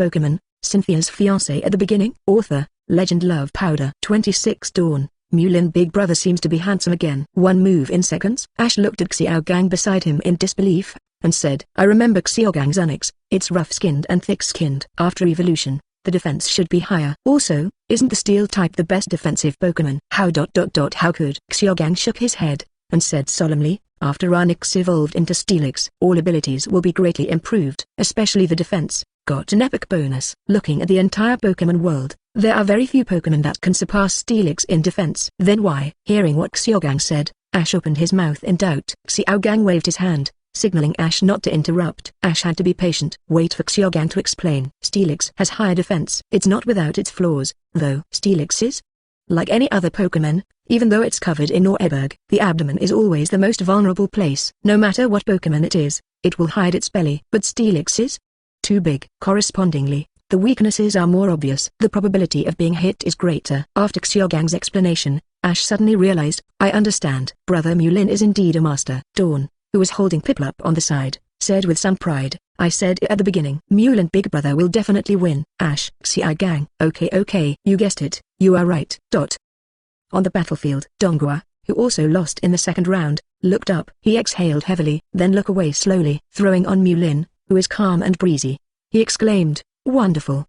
Pokémon, Cynthia's fiance at the beginning. Author, Legend Love Powder. 26 Dawn. Mewlin big brother seems to be handsome again. One move in seconds. Ash looked at Xiaogang beside him in disbelief, and said, I remember Xiaogang's Onix, it's rough-skinned and thick-skinned. After evolution, the defense should be higher. Also, isn't the steel type the best defensive Pokémon? How could? Xiaogang shook his head, and said solemnly, after Onix evolved into Steelix, all abilities will be greatly improved, especially the defense. Got an epic bonus. Looking at the entire Pokémon world, there are very few Pokémon that can surpass Steelix in defense. Then why? Hearing what Xiaogang said, Ash opened his mouth in doubt. Xiaogang waved his hand, signaling Ash not to interrupt. Ash had to be patient. Wait for Xiaogang to explain. Steelix has higher defense. It's not without its flaws, though. Steelix is like any other Pokémon, even though it's covered in Oreburg. The abdomen is always the most vulnerable place. No matter what Pokémon it is, it will hide its belly. But Steelix is too big. Correspondingly, the weaknesses are more obvious. The probability of being hit is greater. After Xiaogang's explanation, Ash suddenly realized, I understand. Brother Mewlin is indeed a master. Dawn, who was holding Piplup on the side, said with some pride, I said at the beginning. Mewlin big brother will definitely win. Ash, Xiaogang. Okay, you guessed it, you are right. On the battlefield, Donghua, who also lost in the second round, looked up. He exhaled heavily, then looked away slowly, throwing on Mewlin, who is calm and breezy. He exclaimed, wonderful,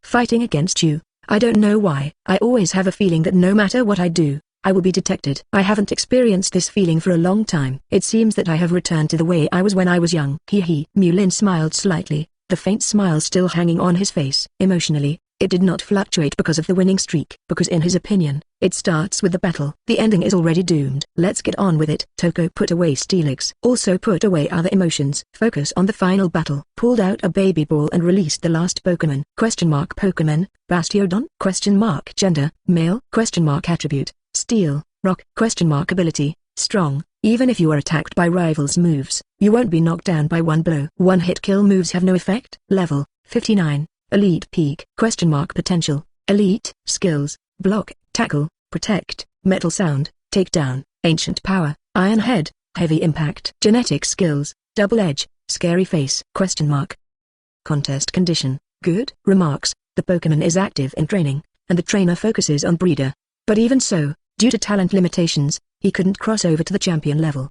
fighting against you. I don't know why. I always have a feeling that no matter what I do, I will be detected. I haven't experienced this feeling for a long time. It seems that I have returned to the way I was when I was young. Mewlin smiled slightly, the faint smile still hanging on his face. Emotionally, it did not fluctuate because of the winning streak, because in his opinion, it starts with the battle. The ending is already doomed. Let's get on with it. Toko put away Steelix. Also put away other emotions. Focus on the final battle. Pulled out a baby ball and released the last Pokémon. Pokémon, Bastiodon? Gender, male? Attribute, Steel, Rock? Ability, Strong. Even if you are attacked by rivals' moves, you won't be knocked down by one blow. One-hit kill moves have no effect. Level, 59. Elite Peak? Potential, Elite, Skills, Block, Tackle, Protect, Metal Sound, Takedown, Ancient Power, Iron Head, Heavy Impact. Genetic Skills, Double Edge, Scary Face? Contest Condition, Good. Remarks, the Pokémon is active in training, and the trainer focuses on breeder. But even so, due to talent limitations, he couldn't cross over to the champion level?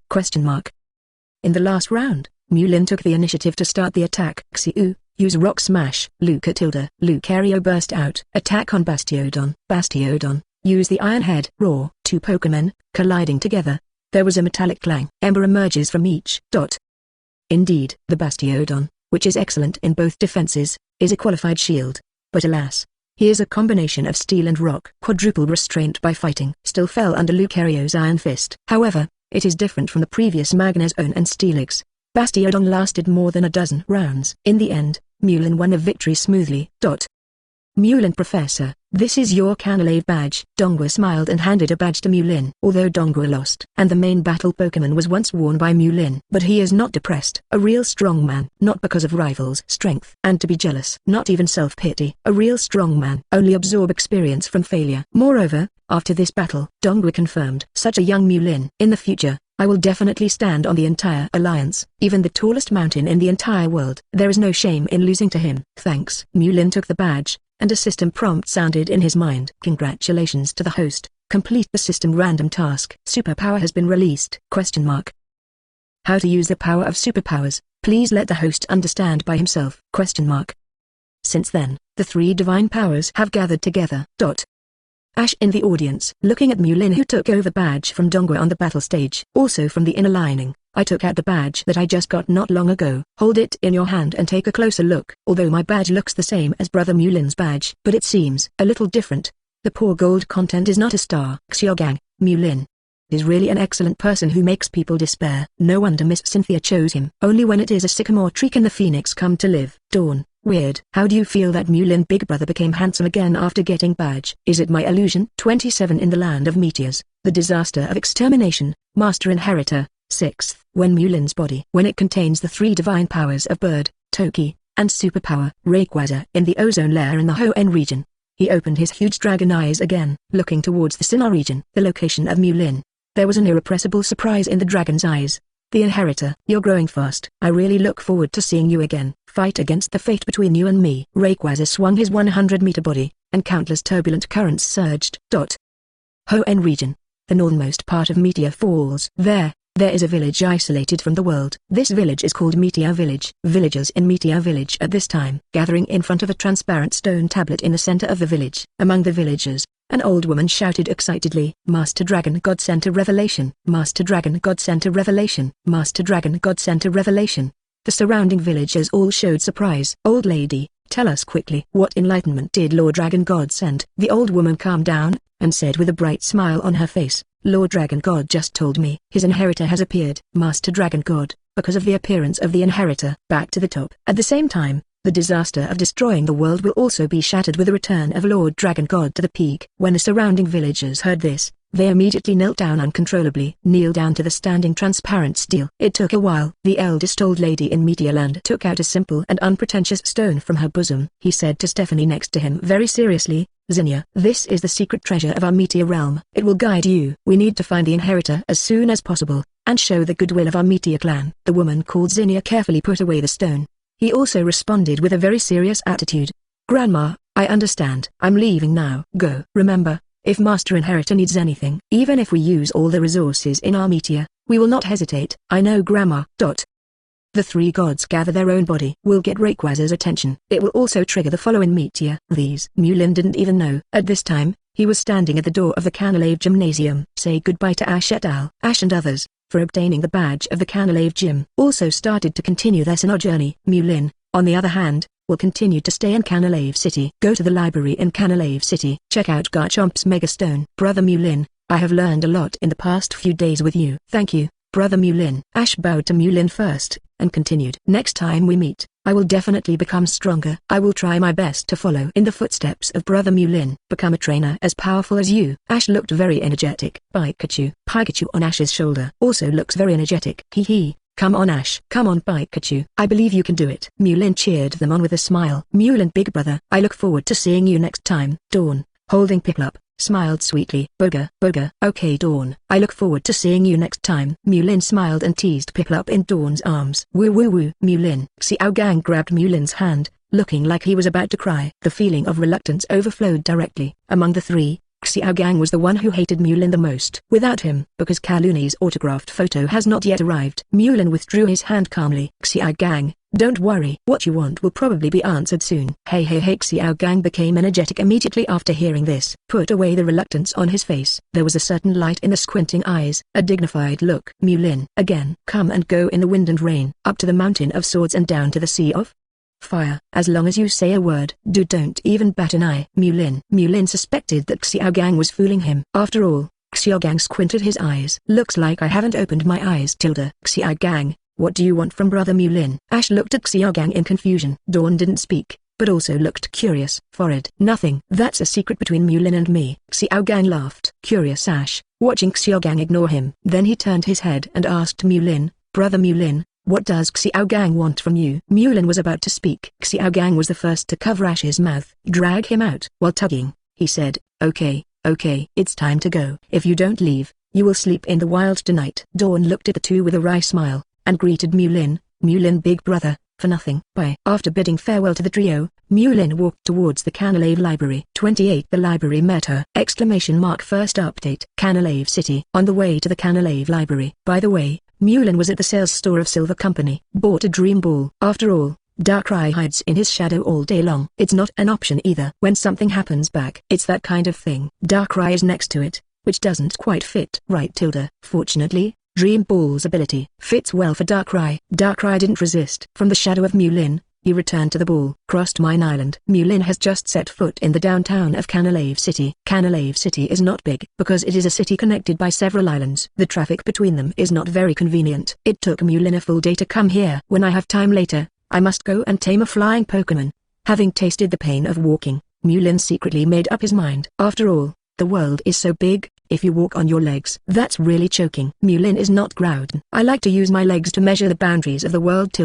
In the last round, Mewlin took the initiative to start the attack. Xiu, use Rock Smash. Lucario burst out. Attack on Bastiodon. Use the Iron Head. Roar. Two Pokémon, colliding together. There was a metallic clang. Ember emerges from each. Indeed, the Bastiodon, which is excellent in both defenses, is a qualified shield. But alas, he is a combination of steel and rock. Quadruple restraint by fighting. Still fell under Lucario's Iron Fist. However, it is different from the previous Magnezone and Steelix. Bastiodon lasted more than a dozen rounds. In the end, Mewlin won a victory smoothly. Mewlin Professor, this is your Canalave badge. Donghua smiled and handed a badge to Mewlin. Although Donghua lost, and the main battle Pokémon was once worn by Mewlin, but he is not depressed. A real strong man, not because of rivals' strength, and to be jealous, not even self-pity. A real strong man only absorb experience from failure. Moreover, after this battle, Donghua confirmed, such a young Mewlin. In the future, I will definitely stand on the entire alliance, even the tallest mountain in the entire world. There is no shame in losing to him. Thanks. Mewlin took the badge, and a system prompt sounded in his mind. Congratulations to the host. Complete the system random task. Superpower has been released? How to use the power of superpowers, please let the host understand by himself? Since then, the three divine powers have gathered together. Ash in the audience, looking at Mewlin who took over badge from Donghua on the battle stage. Also from the inner lining, I took out the badge that I just got not long ago. Hold it in your hand and take a closer look. Although my badge looks the same as Brother Mewlin's badge, but it seems a little different. The poor gold content is not a star. Mewlin is really an excellent person who makes people despair. No wonder Miss Cynthia chose him. Only when it is a sycamore tree can the phoenix come to live. Dawn. Weird. How do you feel that Mewlin big brother became handsome again after getting badge? Is it my illusion? 27 In the land of Meteors, the disaster of Extermination, Master Inheritor, 6th. When Mewlin's body, when it contains the three divine powers of Bird, Toki, and superpower Rayquaza in the ozone layer in the Hoenn region, he opened his huge dragon eyes again, looking towards the Sinnoh region, the location of Mewlin. There was an irrepressible surprise in the dragon's eyes. The Inheritor. You're growing fast. I really look forward to seeing you again. Fight against the fate between you and me. Rayquaza swung his 100-meter body, and countless turbulent currents surged. Hoenn region. The northernmost part of Meteor Falls. There is a village isolated from the world. This village is called Meteor Village. Villagers in Meteor Village at this time, gathering in front of a transparent stone tablet in the center of the village. Among the villagers, an old woman shouted excitedly, "Master Dragon God sent a revelation! Master Dragon God sent a revelation! Master Dragon God sent a revelation!" The surrounding villagers all showed surprise. "Old lady, tell us quickly. What enlightenment did Lord Dragon God send?" The old woman calmed down, and said with a bright smile on her face, "Lord Dragon God just told me his inheritor has appeared." Master Dragon God, because of the appearance of the inheritor. Back to the top. At the same time, the disaster of destroying the world will also be shattered with the return of Lord Dragon God to the peak. When the surrounding villagers heard this, they immediately knelt down uncontrollably. Kneel down to the standing transparent steel. It took a while. The eldest old lady in Meteorland took out a simple and unpretentious stone from her bosom. He said to Stephanie next to him very seriously, "Zinnia, this is the secret treasure of our Meteor realm. It will guide you. We need to find the inheritor as soon as possible, and show the goodwill of our Meteor clan." The woman called Zinnia carefully put away the stone. He also responded with a very serious attitude. "Grandma, I understand. I'm leaving now. Go. Remember, if Master Inheritor needs anything, even if we use all the resources in our Meteor, we will not hesitate." "I know, Grandma." The three gods gather their own body. Will get Rayquaza's attention. It will also trigger the following Meteor. These Meulin didn't even know. At this time, he was standing at the door of the Canalave Gymnasium. Say goodbye to Ash et al. Ash and others, for obtaining the badge of the Canalave Gym, also started to continue their Sinnoh journey. Meulin, on the other hand, will continue to stay in Canalave City. Go to the library in Canalave City. Check out Garchomp's Megastone. Brother Meulin, I have learned a lot in the past few days with you. Thank you, Brother Meulin. Ash bowed to Meulin first, and continued. Next time we meet, I will definitely become stronger. I will try my best to follow in the footsteps of Brother Meulin. Become a trainer as powerful as you. Ash looked very energetic. Pikachu on Ash's shoulder also looks very energetic. Hee. Come on Ash. Come on Pikachu. I believe you can do it. Meulin cheered them on with a smile. Meulin big brother. I look forward to seeing you next time. Dawn, holding Piplup, smiled sweetly. Booger. Okay Dawn. I look forward to seeing you next time. Meulin smiled and teased Piplup in Dawn's arms. Woo. Meulin. Xiaogang grabbed Meulin's hand, looking like he was about to cry. The feeling of reluctance overflowed directly. Among the three, Xiaogang was the one who hated Meulin the most. Without him, because Kaluni's autographed photo has not yet arrived. Meulin withdrew his hand calmly. Xiaogang, don't worry. What you want will probably be answered soon. Hey. Xiaogang became energetic immediately after hearing this. Put away the reluctance on his face. There was a certain light in the squinting eyes, a dignified look. Meulin, again. Come and go in the wind and rain, up to the mountain of swords and down to the sea of fire. As long as you say a word, don't even bat an eye. Meulin suspected that Xiaogang was fooling him. After all, Xiaogang squinted his eyes. Looks like I haven't opened my eyes. Xiaogang, what do you want from Brother Meulin? Ash looked at Xiaogang in confusion. Dawn didn't speak, but also looked curious. Forehead. Nothing. That's a secret between Meulin and me. Xiaogang laughed. Curious Ash, watching Xiaogang ignore him. Then he turned his head and asked Meulin, Brother Meulin, what does Xiaogang want from you? Meulin was about to speak. Xiaogang was the first to cover Ash's mouth. Drag him out. While tugging, he said, Okay, it's time to go. If you don't leave, you will sleep in the wild tonight. Dawn looked at the two with a wry smile, and greeted Meulin, big brother, for nothing. Bye. After bidding farewell to the trio, Meulin walked towards the Canalave library. 28 The library met her! First update. Canalave City. On the way to the Canalave library. By the way, Meulin was at the sales store of Silver Company. Bought a dream ball. After all, Darkrai hides in his shadow all day long. It's not an option either. When something happens back, it's that kind of thing. Darkrai is next to it, which doesn't quite fit. Right. Fortunately, Dream Ball's ability fits well for Darkrai. Darkrai didn't resist. From the shadow of Meulin, he returned to the ball. Crossed Mine Island. Meulin has just set foot in the downtown of Canalave City. Canalave City is not big, because it is a city connected by several islands. The traffic between them is not very convenient. It took Meulin a full day to come here. When I have time later, I must go and tame a flying Pokémon. Having tasted the pain of walking, Meulin secretly made up his mind. After all, the world is so big, if you walk on your legs, that's really choking. Meulin is not Groudon. I like to use my legs to measure the boundaries of the world.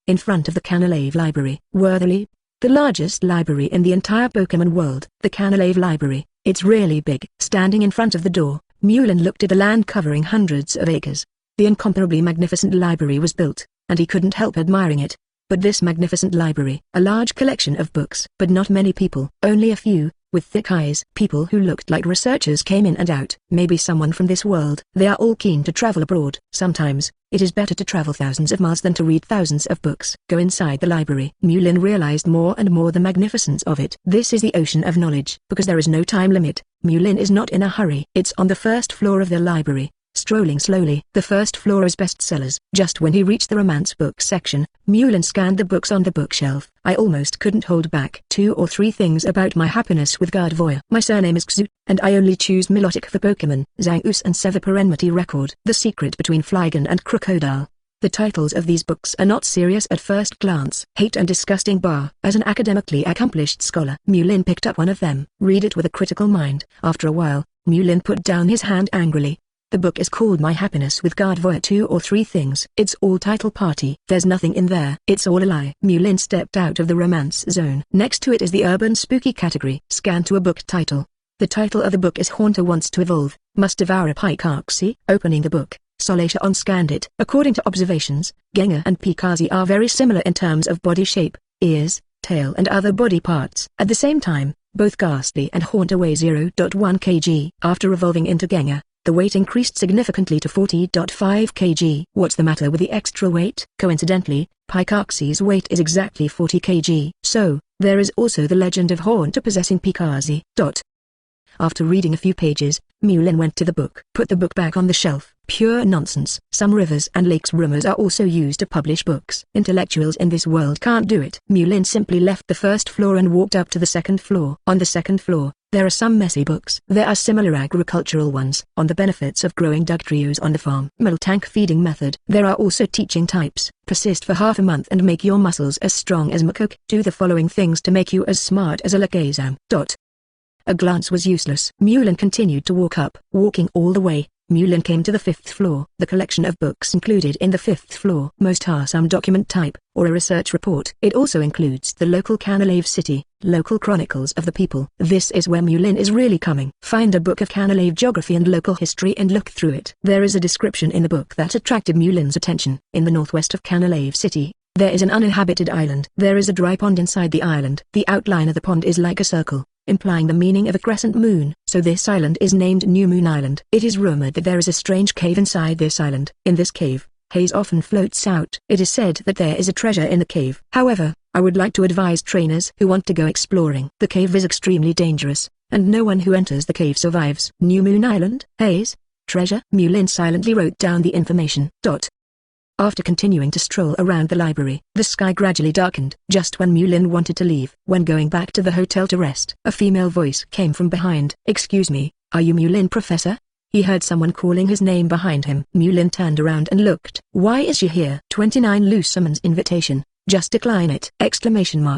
In front of the Canalave library. Worthily, the largest library in the entire Pokémon world. The Canalave library, it's really big. Standing in front of the door, Meulin looked at the land covering hundreds of acres. The incomparably magnificent library was built, and he couldn't help admiring it. But this magnificent library, a large collection of books, but not many people, only a few, with thick eyes. People who looked like researchers came in and out. Maybe someone from this world. They are all keen to travel abroad. Sometimes, it is better to travel thousands of miles than to read thousands of books. Go inside the library. Mewlin realized more and more the magnificence of it. This is the ocean of knowledge. Because there is no time limit, Mewlin is not in a hurry. It's on the first floor of the library. Strolling slowly, the first floor is bestsellers. Just when he reached the romance book section, Mewlin scanned the books on the bookshelf. I almost couldn't hold back. 2 or 3 things about my happiness with Gardevoir. My surname is Xu, and I only choose Milotic for Pokémon. Zangoose and Seviper Enmity Record. The Secret Between Flygon and Crocodile. The titles of these books are not serious at first glance. Hate and Disgusting Bar. As an academically accomplished scholar, Mewlin picked up one of them. Read it with a critical mind. After a while, Mewlin put down his hand angrily. The book is called My Happiness with Gardevoir. 2 or 3 things. It's all title party. There's nothing in there. It's all a lie. Mewlin stepped out of the romance zone. Next to it is the urban spooky category. Scan to a book title. The title of the book is Haunter Wants to Evolve, Must Devour a Pikazi. Opening the book, Solaceon scanned it. According to observations, Gengar and Pikazi are very similar in terms of body shape, ears, tail and other body parts. At the same time, both Ghastly and Haunter weigh 0.1 kg. After evolving into Gengar, the weight increased significantly to 40.5 kg. What's the matter with the extra weight? Coincidentally, Pikazi's weight is exactly 40 kg. So, there is also the legend of Haunter possessing Pikazi. After reading a few pages, Mewlin went to the book. Put the book back on the shelf. Pure nonsense. Some rivers and lakes rumors are also used to publish books. Intellectuals in this world can't do it. Mewlin simply left the first floor and walked up to the second floor. On the second floor, there are some messy books. There are similar agricultural ones on the benefits of growing Dugtrios on the farm. Middle tank feeding method. There are also teaching types. Persist for half a month and make your muscles as strong as Mcook. Do the following things to make you as smart as a Lakazam. A glance was useless. Mewlin continued to walk up. Walking all the way, Mewlin came to the 5th floor. The collection of books included in the 5th floor most are some document type, or a research report. It also includes the local Canalave city, local chronicles of the people. This is where Mewlin is really coming. Find a book of Canalave geography and local history and look through it. There is a description in the book that attracted Mewlin's attention. In the northwest of Canalave city, there is an uninhabited island. There is a dry pond inside the island. The outline of the pond is like a circle, implying the meaning of a crescent moon. So this island is named Newmoon Island. It is rumored that there is a strange cave inside this island. In this cave, haze often floats out. It is said that there is a treasure in the cave. However, I would like to advise trainers who want to go exploring. The cave is extremely dangerous, and no one who enters the cave survives. Newmoon Island, haze, treasure. Mewlin silently wrote down the information. After continuing to stroll around the library, the sky gradually darkened. Just when Mewlin wanted to leave, when going back to the hotel to rest, a female voice came from behind. Excuse me, are you Mewlin, Professor? He heard someone calling his name behind him. Mewlin turned around and looked. Why is she here? 29 Lusamine's invitation. Just decline it!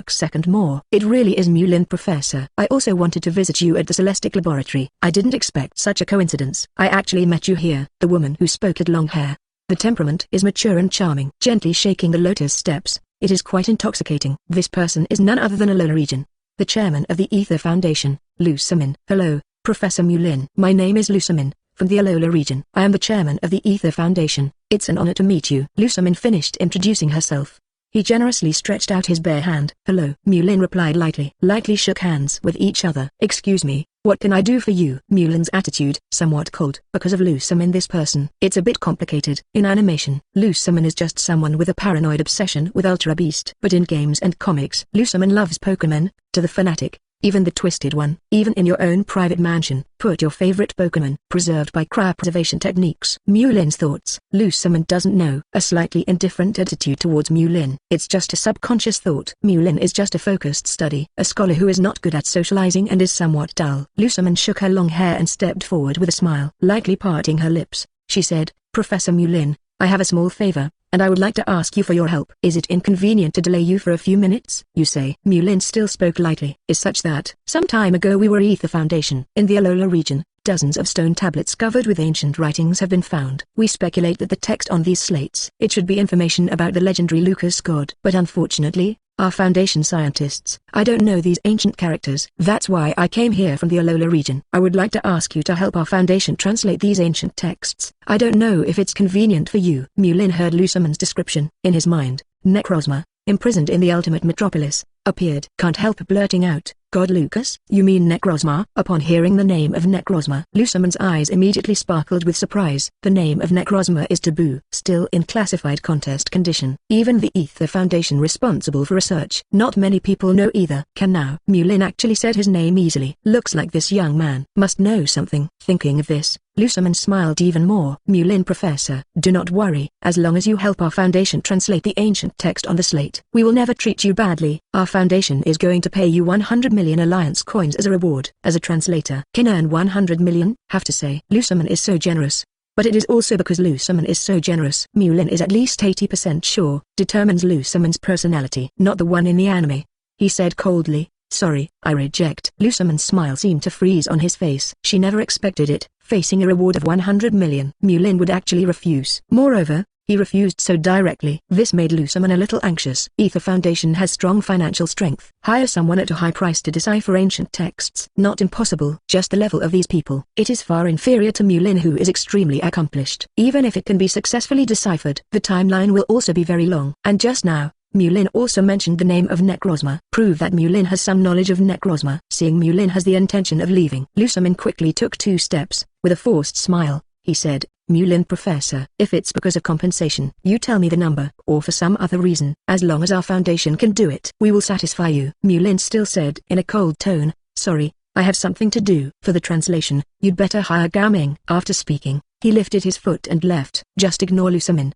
Second more. It really is Mewlin, Professor. I also wanted to visit you at the Celestic Laboratory. I didn't expect such a coincidence. I actually met you here. The woman who spoke had long hair. The temperament is mature and charming. Gently shaking the lotus steps, it is quite intoxicating. This person is none other than Alola Region, the chairman of the Ether Foundation, Lusamine. Hello, Professor Mewlin. My name is Lusamine, from the Alola Region. I am the chairman of the Ether Foundation. It's an honor to meet you. Lusamine finished introducing herself. He generously stretched out his bare hand. Hello. Mewlin replied lightly. Lightly shook hands with each other. Excuse me, what can I do for you? Mewlin's attitude, somewhat cold. Because of Lusamine, this person, it's a bit complicated. In animation, Lusamine is just someone with a paranoid obsession with Ultra Beast. But in games and comics, Lusamine loves Pokémon, to the fanatic. Even the twisted one. Even in your own private mansion, put your favorite Pokémon, preserved by cryopreservation techniques. Mewlin's thoughts. Lusamine doesn't know. A slightly indifferent attitude towards Mewlin. It's just a subconscious thought. Mewlin is just a focused study. A scholar who is not good at socializing and is somewhat dull. Lusamine shook her long hair and stepped forward with a smile. Lightly parting her lips, she said, Professor Mewlin, I have a small favor, and I would like to ask you for your help. Is it inconvenient to delay you for a few minutes? You say. Mewlin still spoke lightly. Is such that, some time ago we were Ether Foundation. In the Alola region, dozens of stone tablets covered with ancient writings have been found. We speculate that the text on these slates, it should be information about the legendary Lucas god. But unfortunately, Our Foundation scientists. I don't know these ancient characters. That's why I came here from the Alola region. I would like to ask you to help our Foundation translate these ancient texts. I don't know if it's convenient for you. Mulin heard Lusamine's description. In his mind, Necrozma, imprisoned in the ultimate metropolis, appeared. Can't help blurting out, "God Lucas? You mean Necrozma?" Upon hearing the name of Necrozma, Lusamine's eyes immediately sparkled with surprise. The name of Necrozma is taboo, still in classified contest condition. Even the Ether Foundation responsible for research. Not many people know either. Can now. Mulin actually said his name easily. Looks like this young man must know something. Thinking of this, Lusamine smiled even more. Mulin Professor, do not worry. As long as you help our Foundation translate the ancient text on the slate, we will never treat you badly. Our Foundation is going to pay you 100 million Alliance coins as a reward. As a translator can earn 100 million, have to say. Lusamine is so generous. But it is also because Lusamine is so generous. Mulin is at least 80% sure, determines Lusamine's personality. Not the one in the anime. He said coldly, "Sorry, I reject." Lusamine's smile seemed to freeze on his face. She never expected it. Facing a reward of 100 million, Mulin would actually refuse. Moreover, he refused so directly. This made Lusamine a little anxious. Ether Foundation has strong financial strength. Hire someone at a high price to decipher ancient texts. Not impossible. Just the level of these people. It is far inferior to Mulin, who is extremely accomplished. Even if it can be successfully deciphered, the timeline will also be very long. And just now, Mulin also mentioned the name of Necrozma. Prove that Mulin has some knowledge of Necrozma. Seeing Mulin has the intention of leaving, Lusamine quickly took 2 steps. With a forced smile, he said, "Mulin Professor, if it's because of compensation, you tell me the number, or for some other reason, as long as our Foundation can do it, we will satisfy you." Mulin still said in a cold tone, "Sorry, I have something to do." For the translation, you'd better hire Gaming. After speaking, he lifted his foot and left. Just ignore Lusamine.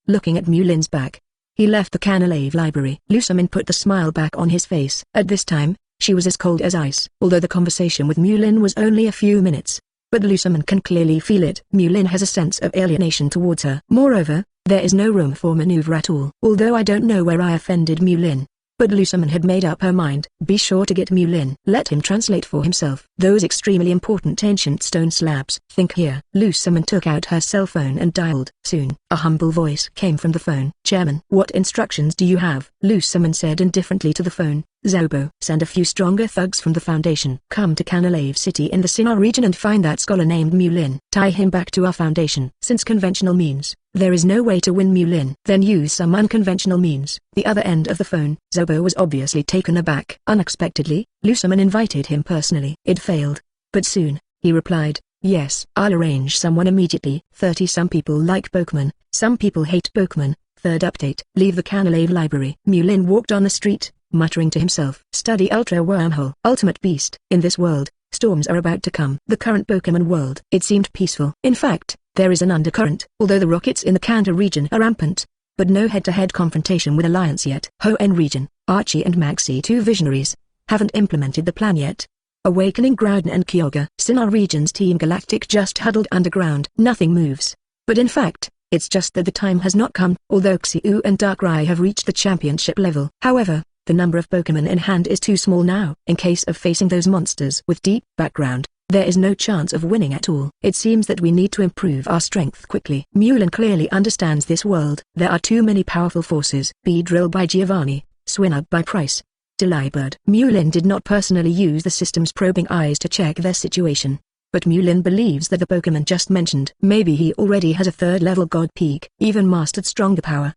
Looking at Mulin's back, he left the Canalave library. Lusamine put the smile back on his face. At this time, she was as cold as ice. Although the conversation with Mulin was only a few minutes, but Lusamine can clearly feel it. Mulin has a sense of alienation towards her. Moreover, there is no room for maneuver at all. Although I don't know where I offended Mulin, but Lusamine had made up her mind. Be sure to get Mulin. Let him translate for himself. Those extremely important ancient stone slabs. Think here. Lusamine took out her cell phone and dialed. Soon, a humble voice came from the phone. "Chairman, what instructions do you have?" Lusamine said indifferently to the phone. "Zobo, send a few stronger thugs from the Foundation. Come to Canalave City in the Sinnoh region and find that scholar named Mulin. Tie him back to our Foundation. Since conventional means, there is no way to win Mulin. Then use some unconventional means." The other end of the phone, Zobo was obviously taken aback. Unexpectedly, Lusamine invited him personally. It failed. But soon, he replied, "Yes, I'll arrange someone immediately." 30 Some people like PokéMon, some people hate PokéMon. Third update. Leave the Canalave library. Mulin walked on the street, muttering to himself. Study Ultra Wormhole. Ultimate Beast. In this world, storms are about to come. The current Pokémon world. It seemed peaceful. In fact, there is an undercurrent. Although the rockets in the Kanto region are rampant, but no head-to-head confrontation with Alliance yet. Hoenn region, Archie and Maxie, 2 visionaries, haven't implemented the plan yet. Awakening Groudon and Kyogre. Sinnoh region's Team Galactic just huddled underground. Nothing moves. But in fact, it's just that the time has not come. Although Xiu and Darkrai have reached the championship level. However, the number of Pokémon in hand is too small now. In case of facing those monsters with deep background, there is no chance of winning at all. It seems that we need to improve our strength quickly. Mulin clearly understands this world. There are too many powerful forces. Beedrill by Giovanni, Swinub by Price, Delibird. Mulin did not personally use the system's probing eyes to check their situation, but Mulin believes that the Pokémon just mentioned, maybe he already has a 3rd level God Peak, even mastered stronger power.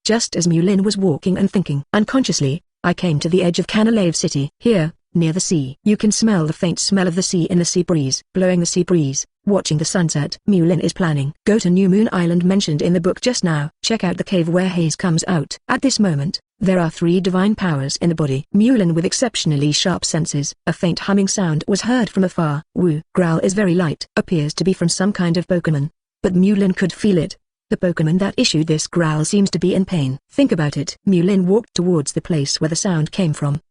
Just as Mulin was walking and thinking, unconsciously, I came to the edge of Canalave City. Here, near the sea. You can smell the faint smell of the sea in the sea breeze. Blowing the sea breeze, watching the sunset. Mulin is planning. Go to Newmoon Island mentioned in the book just now. Check out the cave where haze comes out. At this moment, there are 3 divine powers in the body. Mulin with exceptionally sharp senses. A faint humming sound was heard from afar. Woo. Growl is very light. Appears to be from some kind of Pokémon. But Mulin could feel it. The Pokémon that issued this growl seems to be in pain. Think about it. Mulin walked towards the place where the sound came from.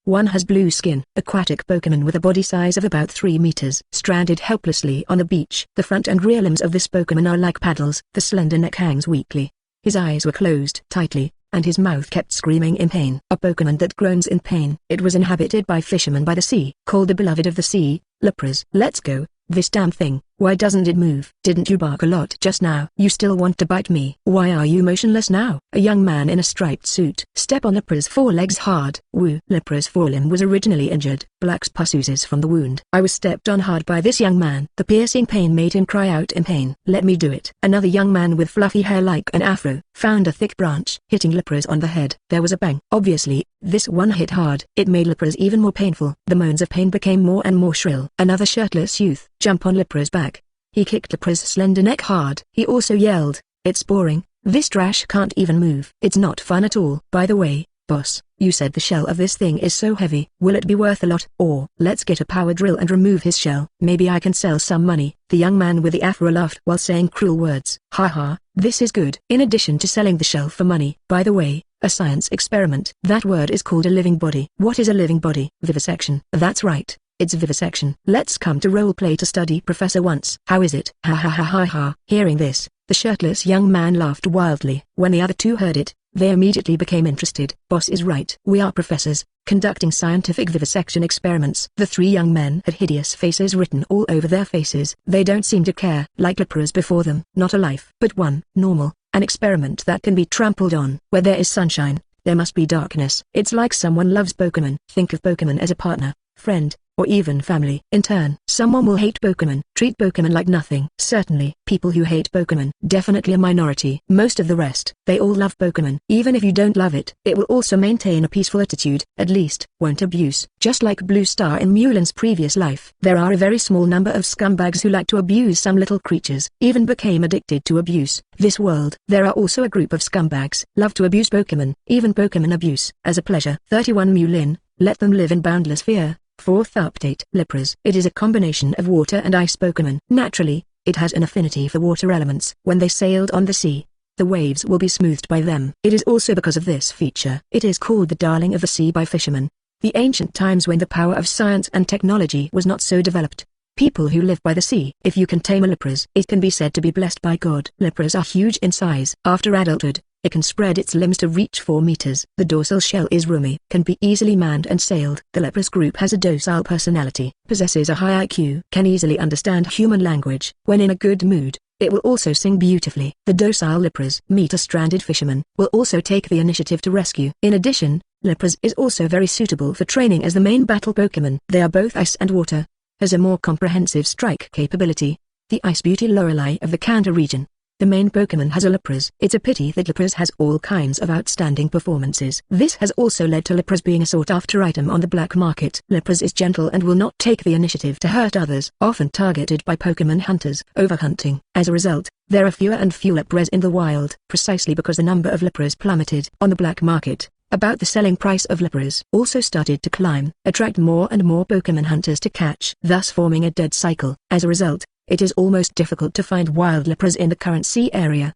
One has blue skin. Aquatic Pokémon with a body size of about 3 meters. Stranded helplessly on the beach. The front and rear limbs of this Pokémon are like paddles. The slender neck hangs weakly. His eyes were closed tightly, and his mouth kept screaming in pain. A Pokémon that groans in pain. It was inhabited by fishermen by the sea, called the beloved of the sea, Lepras. Let's go. This damn thing, Why doesn't it move? Didn't you bark a lot just now? You still want to bite me? Why are you motionless now? A young man in a striped suit. Step on Lipra's forelegs hard. Woo. Lipra's forelimb was originally injured. Black pus oozes from the wound. I was stepped on hard by this young man. The piercing pain made him cry out in pain. Let me do it. Another young man with fluffy hair like an afro found a thick branch, hitting Lipra's on the head. There was a bang. Obviously, this one hit hard. It made Lipra's even more painful. The moans of pain became more and more shrill. Another shirtless youth jumped on Lipra's back. He kicked Lipra's slender neck hard. He also yelled, "It's boring. This trash can't even move. It's not fun at all. By the way, boss, you said the shell of this thing is so heavy. Will it be worth a lot? Or, let's get a power drill and remove his shell. Maybe I can sell some money." The young man with the afro laughed while saying cruel words. Haha, this is good. In addition to selling the shell for money. By the way, a science experiment. That word is called a living body. What is a living body? Vivisection. That's right. It's vivisection. Let's come to roleplay to study Professor once. How is it? Ha ha ha ha ha. Hearing this, the shirtless young man laughed wildly. When the other two heard it, they immediately became interested. Boss is right. We are professors, conducting scientific vivisection experiments. The three young men had hideous faces written all over their faces. They don't seem to care. Like Lipra's before them. Not a life, but one. Normal. An experiment that can be trampled on. Where there is sunshine, there must be darkness. It's like someone loves PokéMon. Think of PokéMon as a partner, friend, or even family. In turn, someone will hate PokéMon, treat PokéMon like nothing. Certainly, people who hate PokéMon, definitely a minority. Most of the rest, they all love PokéMon. Even if you don't love it, it will also maintain a peaceful attitude, at least, won't abuse. Just like Blue Star in Mulin's previous life, there are a very small number of scumbags who like to abuse some little creatures, even became addicted to abuse. This world, there are also a group of scumbags, love to abuse PokéMon, even PokéMon abuse, as a pleasure. 31 Mulin, let them live in boundless fear. Fourth update. Lipra's. It is a combination of water and ice Pokémon. Naturally, it has an affinity for water elements. When they sailed on the sea, the waves will be smoothed by them. It is also because of this feature. It is called the darling of the sea by fishermen. The ancient times when the power of science and technology was not so developed. People who live by the sea. If you can tame a Lipra's, it can be said to be blessed by God. Lipra's are huge in size. After adulthood, it can spread its limbs to reach 4 meters. The dorsal shell is roomy, can be easily manned and sailed. The Lipra's group has a docile personality, possesses a high IQ, can easily understand human language. When in a good mood, it will also sing beautifully. The docile Lipra's meet a stranded fisherman, will also take the initiative to rescue. In addition, Lipra's is also very suitable for training as the main battle Pokémon. They are both ice and water, has a more comprehensive strike capability. The Ice Beauty Lorelei of the Kanto region. The main Pokémon has a Lipra's. It's a pity that Lipra's has all kinds of outstanding performances. This has also led to Lipra's being a sought-after item on the black market. Lipra's is gentle and will not take the initiative to hurt others, often targeted by Pokémon hunters. Overhunting. As a result, there are fewer and fewer Lipra's in the wild, precisely because the number of Lipra's plummeted. On the black market, about the selling price of Lipra's also started to climb, attract more and more Pokémon hunters to catch, thus forming a dead cycle. As a result, it is almost difficult to find wild Lipra's in the current sea area.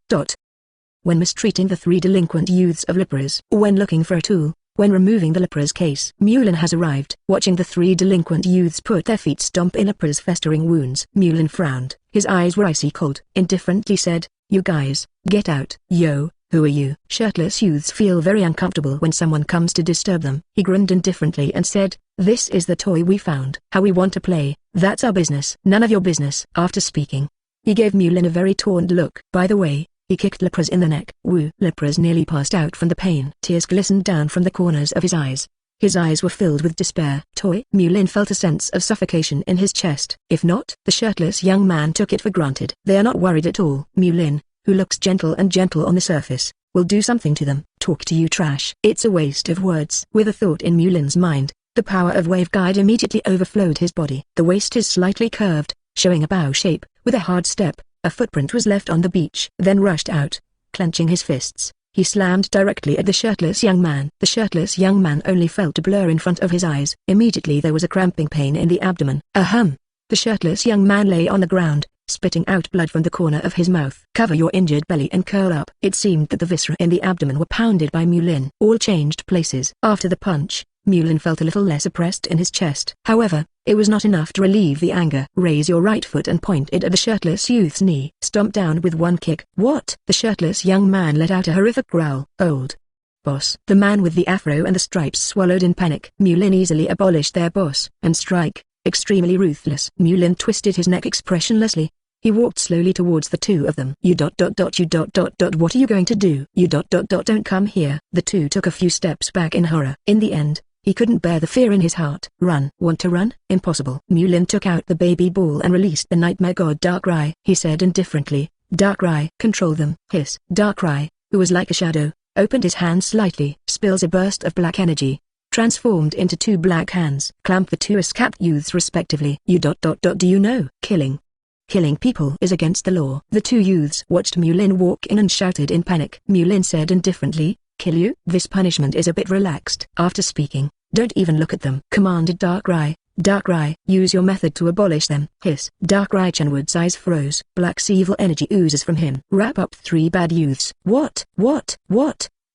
When mistreating the 3 delinquent youths of Lipra's, when looking for a tool, when removing the Lipra's case, Mulin has arrived. Watching the 3 delinquent youths put their feet stomp in Lipra's festering wounds, Mulin frowned. His eyes were icy cold. Indifferently said, "You guys, get out." "Yo, who are you?" Shirtless youths feel very uncomfortable when someone comes to disturb them. He grinned indifferently and said, "This is the toy we found. How we want to play, that's our business." "None of your business." After speaking, he gave Mulin a very taunt look. By the way, he kicked Lipra's in the neck. Woo. Lipra's nearly passed out from the pain. Tears glistened down from the corners of his eyes. His eyes were filled with despair. Toy? Mulin felt a sense of suffocation in his chest. If not, the shirtless young man took it for granted. They are not worried at all. Mulin, who looks gentle on the surface, will do something to them. Talk to you trash. It's a waste of words. With a thought in Mulin's mind, the power of Wave Guide immediately overflowed his body. The waist is slightly curved, showing a bow shape. With a hard step, a footprint was left on the beach. Then rushed out. Clenching his fists, he slammed directly at the shirtless young man. The shirtless young man only felt a blur in front of his eyes. Immediately there was a cramping pain in the abdomen. Ahem. The shirtless young man lay on the ground, spitting out blood from the corner of his mouth. Cover your injured belly and curl up. It seemed that the viscera in the abdomen were pounded by Mulin. All changed places. After the punch, Mulin felt a little less oppressed in his chest. However, it was not enough to relieve the anger. Raise your right foot and point it at the shirtless youth's knee. Stomp down with one kick. What? The shirtless young man let out a horrific growl. Old boss. The man with the afro and the stripes swallowed in panic. Mulin easily abolished their boss and strike. extremely ruthless. Mewlin twisted his neck expressionlessly. He walked slowly towards the two of them. What are you going to do? Don't come here. The two took a few steps back in horror. In the end, he couldn't bear the fear in his heart. Run. Want to run? Impossible. Mewlin took out the baby ball and released the nightmare god Darkrai. He said indifferently, Darkrai, control them. Hiss. Darkrai, who was like a shadow, opened his hand slightly. Spills a burst of black energy. Transformed into two black hands. Clamped the two escaped youths respectively. Do you know? Killing people is against the law. The two youths watched Mewlin walk in and shouted in panic. Mewlin said indifferently, kill you? This punishment is a bit relaxed. After speaking, don't even look at them, commanded Darkrai. Darkrai, use your method to abolish them. Hiss. Darkrai Chenwood's eyes froze. Black evil energy oozes from him. Wrap up three bad youths. What?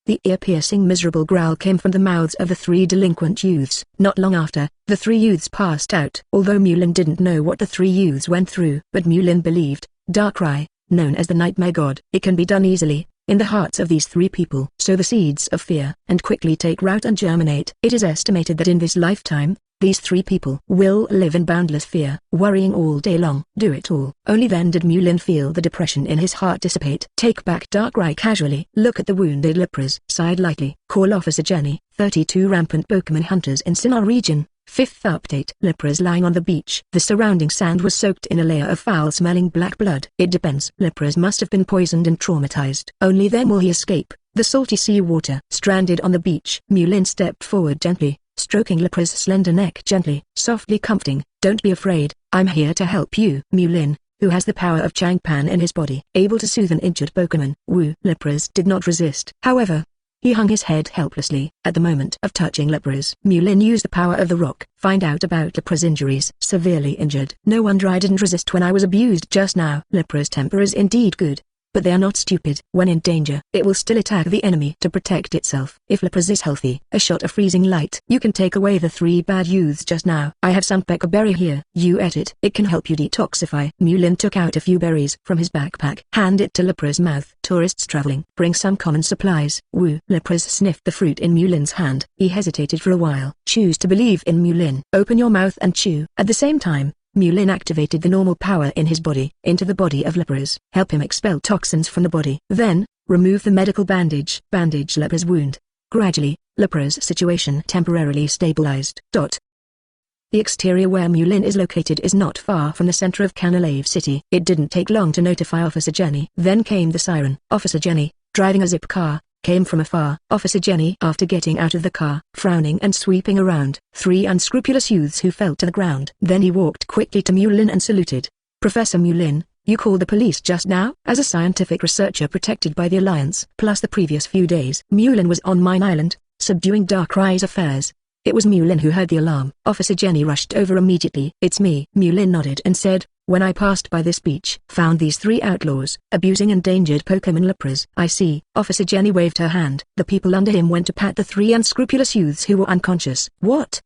The ear-piercing miserable growl came from the mouths of the three delinquent youths. Not long after, the three youths passed out. Although Mewlin didn't know what the three youths went through, but Mewlin believed, Darkrai, known as the Nightmare God, it can be done easily, in the hearts of these three people. Sow the seeds of fear, and quickly take root and germinate. It is estimated that in this lifetime, these three people will live in boundless fear, worrying all day long. Do it all. Only then did Mewlin feel the depression in his heart dissipate. Take back Darkrai casually. Look at the wounded lepers. Sighed lightly. Call Officer Jenny. 32 rampant Pokémon hunters in Sinnoh region. 5th update. Lepers lying on the beach. The surrounding sand was soaked in a layer of foul-smelling black blood. It depends. Lepers must have been poisoned and traumatized. Only then will he escape. The salty sea water. Stranded on the beach. Mewlin stepped forward gently, stroking Lepra's slender neck gently, softly comforting. Don't be afraid, I'm here to help you. Mewlin, who has the power of Changpan in his body, able to soothe an injured Pokémon. Woo. Lepras did not resist. However, he hung his head helplessly. At the moment of touching Lepras, Mewlin used the power of the rock. Find out about Lepra's injuries. Severely injured. No wonder I didn't resist when I was abused just now. Lepra's temper is indeed good, but they are not stupid. When in danger, it will still attack the enemy to protect itself. If Lepras is healthy, a shot of freezing light. You can take away the three bad youths just now. I have some Pekka berry here. You eat it. It can help you detoxify. Mewlin took out a few berries from his backpack. Hand it to Lepra's mouth. Tourists traveling. Bring some common supplies. Woo. Lepras sniffed the fruit in Mewlin's hand. He hesitated for a while. Choose to believe in Mewlin. Open your mouth and chew. At the same time, Mewlin activated the normal power in his body, into the body of Lepras. Help him expel toxins from the body. Then, remove the medical bandage. Bandage Lepra's wound. Gradually, Lepra's situation temporarily stabilized. The exterior where Mewlin is located is not far from the center of Canalave City. It didn't take long to notify Officer Jenny. Then came the siren. Officer Jenny, driving a zip car, came from afar. Officer Jenny, after getting out of the car, frowning and sweeping around, three unscrupulous youths who fell to the ground. Then he walked quickly to Mewlin and saluted. Professor Mewlin, you called the police just now? As a scientific researcher protected by the Alliance, plus the previous few days, Mewlin was on Mine Island, subduing Darkrai's affairs. It was Mewlin who heard the alarm. Officer Jenny rushed over immediately. It's me. Mewlin nodded and said, when I passed by this beach, found these three outlaws, abusing endangered Pokémon Lepras. I see. Officer Jenny waved her hand. The people under him went to pat the three unscrupulous youths who were unconscious. What?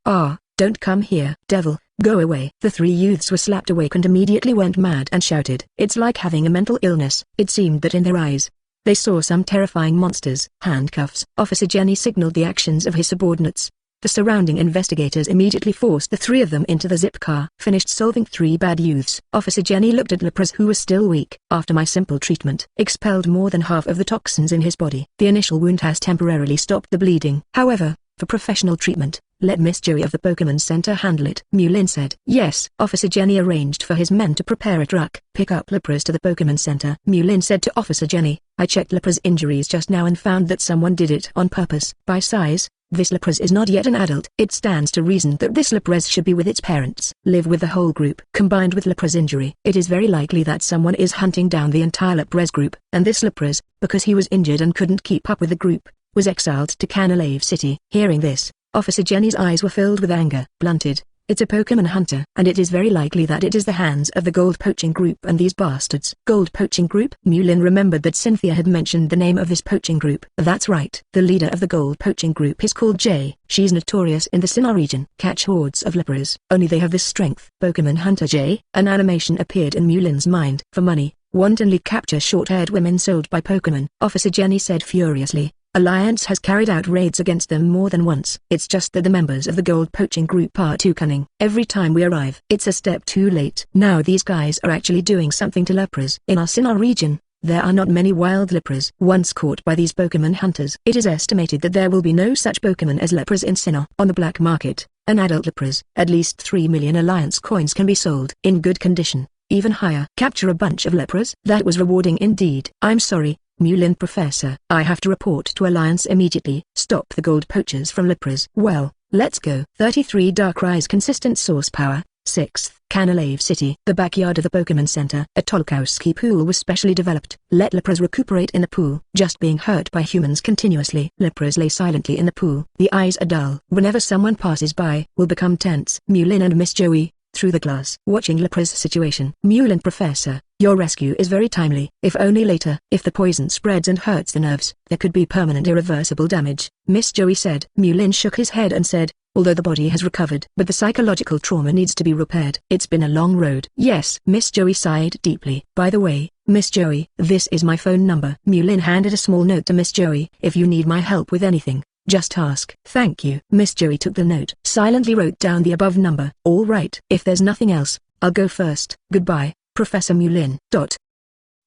Don't come here. Devil, go away. The three youths were slapped awake and immediately went mad and shouted. It's like having a mental illness. It seemed that in their eyes, they saw some terrifying monsters. Handcuffs. Officer Jenny signaled the actions of his subordinates. The surrounding investigators immediately forced the three of them into the zip car. Finished solving three bad youths. Officer Jenny looked at Lepras who was still weak. After my simple treatment, expelled more than half of the toxins in his body. The initial wound has temporarily stopped the bleeding. However, for professional treatment, let Miss Joey of the Pokémon Center handle it. Mewlin said. Yes. Officer Jenny arranged for his men to prepare a truck, pick up Lepras to the Pokémon Center. Mewlin said to Officer Jenny, I checked Lepras' injuries just now and found that someone did it on purpose. By size, this Lepras is not yet an adult. It stands to reason that this Lepras should be with its parents. Live with the whole group. Combined with Lepras' injury, it is very likely that someone is hunting down the entire Lepras group, and this Lepras, because he was injured and couldn't keep up with the group, was exiled to Canalave City. Hearing this, Officer Jenny's eyes were filled with anger. Blunted, it's a Pokémon hunter, and it is very likely that it is the hands of the Gold Poaching Group and these bastards. Gold Poaching Group? Mewlin remembered that Cynthia had mentioned the name of this poaching group. That's right. The leader of the Gold Poaching Group is called Jay. She's notorious in the Sinnoh region. Catch hordes of Lepras. Only they have this strength. Pokémon Hunter Jay. An animation appeared in Mewlin's mind. For money, wantonly capture short-haired women sold by Pokémon. Officer Jenny said furiously. Alliance has carried out raids against them more than once. It's just that the members of the gold poaching group are too cunning. Every time we arrive, it's a step too late. Now these guys are actually doing something to lepras. In our Sinnoh region, there are not many wild lepras. Once caught by these Pokémon hunters, it is estimated that there will be no such Pokémon as lepras in Sinnoh. On the black market, an adult lepras, at least 3 million Alliance coins can be sold. In good condition, even higher. Capture a bunch of lepras? That was rewarding indeed. I'm sorry, Mewlin Professor. I have to report to Alliance immediately. Stop the gold poachers from lepras. Well, let's go. 33 Darkrai's consistent source power. 6th, Canalave City. The backyard of the Pokémon Center. A Tolkowski pool was specially developed. Let lepras recuperate in the pool. Just being hurt by humans continuously. Lepras lay silently in the pool. The eyes are dull. Whenever someone passes by, will become tense. Mewlin and Miss Joey, through the glass. Watching lepras situation. Mewlin Professor, your rescue is very timely. If only later. If the poison spreads and hurts the nerves, there could be permanent irreversible damage, Miss Joey said. Mewlin shook his head and said, although the body has recovered, but the psychological trauma needs to be repaired. It's been a long road. Yes. Miss Joey sighed deeply. By the way, Miss Joey, this is my phone number. Mewlin handed a small note to Miss Joey. If you need my help with anything, just ask. Thank you. Miss Joey took the note, silently wrote down the above number. All right. If there's nothing else, I'll go first. Goodbye, Professor Mewlin.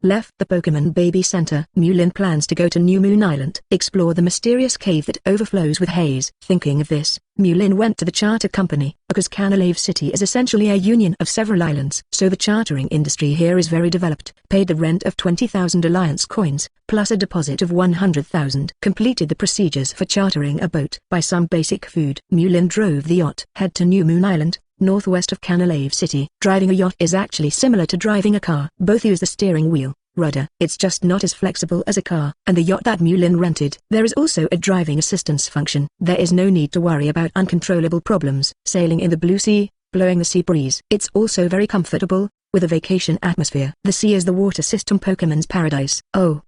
Left the Pokémon Baby Center. Mewlin plans to go to Newmoon Island. Explore the mysterious cave that overflows with haze. Thinking of this, Mewlin went to the charter company, because Canalave City is essentially a union of several islands. So the chartering industry here is very developed. Paid the rent of 20,000 Alliance coins, plus a deposit of 100,000. Completed the procedures for chartering a boat. Buy some basic food. Mewlin drove the yacht. Head to Newmoon Island, northwest of Canalave City. Driving a yacht is actually similar to driving a car. Both use the steering wheel, rudder. It's just not as flexible as a car. And the yacht that Mewlin rented. There is also a driving assistance function. There is no need to worry about uncontrollable problems. Sailing in the blue sea, blowing the sea breeze. It's also very comfortable, with a vacation atmosphere. The sea is the water system Pokemon's paradise. Oh,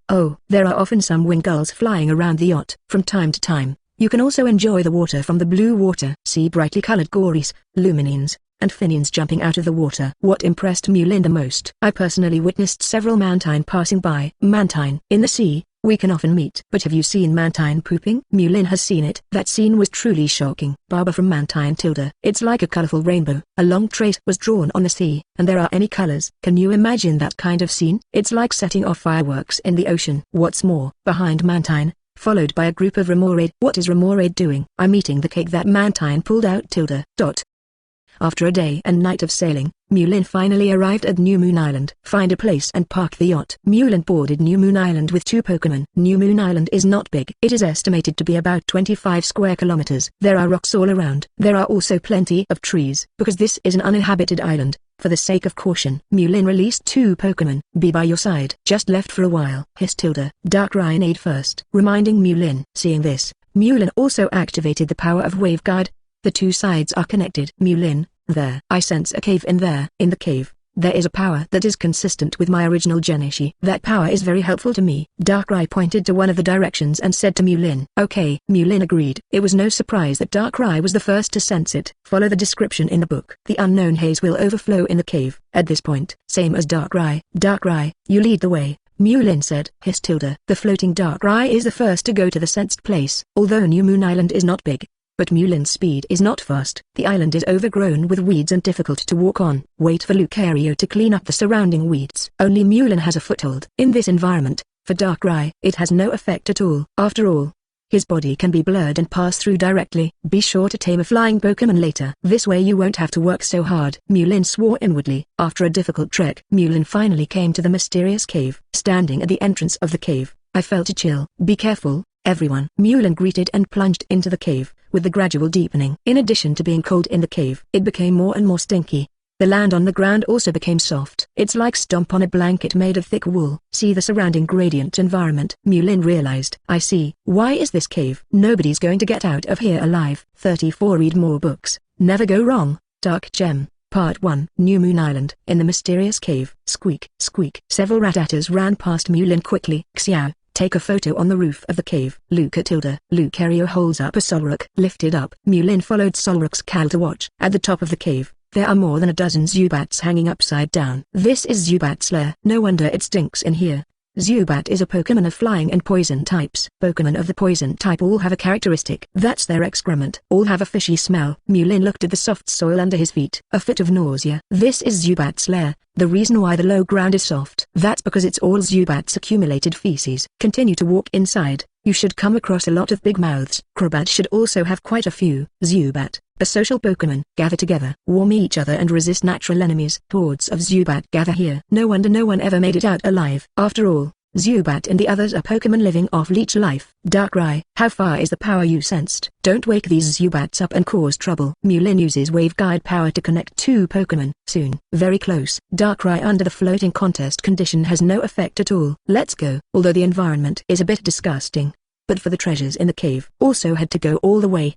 there are often some winged gulls flying around the yacht. From time to time, you can also enjoy the water from the blue water. See brightly colored Gories, Luminines, and Finians jumping out of the water. What impressed Mewlin the most? I personally witnessed several Mantine passing by. Mantine. In the sea, we can often meet. But have you seen Mantine pooping? Mewlin has seen it. That scene was truly shocking. Baba from Mantine Tilda. It's like a colorful rainbow. A long trace was drawn on the sea, and there are any colors. Can you imagine that kind of scene? It's like setting off fireworks in the ocean. What's more, behind Mantine, followed by a group of Remoraid. What is Remoraid doing? I'm eating the cake that Mantine pulled out. Tilda. After a day and night of sailing, Mewlin finally arrived at Newmoon Island. Find a place and park the yacht. Mewlin boarded Newmoon Island with 2 Pokémon. Newmoon Island is not big. It is estimated to be about 25 square kilometers. There are rocks all around. There are also plenty of trees. Because this is an uninhabited island, for the sake of caution, Mewlin released 2 Pokémon. Be by your side. Just left for a while. His Tilda. Darkrai neighed first, reminding Mewlin. Seeing this, Mewlin also activated the power of Wave Guard. The 2 sides are connected. Mewlin, there. I sense a cave in there. In the cave, there is a power that is consistent with my original Geneshi. That power is very helpful to me. Darkrai pointed to one of the directions and said to Mewlin. Okay. Mewlin agreed. It was no surprise that Darkrai was the first to sense it. Follow the description in the book. The unknown haze will overflow in the cave, at this point. Same as Darkrai. Darkrai, you lead the way, Mewlin said. His Tilda. The floating Darkrai is the first to go to the sensed place. Although Newmoon Island is not big, but Mewlin's speed is not fast. The island is overgrown with weeds and difficult to walk on. Wait for Lucario to clean up the surrounding weeds. Only Mewlin has a foothold. In this environment, for Darkrai, it has no effect at all. After all, his body can be blurred and pass through directly. Be sure to tame a flying Pokémon later. This way you won't have to work so hard. Mewlin swore inwardly. After a difficult trek, Mewlin finally came to the mysterious cave. Standing at the entrance of the cave, I felt a chill. Be careful, everyone. Mewlin greeted and plunged into the cave. With the gradual deepening. In addition to being cold in the cave, it became more and more stinky. The land on the ground also became soft. It's like stomp on a blanket made of thick wool. See the surrounding gradient environment. Mewlin realized. I see. Why is this cave? Nobody's going to get out of here alive. 34 Read more books. Never go wrong. Dark Gem. Part 1. Newmoon Island. In the mysterious cave. Squeak, squeak. Several Rattatas ran past Mewlin quickly. Xiao. Take a photo on the roof of the cave. Lucario holds up a Solrock. Lifted up. Mewlin followed Solrock's cal to watch. At the top of the cave, there are more than a dozen Zubats hanging upside down. This is Zubat's lair. No wonder it stinks in here. Zubat is a Pokémon of flying and poison types. Pokémon of the poison type all have a characteristic. That's their excrement. All have a fishy smell. Mewlin looked at the soft soil under his feet. A fit of nausea. This is Zubat's lair. The reason why the low ground is soft. That's because it's all Zubat's accumulated feces. Continue to walk inside. You should come across a lot of big mouths. Crobat should also have quite a few. Zubat, a social Pokémon. Gather together, warm each other and resist natural enemies. Hordes of Zubat gather here. No wonder no one ever made it out alive. After all, Zubat and the others are Pokémon living off leech life. Darkrai, how far is the power you sensed? Don't wake these Zubats up and cause trouble. Mewlin uses Wave Guide power to connect two Pokémon. Soon, very close. Darkrai under the floating contest condition has no effect at all. Let's go. Although the environment is a bit disgusting. But for the treasures in the cave, also had to go all the way.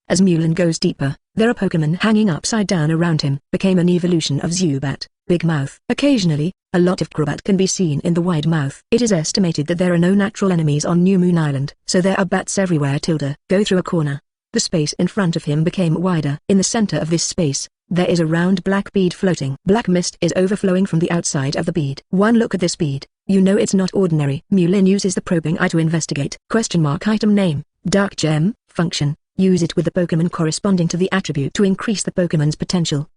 As Mewlin goes deeper, there are Pokémon hanging upside down around him. Became an evolution of Zubat. Big mouth. Occasionally, a lot of Crobat can be seen in the wide mouth. It is estimated that there are no natural enemies on Newmoon Island, so there are bats everywhere. Go through a corner. The space in front of him became wider. In the center of this space, there is a round black bead floating. Black mist is overflowing from the outside of the bead. One look at this bead, you know it's not ordinary. Mewlin uses the probing eye to investigate. Item name, Dark Gem. Function, use it with the Pokémon corresponding to the attribute to increase the Pokémon's potential.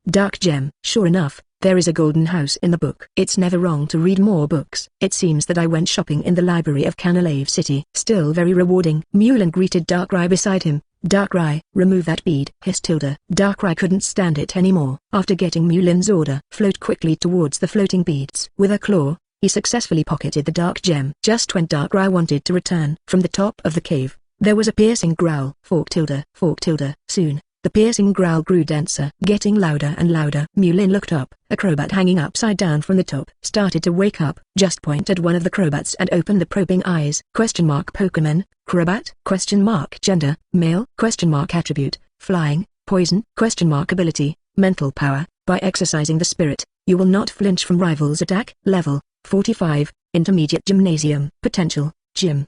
Dark Gem. Sure enough, there is a golden house in the book. It's never wrong to read more books. It seems that I went shopping in the library of Canalave City. Still very rewarding. Mewlin greeted Darkrai beside him. Darkrai, remove that bead. Darkrai couldn't stand it anymore. After getting Mewlin's order, float quickly towards the floating beads. With a claw, he successfully pocketed the dark gem. Just when Darkrai wanted to return, from the top of the cave, there was a piercing growl. Soon, the piercing growl grew denser, getting louder and louder. Mewlin looked up. A Crobat hanging upside down from the top started to wake up. Just point at one of the Crobats and open the probing eyes. Pokémon, Crobat? Gender, male? Attribute, flying, poison? Ability, mental power. By exercising the spirit, you will not flinch from rivals' attack. Level, 45, intermediate gymnasium. Potential, gym?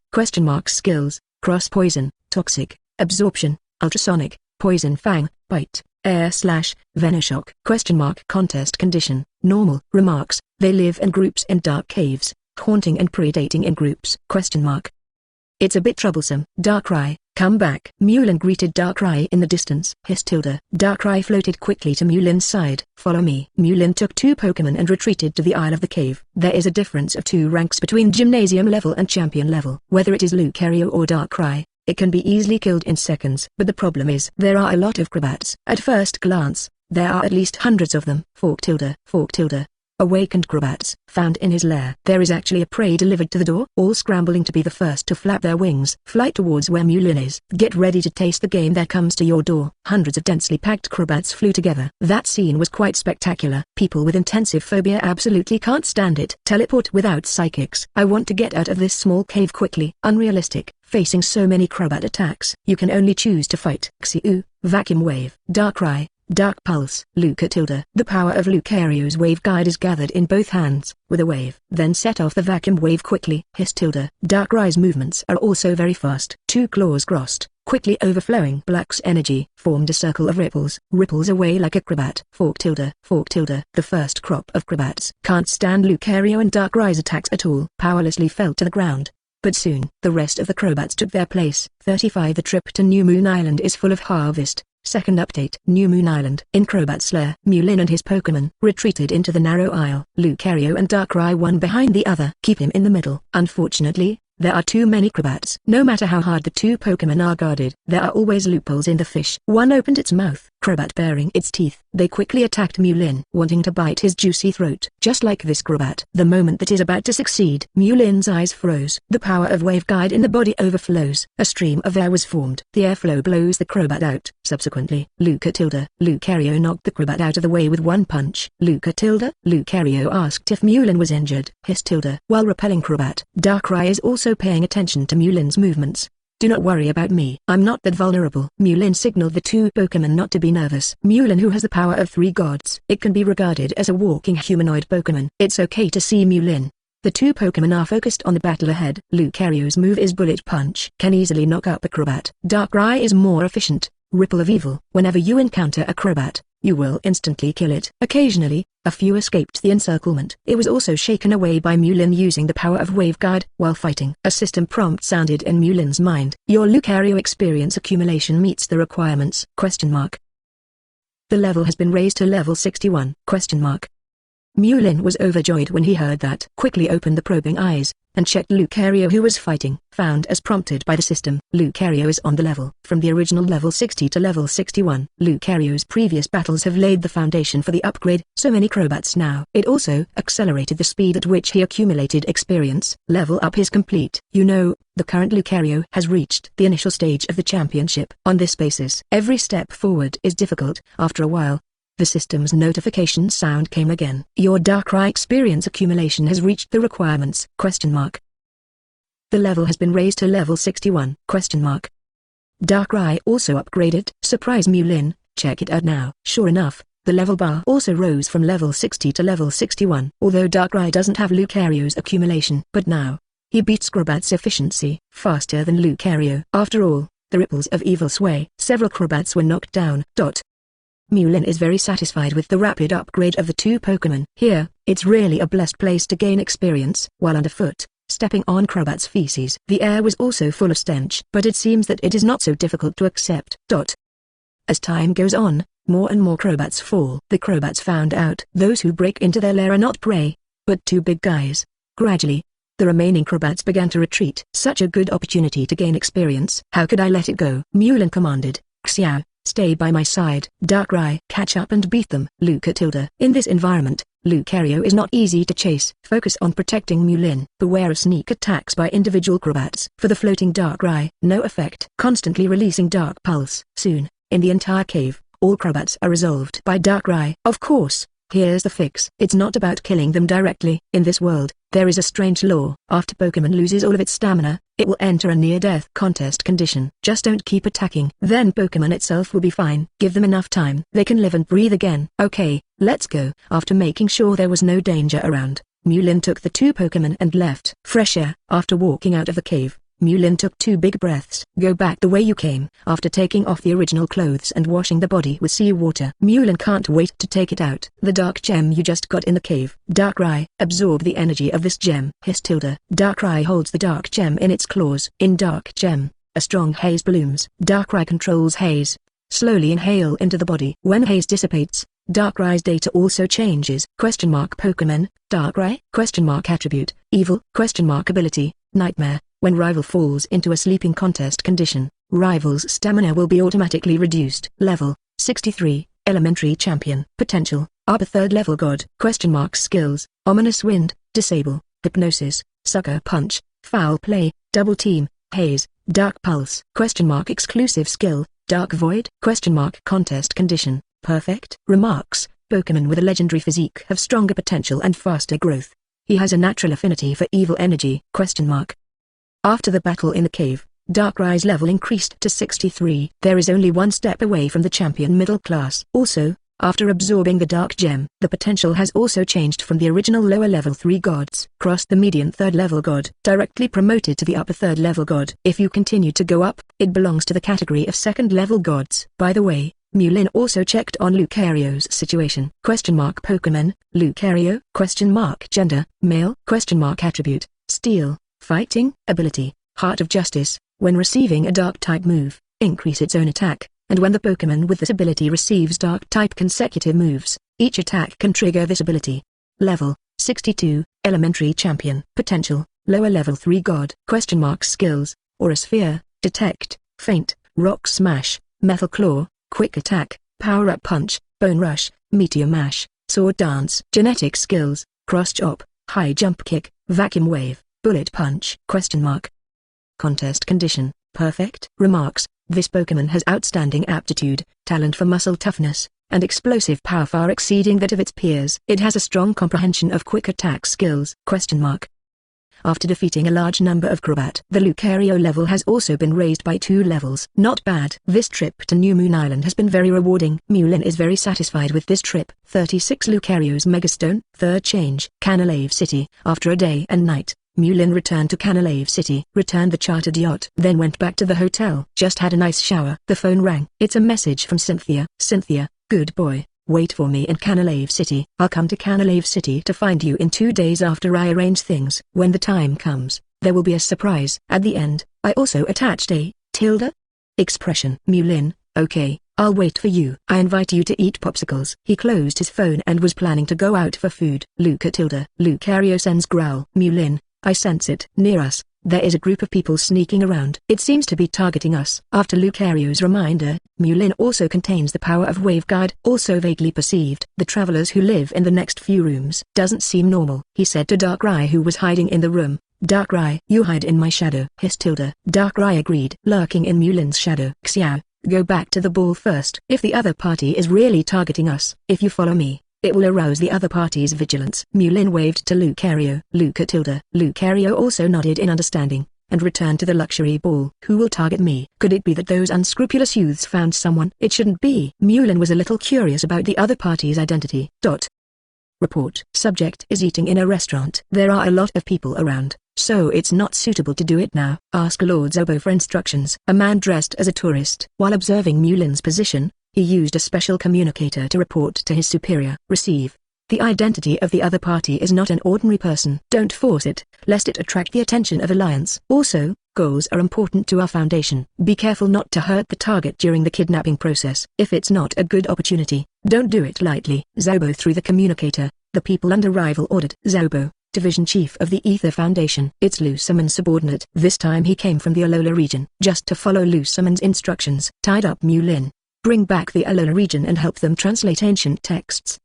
Skills, cross poison, toxic, absorption, ultrasonic, poison fang, bite, air slash, venoshock. Contest condition, normal. Remarks, they live in groups in dark caves, haunting and predating in groups. It's a bit troublesome. Darkrai, come back. Mewlin greeted Darkrai in the distance. Darkrai floated quickly to Mewlin's side. Follow me. Mewlin took two Pokémon and retreated to the aisle of the cave. There is a difference of 2 ranks between gymnasium level and champion level. Whether it is Lucario or Darkrai, it can be easily killed in seconds. But the problem is, there are a lot of Crobats. At first glance, there are at least hundreds of them. Awakened Crobats, found in his lair. There is actually a prey delivered to the door, all scrambling to be the first to flap their wings. Fly towards where Mewlin is. Get ready to taste the game that comes to your door. Hundreds of densely packed Crobats flew together. That scene was quite spectacular. People with intensive phobia absolutely can't stand it. Teleport without psychics. I want to get out of this small cave quickly. Unrealistic, facing so many Crobat attacks. You can only choose to fight. Vacuum Wave. Darkrai. Dark Pulse. The power of Lucario's Wave Guide is gathered in both hands, with a wave. Then set off the vacuum wave quickly. Darkrai's movements are also very fast. 2 claws crossed, quickly overflowing. Black's energy formed a circle of ripples away like a Crobat. The first crop of Crobats can't stand Lucario and Darkrai's attacks at all. Powerlessly fell to the ground. But soon, the rest of the Crobats took their place. 35 The trip to Newmoon Island is full of harvest. Second update. Newmoon Island. In Crobat's lair, Mewlin and his Pokémon retreated into the narrow aisle. Lucario and Darkrai one behind the other. Keep him in the middle. Unfortunately, there are too many Crobats. No matter how hard the 2 Pokémon are guarded, there are always loopholes in the fish. One opened its mouth, Crobat baring its teeth. They quickly attacked Mewlin, wanting to bite his juicy throat. Just like this Crobat. The moment that is about to succeed, Mewlin's eyes froze. The power of Wave Guide in the body overflows. A stream of air was formed. The airflow blows the Crobat out. Subsequently, Lucario knocked the Crobat out of the way with one punch. Lucario asked if Mewlin was injured. While repelling Crobat, Darkrai is also paying attention to Mewlin's movements. Do not worry about me. I'm not that vulnerable. Mewlin signaled the 2 Pokémon not to be nervous. Mewlin, who has the power of 3 gods, it can be regarded as a walking humanoid Pokémon. It's okay to see Mewlin. The 2 Pokémon are focused on the battle ahead. Lucario's move is Bullet Punch. Can easily knock up a Crobat. Darkrai is more efficient. Ripple of Evil. Whenever you encounter a Crobat, you will instantly kill it. Occasionally, a few escaped the encirclement. It was also shaken away by Meulin using the power of Waveguard while fighting. A system prompt sounded in Meulin's mind. Your Lucario experience accumulation meets the requirements? The level has been raised to level 61? Meulin was overjoyed when he heard that. Quickly opened the probing eyes, and checked Lucario who was fighting. Found as prompted by the system. Lucario is on the level from the original level 60 to level 61. Lucario's previous battles have laid the foundation for the upgrade. So many Crobats now. It also accelerated the speed at which he accumulated experience. Level up is complete. You know, the current Lucario has reached the initial stage of the championship. On this basis, every step forward is difficult. After a while, the system's notification sound came again. Your Darkrai experience accumulation has reached the requirements? The level has been raised to level 61? Darkrai also upgraded? Surprise Meulin, check it out now. Sure enough, the level bar also rose from level 60 to level 61. Although Darkrai doesn't have Lucario's accumulation, but now, he beats Crobat's efficiency faster than Lucario. After all, the ripples of evil sway. Several Crobats were knocked down. Meulin is very satisfied with the rapid upgrade of the two Pokémon. Here, it's really a blessed place to gain experience. While underfoot, stepping on Crobat's feces. The air was also full of stench, but it seems that it is not so difficult to accept. As time goes on, more and more Crobats fall. The Crobats found out those who break into their lair are not prey, but two big guys. Gradually, the remaining Crobats began to retreat. Such a good opportunity to gain experience. How could I let it go? Meulin commanded. Xiao, stay by my side. Darkrai, catch up and beat them. Lucatilda. In this environment, Lucario is not easy to chase. Focus on protecting Meulin. Beware of sneak attacks by individual Crobats. For the floating Darkrai, no effect. Constantly releasing Dark Pulse. Soon, in the entire cave, all Crobats are resolved by Darkrai. Of course, here's the fix. It's not about killing them directly. In this world, there is a strange law. After Pokémon loses all of its stamina, it will enter a near-death contest condition. Just don't keep attacking. Then Pokémon itself will be fine. Give them enough time. They can live and breathe again. Okay, let's go. After making sure there was no danger around, Meulin took the two Pokémon and left. Fresh air. After walking out of the cave, Meulin took 2 big breaths. Go back the way you came. After taking off the original clothes and washing the body with seawater, Meulin can't wait to take it out. The dark gem you just got in the cave. Darkrai, absorb the energy of this gem. Hiss tilde. Darkrai holds the dark gem in its claws. In dark gem, a strong haze blooms. Darkrai controls haze. Slowly inhale into the body. When haze dissipates, Darkrai's data also changes. Pokémon, Darkrai? Attribute, Evil? Ability, Nightmare. When rival falls into a sleeping contest condition, rival's stamina will be automatically reduced. Level, 63, Elementary Champion. Potential, upper 3rd level God. Skills, Ominous Wind, Disable, Hypnosis, Sucker Punch, Foul Play, Double Team, Haze, Dark Pulse. Exclusive skill, Dark Void? Contest condition, Perfect. Remarks, Pokémon with a legendary physique have stronger potential and faster growth. He has a natural affinity for evil energy? After the battle in the cave, Darkrai's level increased to 63. There is only one step away from the champion middle class. Also, after absorbing the dark gem, the potential has also changed from the original lower level 3 gods. Crossed the median 3rd level god. Directly promoted to the upper 3rd level god. If you continue to go up, it belongs to the category of 2nd level gods. By the way, Meulin also checked on Lucario's situation. Pokémon, Lucario? Gender, male? Attribute, Steel. Fighting, Ability, Heart of Justice. When receiving a Dark-type move, increase its own attack, and when the Pokémon with this ability receives Dark-type consecutive moves, each attack can trigger this ability. Level, 62, Elementary Champion. Potential, lower level 3 God. Skills, Aura Sphere, Detect, Feint, Rock Smash, Metal Claw, Quick Attack, Power-Up Punch, Bone Rush, Meteor Mash, Sword Dance. Genetic Skills, Cross Chop, High Jump Kick, Vacuum Wave, Bullet Punch? Contest condition, Perfect. Remarks, this Pokémon has outstanding aptitude, talent for muscle toughness, and explosive power far exceeding that of its peers. It has a strong comprehension of quick attack skills? After defeating a large number of Crobat, the Lucario level has also been raised by 2 levels. Not bad. This trip to Newmoon Island has been very rewarding. Meulin is very satisfied with this trip. 36 Lucario's Megastone. 3rd change, Canalave City. After a day and night, Meulin returned to Canalave City, returned the chartered yacht, then went back to the hotel. Just had a nice shower. The phone rang. It's a message from Cynthia. Cynthia, Good boy. Wait for me in Canalave City. I'll come to Canalave City to find you in 2 days after I arrange things. When the time comes, there will be a surprise. At the end, I also attached a expression. Mewlin, okay, I'll wait for you. I invite you to eat popsicles. He closed his phone and was planning to go out for food. Lucario sends growl. Mewlin, I sense it. Near us, there is a group of people sneaking around. It seems to be targeting us. After Lucario's reminder, Mewlin also contains the power of waveguide, also vaguely perceived. The travelers who live in the next few rooms doesn't seem normal, he said to Darkrai, who was hiding in the room. Darkrai, you hide in my shadow. Hiss. Darkrai agreed. Lurking in Mewlin's shadow. Xiao, go back to the ball first. If the other party is really targeting us, if you follow me, it will arouse the other party's vigilance. Mewlin waved to Lucario. Lucario also nodded in understanding, and returned to the luxury ball. Who will target me? Could it be that those unscrupulous youths found someone? It shouldn't be. Mewlin was a little curious about the other party's identity. Report. Subject is eating in a restaurant. There are a lot of people around, so it's not suitable to do it now. Ask Lord Zobo for instructions. A man dressed as a tourist. While observing Mewlin's position, he used a special communicator to report to his superior. Receive. The identity of the other party is not an ordinary person. Don't force it, lest it attract the attention of Alliance. Also, goals are important to our foundation. Be careful not to hurt the target during the kidnapping process. If it's not a good opportunity, don't do it lightly. Zobo through the communicator. The people under rival ordered. Zobo, Division Chief of the Ether Foundation. It's Lusamine's subordinate. This time he came from the Alola region, just to follow Lusamine's instructions. Tied up Mewlin. Bring back the Alola region and help them translate ancient texts.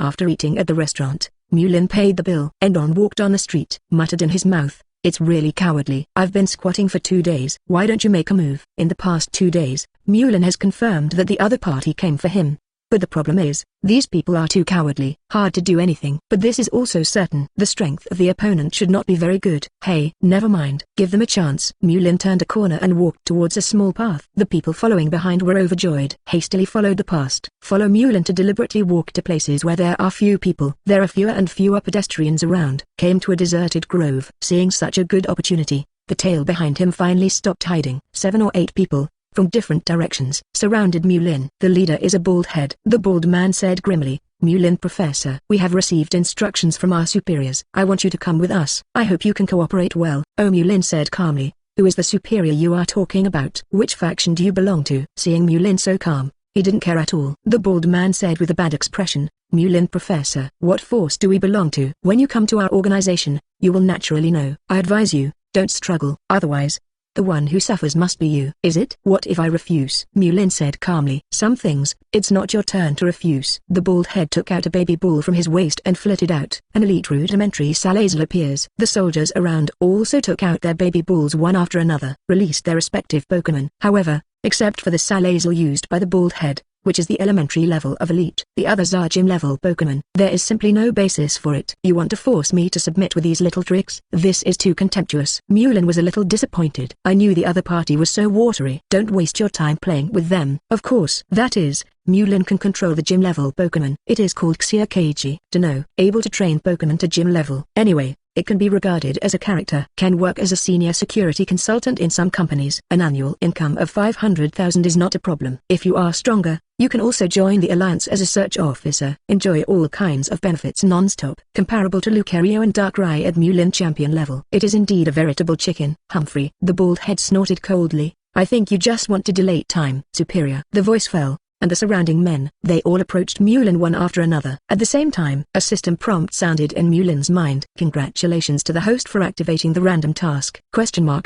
After eating at the restaurant, Mewlin paid the bill. Endon walked on the street, muttered in his mouth, it's really cowardly. I've been squatting for 2 days. Why don't you make a move? In the past 2 days, Mewlin has confirmed that the other party came for him. But the problem is, these people are too cowardly. Hard to do anything. But this is also certain. The strength of the opponent should not be very good. Hey, never mind. Give them a chance. Mewlin turned a corner and walked towards a small path. The people following behind were overjoyed. Hastily followed the path. Follow Mewlin to deliberately walk to places where there are few people. There are fewer and fewer pedestrians around. Came to a deserted grove. Seeing such a good opportunity, the tail behind him finally stopped hiding. 7 or 8 people, from different directions, surrounded Mewlin. The leader is a bald head. The bald man said grimly, Mewlin Professor, we have received instructions from our superiors. I want you to come with us. I hope you can cooperate well. Oh, Mewlin said calmly, who is the superior you are talking about? Which faction do you belong to? Seeing Mewlin so calm, he didn't care at all. The bald man said with a bad expression, Mewlin Professor, what force do we belong to? When you come to our organization, you will naturally know. I advise you, don't struggle, otherwise, the one who suffers must be you. Is it? What if I refuse? Mewlin said calmly. Some things, it's not your turn to refuse. The bald head took out a baby ball from his waist and flitted out. An elite rudimentary Salazzle appears. The soldiers around also took out their baby balls one after another, released their respective Pokémon. However, except for the Salazzle used by the bald head, which is the elementary level of elite, the others are gym level Pokémon. There is simply no basis for it. You want to force me to submit with these little tricks? This is too contemptuous. Mewlin was a little disappointed. I knew the other party was so watery. Don't waste your time playing with them. Of course, that is, Mewlin can control the gym level Pokémon. It is called Xiakeiji. Dunno, able to train Pokémon to gym level. Anyway, it can be regarded as a character. Can work as a senior security consultant in some companies. An annual income of 500,000 is not a problem. If you are stronger, you can also join the Alliance as a search officer. Enjoy all kinds of benefits non-stop. Comparable to Lucario and Darkrai at Mewlin champion level. It is indeed a veritable chicken. Humphrey. The bald head snorted coldly. I think you just want to delay time. Superior. The voice fell, and the surrounding men, they all approached Mewlin one after another. At the same time, a system prompt sounded in Mewlin's mind. Congratulations to the host for activating the random task.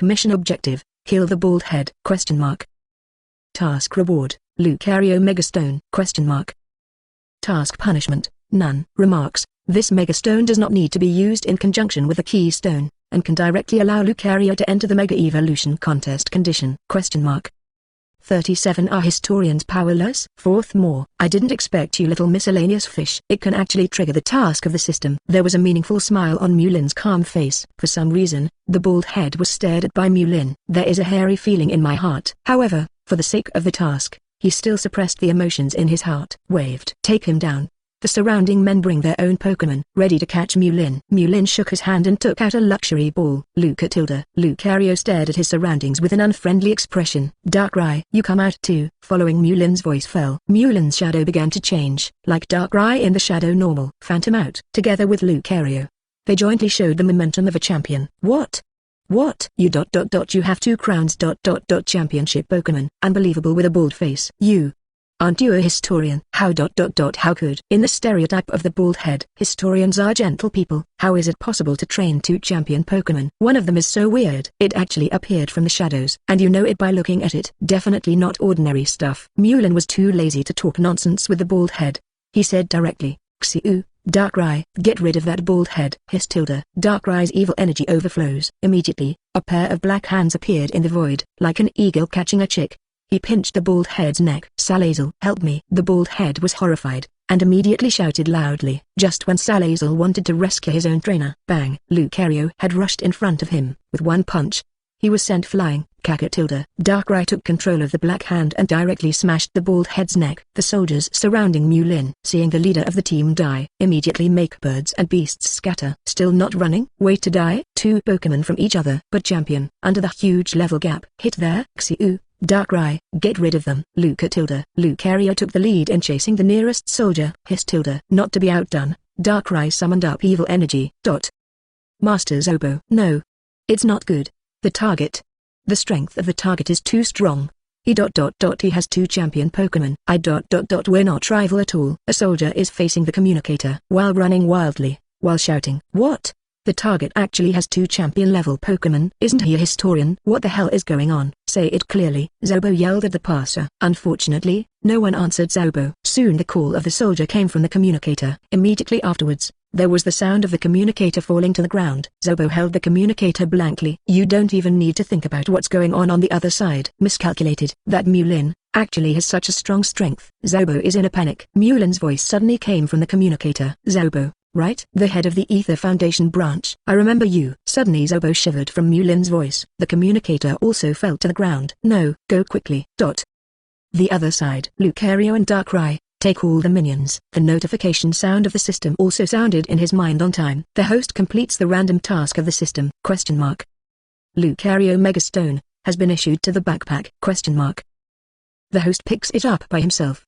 Mission objective, kill the bald head. Task reward, Lucario Megastone. Task punishment, none. Remarks, this Megastone does not need to be used in conjunction with a Keystone, and can directly allow Lucario to enter the Mega Evolution Contest condition. 37 Are historians powerless? Fourth more. I didn't expect you little miscellaneous fish. It can actually trigger the task of the system. There was a meaningful smile on Mewlin's calm face. For some reason, the bald head was stared at by Mewlin. There is a hairy feeling in my heart. However, for the sake of the task, he still suppressed the emotions in his heart. Waved. Take him down. The surrounding men bring their own Pokémon, ready to catch Meulin. Meulin shook his hand and took out a luxury ball. Lucario stared at his surroundings with an unfriendly expression. Darkrai, you come out too. Following Meulin's voice fell. Meulin's shadow began to change, like Darkrai in the shadow normal. Phantom out, together with Lucario. They jointly showed the momentum of a champion. What? You have 2 crowns championship Pokémon. Unbelievable with a bald face. You. Aren't you a historian? How could? In the stereotype of the bald head, historians are gentle people. How is it possible to train 2 champion Pokémon? One of them is so weird. It actually appeared from the shadows, and you know it by looking at it. Definitely not ordinary stuff. Meulin was too lazy to talk nonsense with the bald head. He said directly, Xiu, Darkrai, get rid of that bald head. Darkrai's evil energy overflows. Immediately, a pair of black hands appeared in the void, like an eagle catching a chick. He pinched the bald head's neck. Salazzle, help me. The bald head was horrified, and immediately shouted loudly. Just when Salazzle wanted to rescue his own trainer, bang! Lucario had rushed in front of him. With one punch, he was sent flying. Darkrai took control of the black hand and directly smashed the bald head's neck. The soldiers surrounding Meulin, seeing the leader of the team die, immediately make birds and beasts scatter. Still not running? Wait to die? 2 Pokémon from each other. But champion, under the huge level gap. Hit there? Xiu. Darkrai, get rid of them. Lucario took the lead in chasing the nearest soldier. Not to be outdone, Darkrai summoned up evil energy. Master Zobo. No. It's not good. The target. The strength of the target is too strong. He has 2 champion Pokémon. We're not rival at all. A soldier is facing the communicator while running wildly, while shouting. What? The target actually has 2 champion-level Pokémon. Isn't he a historian? What the hell is going on? Say it clearly. Zobo yelled at the passer. Unfortunately, no one answered Zobo. Soon the call of the soldier came from the communicator. Immediately afterwards, there was the sound of the communicator falling to the ground. Zobo held the communicator blankly. You don't even need to think about what's going on the other side. Miscalculated. That Meulin actually has such a strong strength. Zobo is in a panic. Meulin's voice suddenly came from the communicator. Zobo. Right? The head of the Ether Foundation branch. I remember you. Suddenly Zobo shivered from Meulin's voice. The communicator also fell to the ground. No, go quickly. The other side. Lucario and Darkrai, take all the minions. The notification sound of the system also sounded in his mind on time. The host completes the random task of the system. Lucario Megastone has been issued to the backpack. The host picks it up by himself.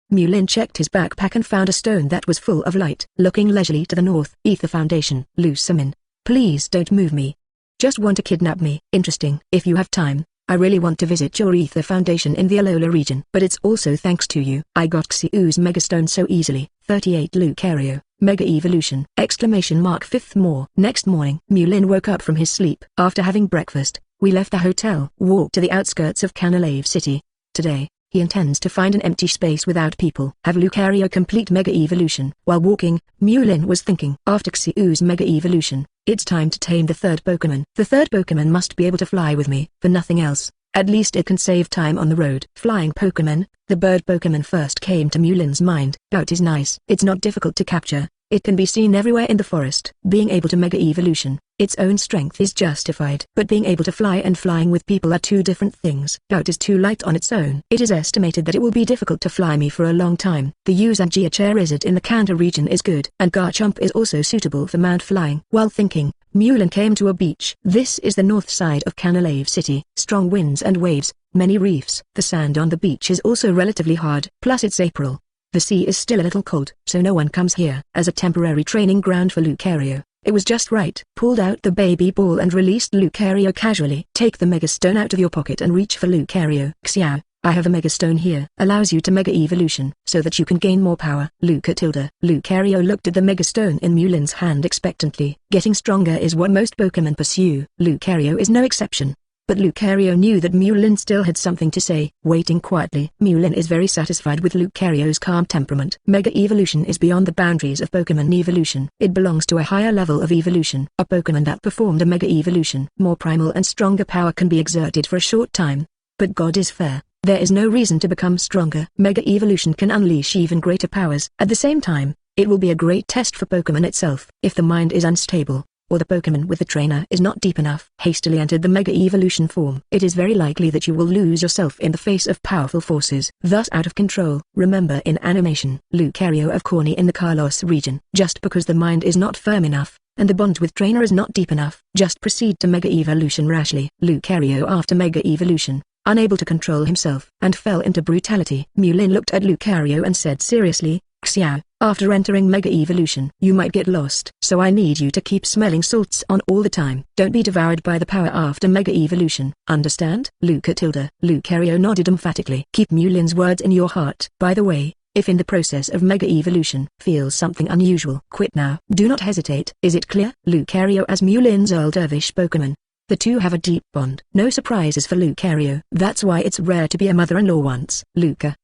Meulin checked his backpack and found a stone that was full of light. Looking leisurely to the north. Ether Foundation. Lusamine. Please don't move me. Just want to kidnap me. Interesting. If you have time, I really want to visit your Ether Foundation in the Alola region. But it's also thanks to you. I got Xiu's Megastone so easily. 38 Lucario. Mega Evolution! Exclamation mark. 5th more. Next morning, Meulin woke up from his sleep. After having breakfast, we left the hotel. Walked to the outskirts of Canalave City. Today, he intends to find an empty space without people. Have Lucario complete Mega Evolution. While walking, Meulin was thinking. After Xiu's Mega Evolution, it's time to tame the 3rd Pokémon. The 3rd Pokémon must be able to fly with me. For nothing else, at least it can save time on the road. Flying Pokémon. The bird Pokémon first came to Meulin's mind. That is nice. It's not difficult to capture. It can be seen everywhere in the forest. Being able to Mega Evolution, its own strength is justified. But being able to fly and flying with people are 2 different things. Doubt is too light on its own. It is estimated that it will be difficult to fly me for a long time. The Uzangia Charizard in the Kanto region is good, and Garchomp is also suitable for mount flying. While thinking, Meulin came to a beach. This is the north side of Canalave City. Strong winds and waves, many reefs. The sand on the beach is also relatively hard. Plus it's April. The sea is still a little cold, so no one comes here. As a temporary training ground for Lucario, it was just right. Pulled out the baby ball and released Lucario casually. Take the Megastone out of your pocket and reach for Lucario. Xiao, I have a Megastone here. Allows you to Mega Evolution, so that you can gain more power. Lucario looked at the Megastone in Meulin's hand expectantly. Getting stronger is what most Pokémon pursue. Lucario is no exception. But Lucario knew that Meulin still had something to say. Waiting quietly, Meulin is very satisfied with Lucario's calm temperament. Mega Evolution is beyond the boundaries of Pokémon evolution. It belongs to a higher level of evolution. A Pokémon that performed a Mega Evolution, more primal and stronger power can be exerted for a short time. But God is fair. There is no reason to become stronger. Mega Evolution can unleash even greater powers. At the same time, it will be a great test for Pokémon itself. If the mind is unstable, or the Pokemon with the trainer is not deep enough. Hastily entered the Mega Evolution form. It is very likely that you will lose yourself in the face of powerful forces, thus out of control. Remember in animation, Lucario of Corny in the Kalos region. Just because the mind is not firm enough, and the bond with trainer is not deep enough, just proceed to Mega Evolution rashly. Lucario after Mega Evolution, unable to control himself, and fell into brutality. Mewlin looked at Lucario and said seriously, Xiao, after entering Mega Evolution, you might get lost. So I need you to keep smelling salts on all the time. Don't be devoured by the power after Mega Evolution. Understand? Lucario nodded emphatically. Keep Mewlin's words in your heart. By the way, if in the process of Mega Evolution feels something unusual, quit now. Do not hesitate. Is it clear? Lucario as Mewlin's old dervish Pokemon. The two have a deep bond. No surprises for Lucario. That's why it's rare to be a mother-in-law once.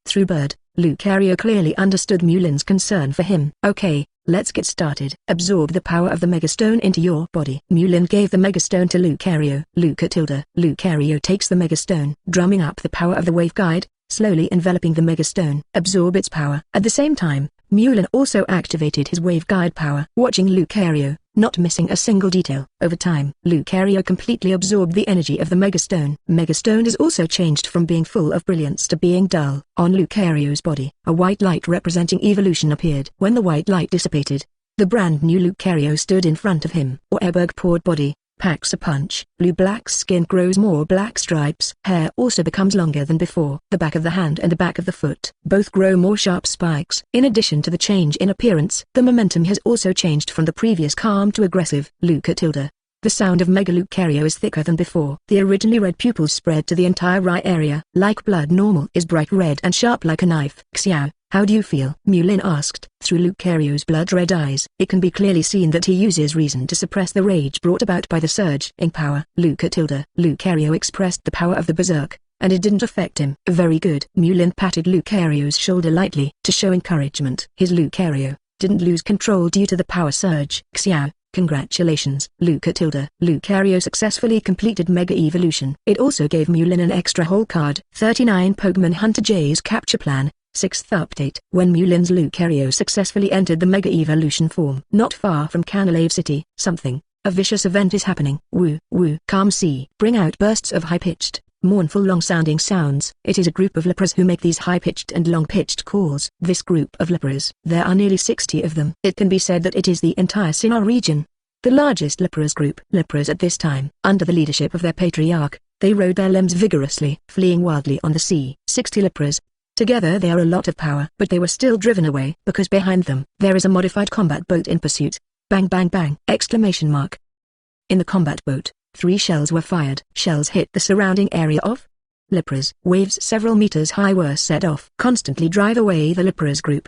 Through bird, Lucario clearly understood Mewlin's concern for him. Okay, let's get started. Absorb the power of the Megastone into your body. Mewlin gave the Megastone to Lucario. Lucario takes the Megastone, drumming up the power of the Wave Guide, slowly enveloping the Megastone. Absorb its power. At the same time, Mewlin also activated his Wave Guide power. Watching Lucario, not missing a single detail. Over time, Lucario completely absorbed the energy of the Megastone. Megastone is also changed from being full of brilliance to being dull. On Lucario's body, a white light representing evolution appeared. When the white light dissipated, the brand new Lucario stood in front of him. Oreburg poured body, packs a punch. Blue-black skin grows more black stripes. Hair also becomes longer than before. The back of the hand and the back of the foot both grow more sharp spikes. In addition to the change in appearance, the momentum has also changed from the previous calm to aggressive. The sound of Mega Lucario is thicker than before. The originally red pupils spread to the entire eye area. Like blood, normal is bright red and sharp like a knife. Xiao, how do you feel? Mewlin asked. Through Lucario's blood-red eyes, it can be clearly seen that he uses reason to suppress the rage brought about by the surge in power. Lucario expressed the power of the Berserk, and it didn't affect him. Very good. Mewlin patted Lucario's shoulder lightly, to show encouragement. His Lucario didn't lose control due to the power surge. Xiao, congratulations. Lucario successfully completed Mega Evolution. It also gave Mewlin an extra hole card. 39 Pokemon Hunter J's Capture Plan. 6th update. When Mewlin's Lucario successfully entered the Mega Evolution form. Not far from Canalave City, a vicious event is happening. Woo, woo. Calm sea. Bring out bursts of high-pitched, mournful long-sounding sounds. It is a group of lepers who make these high-pitched and long-pitched calls. This group of lepers, there are nearly 60 of them. It can be said that it is the entire Sinnoh region, the largest lepers group. Lepers at this time, under the leadership of their patriarch, they rode their limbs vigorously, fleeing wildly on the sea. 60 lepers. Together they are a lot of power, but they were still driven away, because behind them, there is a modified combat boat in pursuit. Bang bang bang! Exclamation mark. In the combat boat, 3 shells were fired. Shells hit the surrounding area of lepers. Waves several meters high were set off. Constantly drive away the lepers group.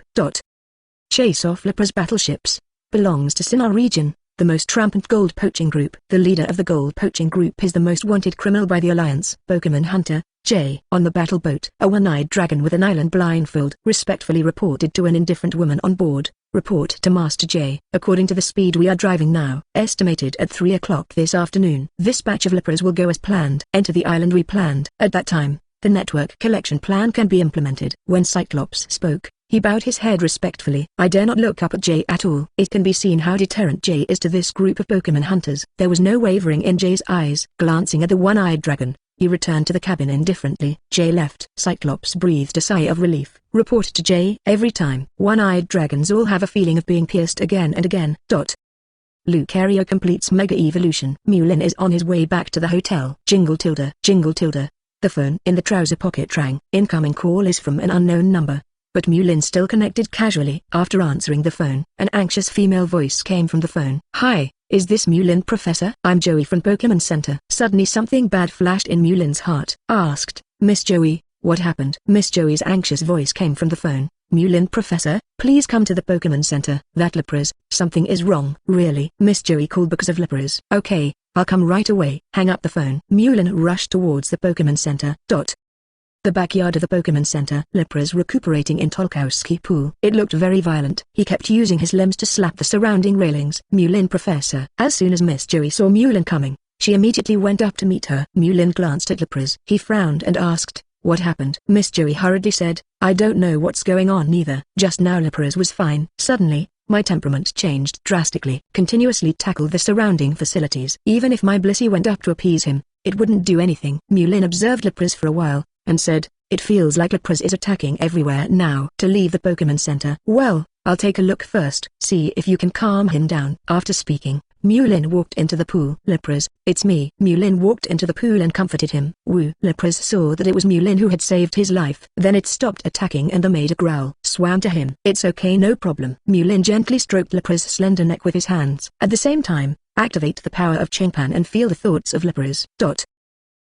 Chase off lepers battleships. Belongs to Sinnoh region, the most rampant gold poaching group. The leader of the gold poaching group is the most wanted criminal by the Alliance. Pokemon Hunter J. On the battle boat, a one-eyed dragon with an island blindfold respectfully reported to an indifferent woman on board. Report to Master J. According to the speed we are driving now, estimated at 3 o'clock this afternoon, this batch of lepers will go as planned. Enter the island we planned. At that time, the network collection plan can be implemented. When Cyclops spoke, he bowed his head respectfully. I dare not look up at Jay at all. It can be seen how deterrent Jay is to this group of Pokemon hunters. There was no wavering in Jay's eyes. Glancing at the one-eyed dragon, he returned to the cabin indifferently. Jay left. Cyclops breathed a sigh of relief. Report to Jay. Every time. One-eyed dragons all have a feeling of being pierced again and again. Lucario completes Mega Evolution. Mewlin is on his way back to the hotel. Jingle tilde. The phone in the trouser pocket rang. Incoming call is from an unknown number. But Mewlin still connected casually. After answering the phone, an anxious female voice came from the phone. Hi, is this Mewlin Professor? I'm Joey from Pokemon Center. Suddenly something bad flashed in Mewlin's heart. Asked, Miss Joey, what happened? Miss Joey's anxious voice came from the phone. Mewlin Professor, please come to the Pokemon Center. That lepers, something is wrong. Really? Miss Joey called because of lepers. Okay, I'll come right away. Hang up the phone. Mewlin rushed towards the Pokemon Center. The backyard of the Pokemon Center. Lepers recuperating in Tolkowski Pool. It looked very violent. He kept using his limbs to slap the surrounding railings. Mewlin Professor. As soon as Miss Joey saw Mewlin coming, she immediately went up to meet her. Mewlin glanced at Lepers. He frowned and asked, what happened? Miss Joey hurriedly said, I don't know what's going on neither. Just now Lepers was fine. Suddenly, my temperament changed drastically. Continuously tackled the surrounding facilities. Even if my Blissey went up to appease him, it wouldn't do anything. Mewlin observed Lapras for a while, and said, "It feels like Lapras is attacking everywhere now." To leave the Pokémon Center. "Well, I'll take a look first. See if you can calm him down." After speaking, Mewlin walked into the pool. "Lapras, it's me." Mewlin walked into the pool and comforted him. Woo. Lapras saw that it was Mewlin who had saved his life. Then it stopped attacking and made a growl. Swam to him. "It's okay, no problem." Mewlin gently stroked Lapras' slender neck with his hands. At the same time, activate the power of Changpan and feel the thoughts of Lapras.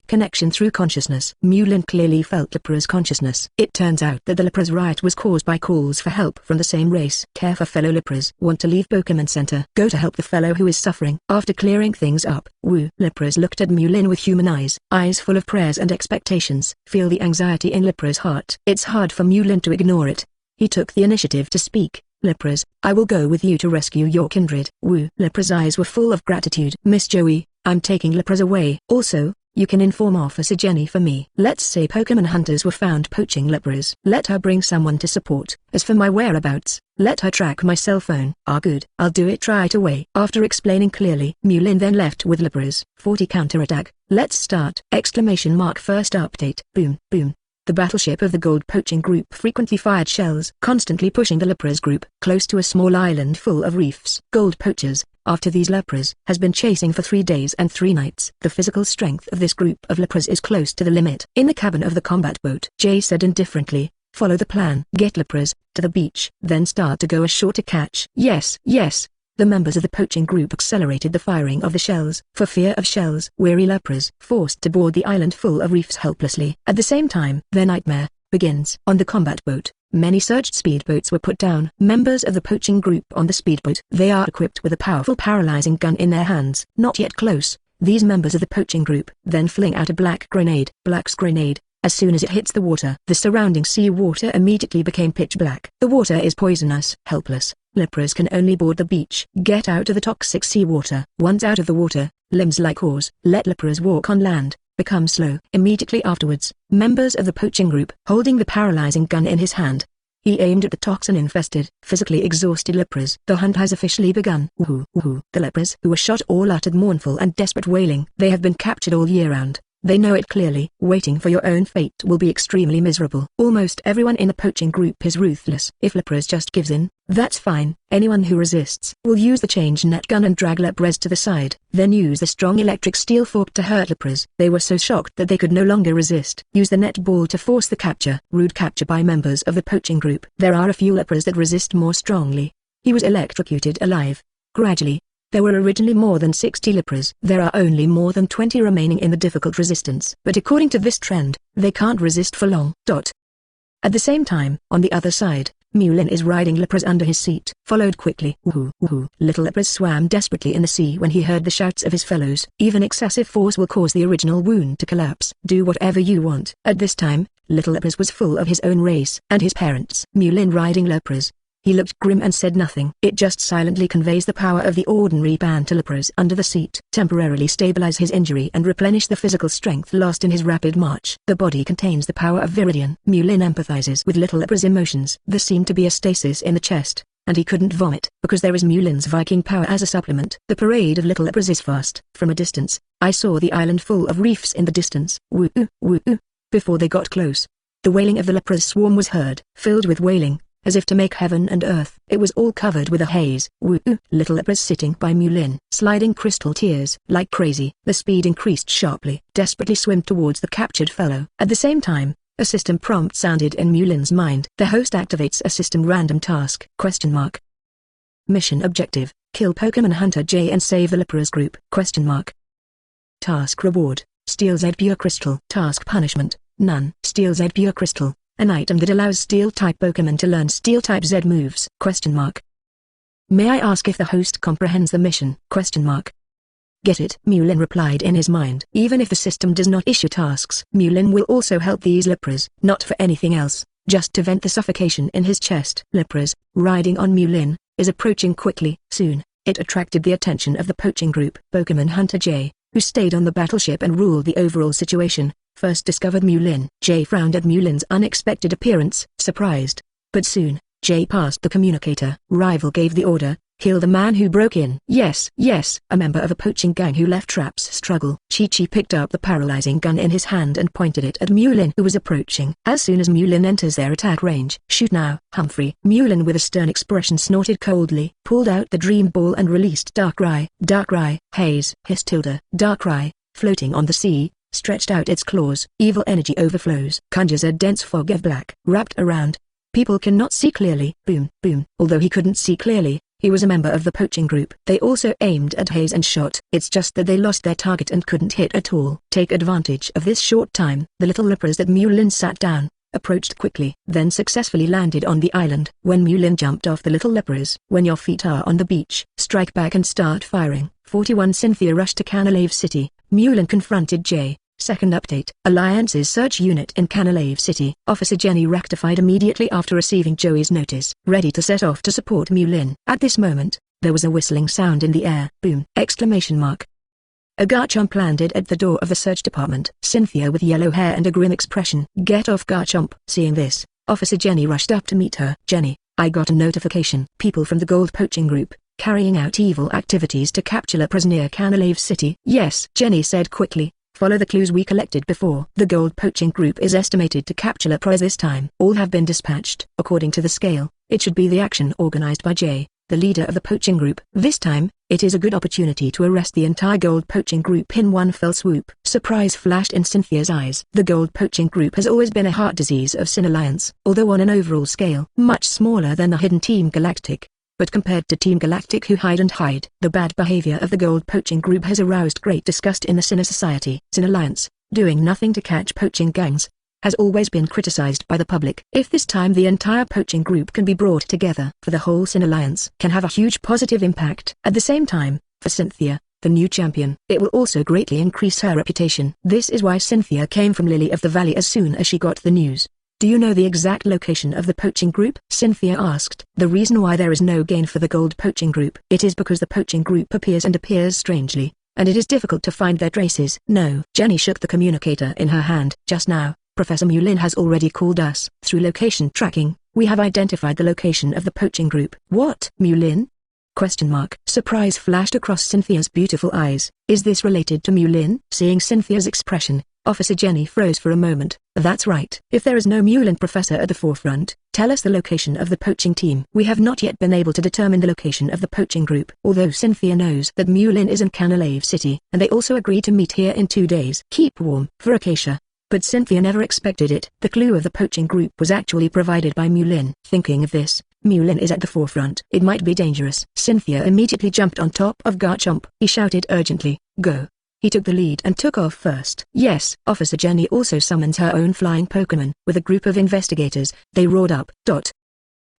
Connection through consciousness. Mewlin clearly felt Lapras' consciousness. It turns out that the Lapras riot was caused by calls for help from the same race. Care for fellow Lapras. Want to leave Pokémon Center? Go to help the fellow who is suffering. After clearing things up, Woo. Lapras looked at Mewlin with human eyes full of prayers and expectations. Feel the anxiety in Lapras' heart. It's hard for Mewlin to ignore it. He took the initiative to speak. "Lapras, I will go with you to rescue your kindred." Woo. Lapras' eyes were full of gratitude. "Miss Joey, I'm taking Lapras away. Also, you can inform Officer Jenny for me. Let's say Pokémon hunters were found poaching Lapras. Let her bring someone to support. As for my whereabouts, let her track my cell phone." "Ah, good. I'll do it right away." After explaining clearly, Mewlin then left with Lapras. 40 Counterattack. Let's start! Exclamation mark. First update. Boom, boom. The battleship of the Gold Poaching group frequently fired shells, constantly pushing the Lapras group close to a small island full of reefs. Gold poachers, after these Lapras, has been chasing for 3 days and 3 nights. The physical strength of this group of Lapras is close to the limit. In the cabin of the combat boat, Jay said indifferently, "Follow the plan. Get Lapras to the beach, then start to go ashore to catch." Yes, yes. The members of the poaching group accelerated the firing of the shells. For fear of shells, weary Lapras forced to board the island full of reefs helplessly. At the same time, their nightmare begins. On the combat boat, many searched speedboats were put down. Members of the poaching group on the speedboat. They are equipped with a powerful paralyzing gun in their hands. Not yet close, these members of the poaching group then fling out a black grenade. Black's grenade. As soon as it hits the water, the surrounding sea water immediately became pitch black. The water is poisonous. Helpless, Lapras can only board the beach. Get out of the toxic sea water. Once out of the water, limbs like oars. Let Lapras walk on land. Become slow. Immediately afterwards, members of the poaching group, holding the paralyzing gun in his hand, he aimed at the toxin-infested, physically exhausted Lapras. The hunt has officially begun. Woohoo, woohoo. The Lapras who were shot all uttered mournful and desperate wailing. They have been captured all year round. They know it clearly. Waiting for your own fate will be extremely miserable. Almost everyone in the poaching group is ruthless. If Lapras just gives in, that's fine. Anyone who resists will use the change net gun and drag Lapras to the side, then use the strong electric steel fork to hurt Lapras. They were so shocked that they could no longer resist. Use the net ball to force the capture. Rude capture by members of the poaching group. There are a few Lapras that resist more strongly. He was electrocuted alive. Gradually, there were originally more than 60 Lapras. There are only more than 20 remaining in the difficult resistance. But according to this trend, they can't resist for long. At the same time, on the other side, Mewlin is riding Lapras under his seat. Followed quickly. Woohoo, woohoo. Little Lapras swam desperately in the sea when he heard the shouts of his fellows. Even excessive force will cause the original wound to collapse. Do whatever you want. At this time, little Lapras was full of his own race and his parents. Mewlin riding Lapras. He looked grim and said nothing. It just silently conveys the power of the ordinary band to Lapras under the seat. Temporarily stabilize his injury and replenish the physical strength lost in his rapid march. The body contains the power of Viridian. Mewlin empathizes with little Lapras' emotions. There seemed to be a stasis in the chest, and he couldn't vomit, because there is Mewlin's Viking power as a supplement. The parade of little Lapras is fast. From a distance, I saw the island full of reefs in the distance. Woo-oo, woo-oo. Before they got close, the wailing of the Lapras swarm was heard, filled with wailing, as if to make heaven and earth. It was all covered with a haze. Woo-oo. Little Lapras sitting by Mewlin, sliding crystal tears. Like crazy, the speed increased sharply. Desperately swim towards the captured fellow. At the same time, a system prompt sounded in Mewlin's mind. The host activates a system random task. Mission objective: kill Pokémon Hunter J and save the Lapras group. Task reward: Steel Z Pure Crystal. Task punishment: none. Steel Z Pure Crystal, an item that allows Steel-type Pokémon to learn Steel-type Z moves. May I ask if the host comprehends the mission? Get it? Mewlin replied in his mind. Even if the system does not issue tasks, Mewlin will also help these Lapras, not for anything else, just to vent the suffocation in his chest. Lapras, riding on Mewlin, is approaching quickly. Soon, it attracted the attention of the poaching group. Pokémon Hunter J, who stayed on the battleship and ruled the overall situation, first discovered Mewlin. Jay frowned at Mewlin's unexpected appearance, surprised. But soon, Jay passed the communicator. Rival gave the order, kill the man who broke in. Yes, yes. A member of a poaching gang who left traps struggle. Chi-Chi picked up the paralyzing gun in his hand and pointed it at Mewlin who was approaching. As soon as Mewlin enters their attack range, shoot now, Humphrey. Mewlin with a stern expression snorted coldly, pulled out the dream ball and released Darkrai. Darkrai, haze, hiss tilde. Darkrai, floating on the sea, stretched out its claws. Evil energy overflows. Conjures a dense fog of black. Wrapped around. People cannot see clearly. Boom, boom. Although he couldn't see clearly, he was a member of the poaching group. They also aimed at Haze and shot. It's just that they lost their target and couldn't hit at all. Take advantage of this short time. The little lepers that Mewlin sat down, approached quickly, then successfully landed on the island. When Mewlin jumped off the little lepers, when your feet are on the beach, strike back and start firing. 41 Cynthia rushed to Canalave City. Mewlin confronted Jay. Second update. Alliance's search unit in Canalave City. Officer Jenny rectified immediately after receiving Joey's notice. Ready to set off to support Mewlin. At this moment, there was a whistling sound in the air. Boom! Exclamation mark. A Garchomp landed at the door of the search department. Cynthia with yellow hair and a grim expression. Get off, Garchomp. Seeing this, Officer Jenny rushed up to meet her. Jenny, I got a notification. People from the Gold Poaching Group, carrying out evil activities to capture lepers near Canalave City. Yes, Jenny said quickly. Follow the clues we collected before. The Gold Poaching Group is estimated to capture lepers this time. All have been dispatched. According to the scale, it should be the action organized by Jay, the leader of the poaching group. This time, it is a good opportunity to arrest the entire Gold Poaching Group in one fell swoop. Surprise flashed in Cynthia's eyes. The Gold Poaching Group has always been a heart disease of Sinnoh Alliance, although on an overall scale, much smaller than the hidden Team Galactic. But compared to Team Galactic who hide and hide, the bad behavior of the Gold Poaching Group has aroused great disgust in the Sinnoh society. Sinnoh Alliance, doing nothing to catch poaching gangs, has always been criticized by the public. If this time the entire poaching group can be brought together for the whole Sinnoh Alliance, can have a huge positive impact. At the same time, for Cynthia, the new champion, it will also greatly increase her reputation. This is why Cynthia came from Lily of the Valley as soon as she got the news. Do you know the exact location of the poaching group? Cynthia asked. The reason why there is no gain for the Gold Poaching Group, it is because the poaching group appears strangely, and it is difficult to find their traces. No. Jenny shook the communicator in her hand. Just now, Professor Mewlin has already called us. Through location tracking, we have identified the location of the poaching group. What? Mewlin? Question mark. Surprise flashed across Cynthia's beautiful eyes. Is this related to Mewlin? Seeing Cynthia's expression, Officer Jenny froze for a moment. That's right. If there is no Mewlin professor at the forefront, tell us the location of the poaching team. We have not yet been able to determine the location of the poaching group. Although Cynthia knows that Mewlin is in Canalave City, and they also agreed to meet here in 2 days. Keep warm. For Acacia. But Cynthia never expected it. The clue of the poaching group was actually provided by Mewlin. Thinking of this, Mewlin is at the forefront. It might be dangerous. Cynthia immediately jumped on top of Garchomp. He shouted urgently, "Go!" He took the lead and took off first. Yes, Officer Jenny also summons her own flying Pokémon. With a group of investigators, they roared up.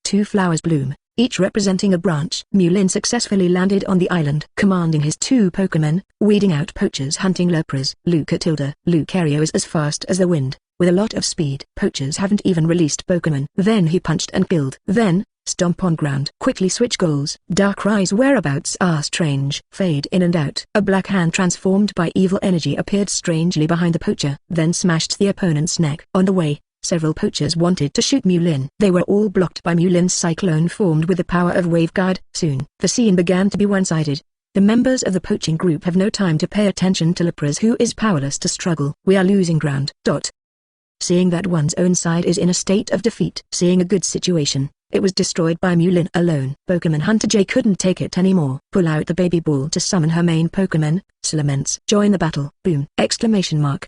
2 flowers bloom, each representing a branch. Mewlin successfully landed on the island, commanding his 2 Pokémon, weeding out poachers hunting lepers. Lucario is as fast as the wind, with a lot of speed. Poachers haven't even released Pokémon. Then he punched and killed. Then, stomp on ground. Quickly switch goals. Darkrai's whereabouts are strange. Fade in and out. A black hand transformed by evil energy appeared strangely behind the poacher, then smashed the opponent's neck. On the way, several poachers wanted to shoot Mewlin. They were all blocked by Mewlin's cyclone formed with the power of Waveguard. Soon, the scene began to be one-sided. The members of the poaching group have no time to pay attention to lepers who is powerless to struggle. We are losing ground. Seeing that one's own side is in a state of defeat. Seeing a good situation, it was destroyed by Mewlin alone. Pokémon Hunter Jay couldn't take it anymore. Pull out the baby ball to summon her main Pokémon, Salamence. Join the battle. Boom! Exclamation mark.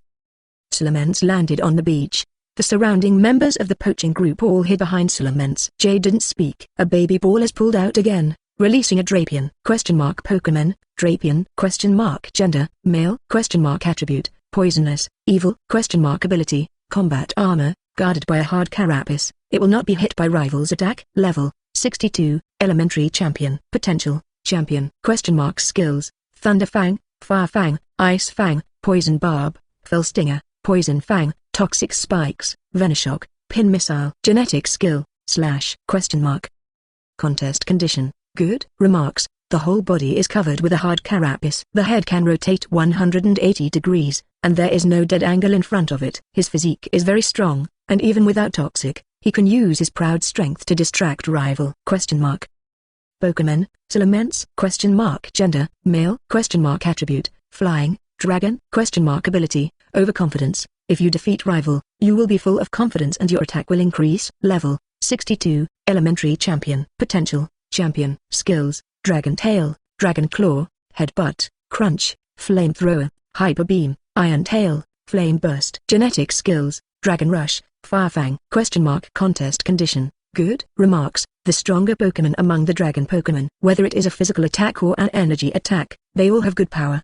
Salamence landed on the beach. The surrounding members of the poaching group all hid behind Salamence. Jay didn't speak. A baby ball is pulled out again, releasing a Drapion. Question mark Pokémon, Drapion. Question mark Gender, male. Question mark Attribute, poisonous, evil. Question mark Ability, combat armor, guarded by a hard carapace. It will not be hit by rivals' attack. Level, 62, elementary champion. Potential, champion. Question mark Skills, Thunder Fang, Fire Fang, Ice Fang, Poison Barb, Fell Stinger, Poison Fang, Toxic Spikes, Venoshock, Pin Missile. Genetic skill, / question mark. Contest condition, good. Remarks, the whole body is covered with a hard carapace. The head can rotate 180 degrees, and there is no dead angle in front of it. His physique is very strong, and even without toxic, He can use his proud strength to distract rival. PokéMon, Salamence? Gender, male? Attribute, flying, dragon? Ability, overconfidence. If you defeat rival, you will be full of confidence and your attack will increase. Level 62, elementary champion. Potential, champion. Skills, Dragon Tail, Dragon Claw, Headbutt, Crunch, Flamethrower, Hyper Beam, Iron Tail, Flame Burst. Genetic skills, Dragon Rush, Firefang? Contest condition, good. Remarks, the stronger Pokémon among the dragon Pokémon. Whether it is a physical attack or an energy attack, they all have good power.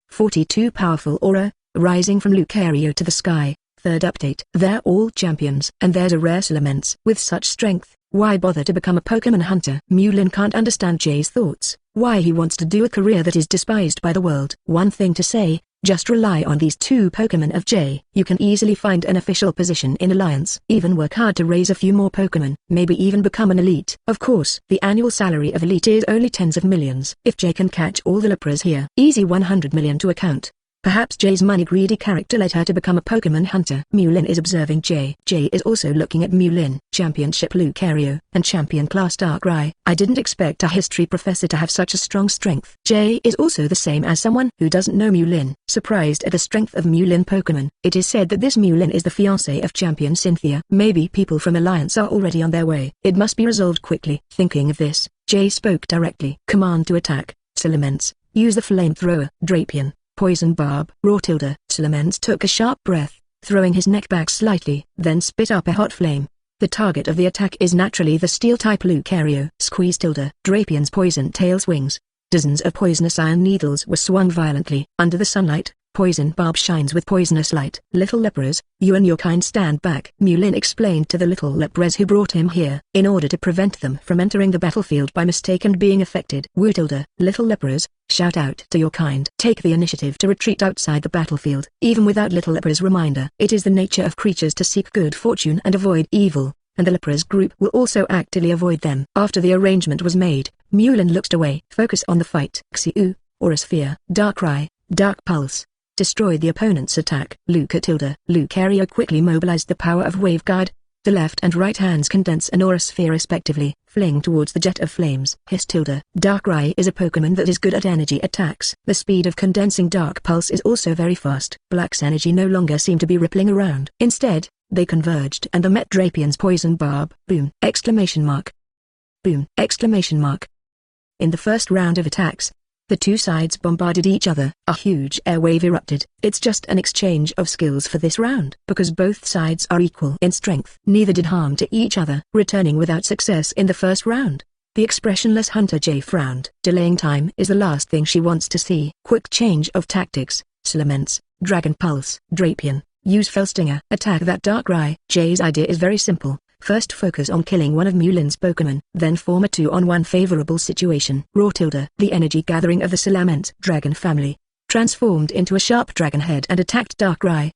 42 powerful aura, rising from Lucario to the sky. Third update. They're all champions. And there's a rare Salamence. With such strength, why bother to become a Pokémon hunter? Mewlin can't understand Jay's thoughts, why he wants to do a career that is despised by the world. One thing to say, just rely on these two Pokémon of Jay. You can easily find an official position in Alliance. Even work hard to raise a few more Pokémon, maybe even become an elite. Of course, the annual salary of elite is only tens of millions. If Jay can catch all the Lapras here, easy 100 million to account. Perhaps Jay's money-greedy character led her to become a Pokémon hunter. Mewlin is observing Jay. Jay is also looking at Mewlin. Championship Lucario, and Champion Class Darkrai. I didn't expect a history professor to have such a strong strength. Jay is also the same as someone who doesn't know Mewlin. Surprised at the strength of Mewlin Pokémon. It is said that this Mewlin is the fiancé of Champion Cynthia. Maybe people from Alliance are already on their way. It must be resolved quickly. Thinking of this, Jay spoke directly. Command to attack, Salamence. Use the flamethrower. Drapion. Poison Barb. Salamence took a sharp breath, throwing his neck back slightly, then spit up a hot flame. The target of the attack is naturally the Steel-type Lucario. Drapion's poison tail's wings. Dozens of poisonous iron needles were swung violently. Under the sunlight, Poison Barb shines with poisonous light. Little Lapras, you and your kind stand back. Mewlin explained to the little Lapras who brought him here, in order to prevent them from entering the battlefield by mistake and being affected. Little Lapras, shout out to your kind. Take the initiative to retreat outside the battlefield. Even without Little Lapras' reminder, it is the nature of creatures to seek good fortune and avoid evil, and the Lapras group will also actively avoid them. After the arrangement was made, Mewlin looked away. Focus on the fight. Xiu, Aura Sphere, Darkrai, Dark Pulse. Destroy the opponent's attack. Lucario quickly mobilized the power of Wave Guard. The left and right hands condense an aura sphere respectively, fling towards the jet of flames. Darkrai is a Pokémon that is good at energy attacks. The speed of condensing Dark Pulse is also very fast. Black's energy no longer seemed to be rippling around. Instead, they converged and met Drapion's Poison Barb. Boom! Boom! In the first round of attacks, the two sides bombarded each other. A huge airwave erupted. It's just an exchange of skills for this round. Because both sides are equal in strength, neither did harm to each other. Returning without success in the first round, the expressionless Hunter Jay frowned. Delaying time is the last thing she wants to see. Quick change of tactics. Salamence, Dragon Pulse. Drapion, use Fell Stinger. Attack that Darkrai. Jay's idea is very simple. First focus on killing one of Mewlin's Pokémon, then form a 2-on-1 favorable situation. The energy gathering of the Salamence dragon family transformed into a sharp dragon head and attacked Darkrai.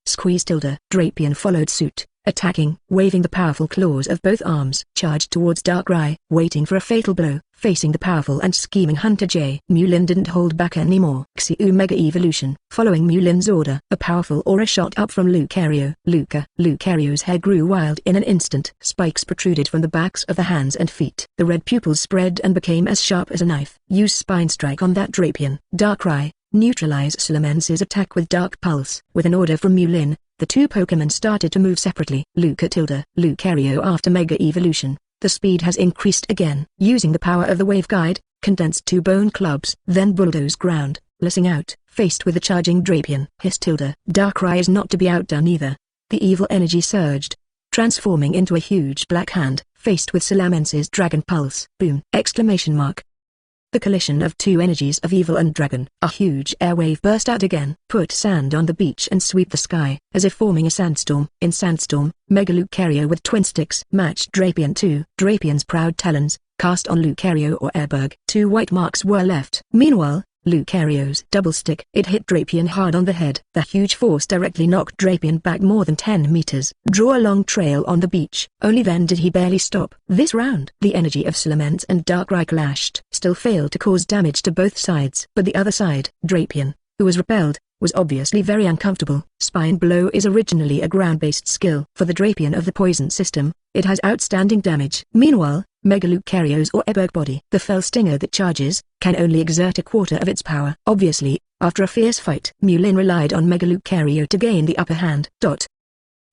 Drapion followed suit, attacking, waving the powerful claws of both arms. Charged towards Darkrai, waiting for a fatal blow, facing the powerful and scheming Hunter Jay. Mewlin didn't hold back anymore. Xiu Mega Evolution. Following Mewlin's order, a powerful aura shot up from Lucario. Lucario's hair grew wild in an instant. Spikes protruded from the backs of the hands and feet. The red pupils spread and became as sharp as a knife. Use Spine Strike on that Drapion. Darkrai, neutralize Salamence's attack with Dark Pulse. With an order from Mewlin, the two Pokémon started to move separately. Lucario after Mega Evolution. The speed has increased again. Using the power of the Wave Guide, condensed two bone clubs, then bulldoze ground, lashing out, faced with the charging Drapion. Darkrai is not to be outdone either. The evil energy surged, transforming into a huge black hand, faced with Salamence's Dragon Pulse. Boom! The collision of two energies of evil and dragon. A huge airwave burst out again. Put sand on the beach and sweep the sky, as if forming a sandstorm. In sandstorm, Mega Lucario with twin sticks matched Drapion 2. Drapion's proud talons, cast on Lucario or Airberg. Two white marks were left. Meanwhile, Lucario's double stick. It hit Drapion hard on the head. The huge force directly knocked Drapion back more than 10 meters. Draw a long trail on the beach. Only then did he barely stop. This round, the energy of Salamence and Darkrai clashed. Still failed to cause damage to both sides. But the other side, Drapion, who was repelled, was obviously very uncomfortable. Spine Blow is originally a ground-based skill. For the Drapion of the Poison system, it has outstanding damage. Meanwhile, Mega Lucario's or Bbook body, the fell stinger that charges, can only exert a quarter of its power. Obviously, after a fierce fight, Meulin relied on Mega Lucario to gain the upper hand.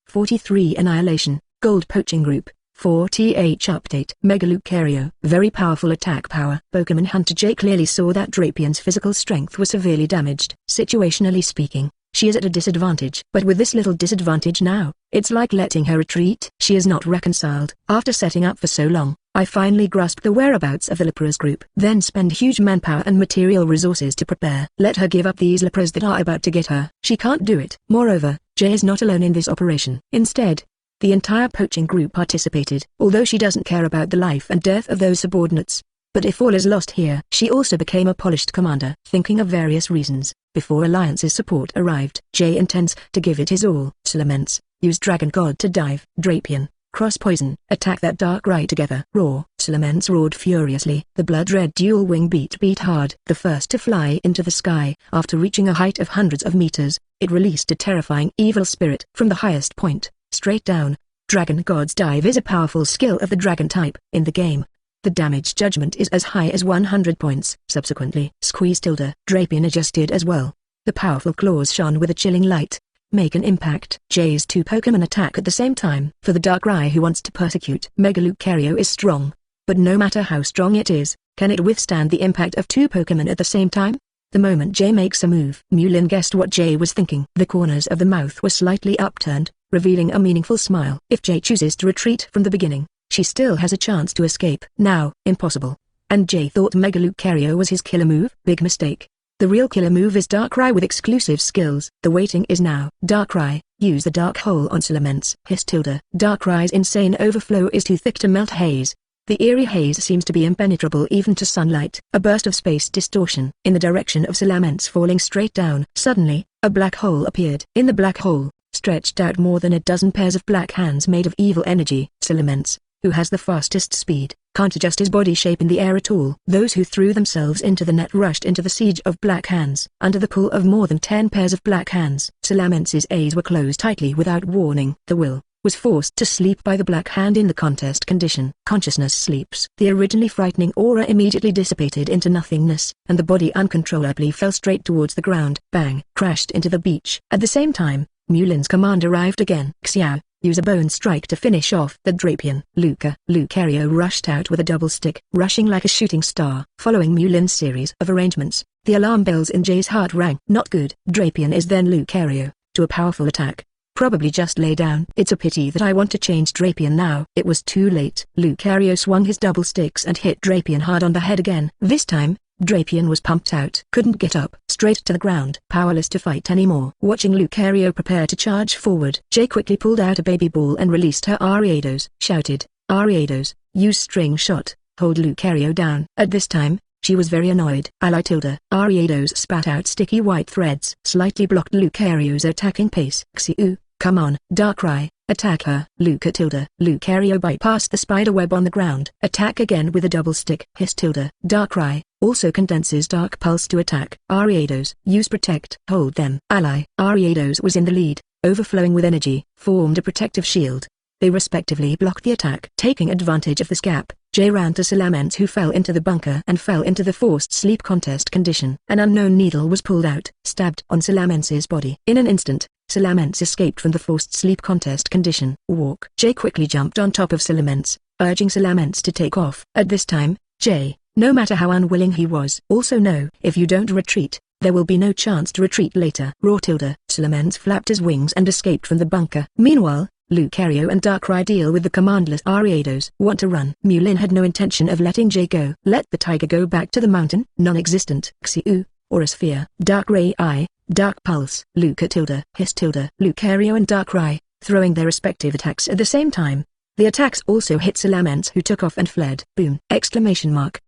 43 Annihilation, Gold Poaching Group, 4th Update. Mega Lucario, very powerful attack power. Pokémon Hunter J clearly saw that Drapion's physical strength was severely damaged. Situationally speaking, she is at a disadvantage. But with this little disadvantage now, it's like letting her retreat. She is not reconciled. After setting up for so long, I finally grasped the whereabouts of the Lepras group. Then spend huge manpower and material resources to prepare. Let her give up these Lepras that are about to get her. She can't do it. Moreover, Jay is not alone in this operation. Instead, the entire poaching group participated, although she doesn't care about the life and death of those subordinates. But if all is lost here, she also became a polished commander. Thinking of various reasons, before Alliance's support arrived, Jay intends to give it his all. Salamence, use Dragon God to dive. Drapion, cross poison, attack that Darkrai together. Roar. Salamence roared furiously. The blood-red dual wing beat hard. The first to fly into the sky, after reaching a height of hundreds of meters, it released a terrifying evil spirit. From the highest point, straight down, Dragon God's dive is a powerful skill of the dragon type. In the game, the damage judgment is as high as 100 points. Subsequently, Drapion adjusted as well. The powerful claws shone with a chilling light. Make an impact. Jay's two Pokémon attack at the same time. For the Darkrai who wants to persecute, Mega Lucario is strong. But no matter how strong it is, can it withstand the impact of two Pokémon at the same time? The moment Jay makes a move, Meulin guessed what Jay was thinking. The corners of the mouth were slightly upturned, revealing a meaningful smile. If Jay chooses to retreat from the beginning, she still has a chance to escape. Now, impossible. And Jay thought Mega Lucario was his killer move? Big mistake. The real killer move is Darkrai with exclusive skills. The waiting is now. Darkrai, use the Dark Hole on Salamence. Hiss tilde. Darkrai's insane overflow is too thick to melt haze. The eerie haze seems to be impenetrable even to sunlight. A burst of space distortion in the direction of Salamence falling straight down. Suddenly, a black hole appeared. In the black hole, stretched out more than a dozen pairs of black hands made of evil energy. Salamence, who has the fastest speed, can't adjust his body shape in the air at all. Those who threw themselves into the net rushed into the siege of black hands. Under the pull of more than 10 pairs of black hands, Salamence's eyes were closed tightly without warning. The will was forced to sleep by the black hand in the contest condition. Consciousness sleeps. The originally frightening aura immediately dissipated into nothingness, and the body uncontrollably fell straight towards the ground. Bang! Crashed into the beach. At the same time, Meulin's command arrived again. Xiao, use a bone strike to finish off the Drapion. Lucario rushed out with a double stick, rushing like a shooting star. Following Meulin's series of arrangements, the alarm bells in Jay's heart rang. Not good. Drapion is then Lucario, to a powerful attack. Probably just lay down. It's a pity that I want to change Drapion now. It was too late. Lucario swung his double sticks and hit Drapion hard on the head again. This time, Drapion was pumped out. Couldn't get up. Straight to the ground. Powerless to fight anymore. Watching Lucario prepare to charge forward, Jay quickly pulled out a baby ball and released her Ariados. Shouted, Ariados, use string shot, hold Lucario down. At this time, she was very annoyed. Ariados spat out sticky white threads. Slightly blocked Lucario's attacking pace. Xiu, come on, Darkrai, attack her. Lucario bypassed the spider web on the ground. Attack again with a double stick. Hiss tilde. Darkrai also condenses Dark Pulse to attack. Ariados, use protect. Hold them. Ariados was in the lead, overflowing with energy, formed a protective shield. They respectively blocked the attack. Taking advantage of this gap, Jay ran to Salamence, who fell into the bunker and fell into the forced sleep contest condition. An unknown needle was pulled out, stabbed on Salamence's body. In an instant, Salamence escaped from the forced sleep contest condition. Walk. Jay quickly jumped on top of Salamence, urging Salamence to take off. At this time, Jay, no matter how unwilling he was, also know if you don't retreat, there will be no chance to retreat later. Roar tilde. Salamence flapped his wings and escaped from the bunker. Meanwhile, Lucario and Darkrai deal with the commandless Ariados. Want to run? Meulin had no intention of letting Jay go. Let the tiger go back to the mountain. Non-existent. Xiu, or a sphere. Darkrai, Dark Pulse. Hiss tilde. Lucario and Darkrai, throwing their respective attacks at the same time. The attacks also hit Salamence, who took off and fled. Boom! Exclamation mark.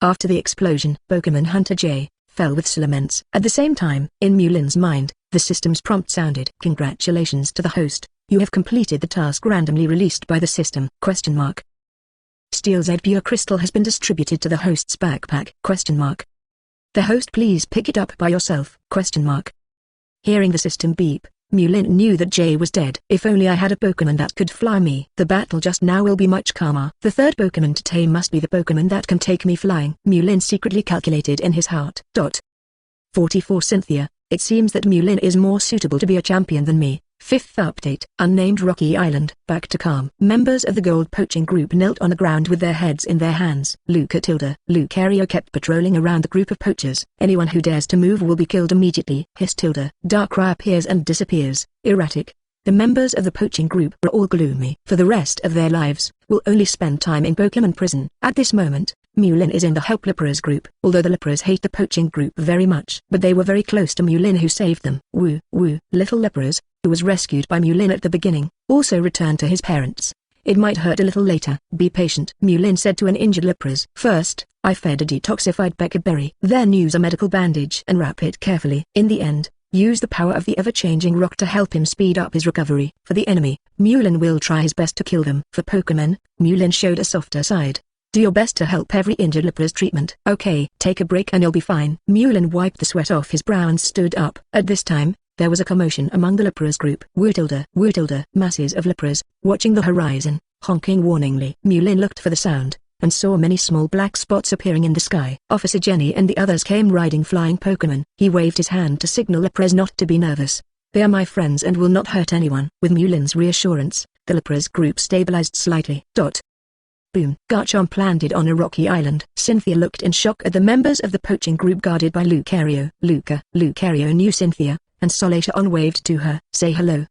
After the explosion, Pokémon Hunter J fell with Salamence. At the same time, in Meulin's mind, the system's prompt sounded. Congratulations to the host. You have completed the task randomly released by the system. Steel Z Pure Crystal has been distributed to the host's backpack. The host please pick it up by yourself. Hearing the system beep, Mewlin knew that Jay was dead. If only I had a Pokémon that could fly me. The battle just now will be much calmer. The third Pokémon to tame must be the Pokémon that can take me flying. Mewlin secretly calculated in his heart. 44 Cynthia, it seems that Mewlin is more suitable to be a champion than me. 5th update. Unnamed Rocky Island. Back to calm. Members of the gold poaching group knelt on the ground with their heads in their hands. Lucario kept patrolling around the group of poachers. Anyone who dares to move will be killed immediately. Hess. Darkrai appears and disappears. Erratic. The members of the poaching group are all gloomy. For the rest of their lives, will only spend time in Pokémon prison. At this moment, Mewlin is in the Help Lepras group. Although the Lepras hate the poaching group very much, but they were very close to Mewlin who saved them. Little Lepras, who was rescued by Mewlin at the beginning, also returned to his parents. It might hurt a little later. Be patient, Mewlin said to an injured Lepras. First, I fed a detoxified Becca berry. Then use a medical bandage and wrap it carefully. In the end, use the power of the ever-changing rock to help him speed up his recovery. For the enemy, Mewlin will try his best to kill them. For Pokémon, Mewlin showed a softer side. Do your best to help every injured Lepra's treatment. Okay, take a break and you'll be fine. Mewlin wiped the sweat off his brow and stood up. At this time, there was a commotion among the Lepras group. Masses of Lepras, watching the horizon, honking warningly. Mewlin looked for the sound, and saw many small black spots appearing in the sky. Officer Jenny and the others came riding flying Pokémon. He waved his hand to signal Lepras not to be nervous. They are my friends and will not hurt anyone. With Mewlin's reassurance, the Lepras group stabilized slightly. Boom. Garchomp landed on a rocky island. Cynthia looked in shock at the members of the poaching group guarded by Lucario. Lucario knew Cynthia, and Solaceon waved to her. Say hello.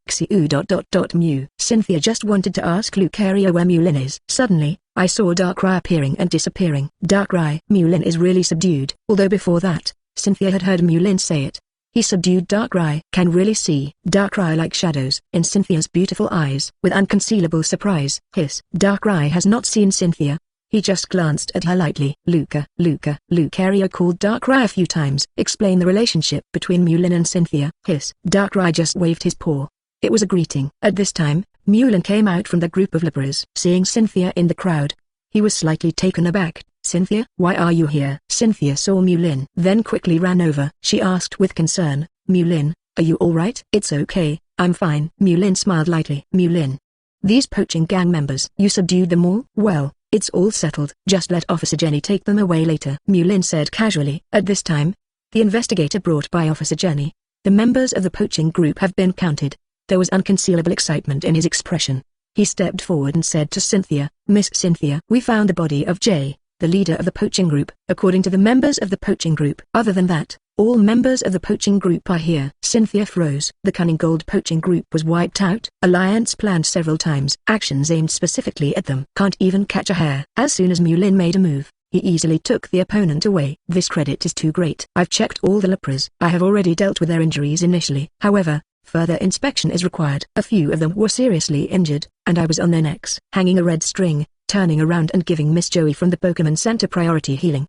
Mew. Cynthia just wanted to ask Lucario where Mewlin is. Suddenly, I saw Darkrai appearing and disappearing. Darkrai. Mewlin is really subdued. Although before that, Cynthia had heard Mewlin say it. He subdued Darkrai. Can really see Darkrai like shadows in Cynthia's beautiful eyes. With unconcealable surprise, Darkrai has not seen Cynthia. He just glanced at her lightly. Lucario called Darkrai a few times. Explain the relationship between Mewlin and Cynthia. Darkrai just waved his paw. It was a greeting. At this time, Mewlin came out from the group of Lepras. Seeing Cynthia in the crowd, he was slightly taken aback. Cynthia, why are you here? Cynthia saw Mewlin, then quickly ran over. She asked with concern, Mewlin, are you alright? It's okay, I'm fine. Mewlin smiled lightly. Mewlin. These poaching gang members, you subdued them all? Well, it's all settled. Just let Officer Jenny take them away later. Mewlin said casually. At this time, the investigator brought by Officer Jenny. The members of the poaching group have been counted. There was unconcealable excitement in his expression. He stepped forward and said to Cynthia, Miss Cynthia, we found the body of Jay, the leader of the poaching group, according to the members of the poaching group. Other than that, all members of the poaching group are here. Cynthia froze. The cunning gold poaching group was wiped out. Alliance planned several times. Actions aimed specifically at them. Can't even catch a hair. As soon as Mewlin made a move, he easily took the opponent away. This credit is too great. I've checked all the Lepras. I have already dealt with their injuries initially. However, further inspection is required. A few of them were seriously injured, and I was on their necks, hanging a red string, turning around and giving Miss Joey from the Pokémon Center priority healing.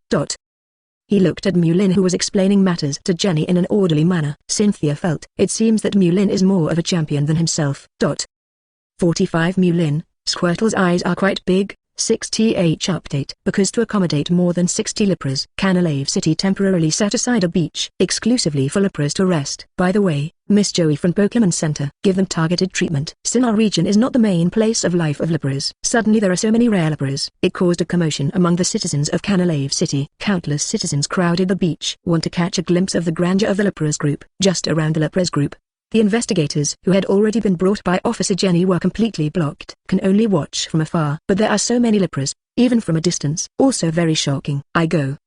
He looked at Mewlin who was explaining matters to Jenny in an orderly manner. Cynthia felt, it seems that Mewlin is more of a champion than himself. 45 Mewlin, Squirtle's eyes are quite big. 6th update. Because to accommodate more than 60 Lepras, Canalave City temporarily set aside a beach exclusively for Lepras to rest. By the way, Miss Joey from Pokémon Center, give them targeted treatment. Sinnoh region is not the main place of life of Lepras. Suddenly there are so many rare Lepras. It caused a commotion among the citizens of Canalave City. Countless citizens crowded the beach. Want to catch a glimpse of the grandeur of the Lepras group. Just around the Lepras group, the investigators who had already been brought by Officer Jenny were completely blocked. Can only watch from afar. But there are so many Lepras, even from a distance. Also very shocking.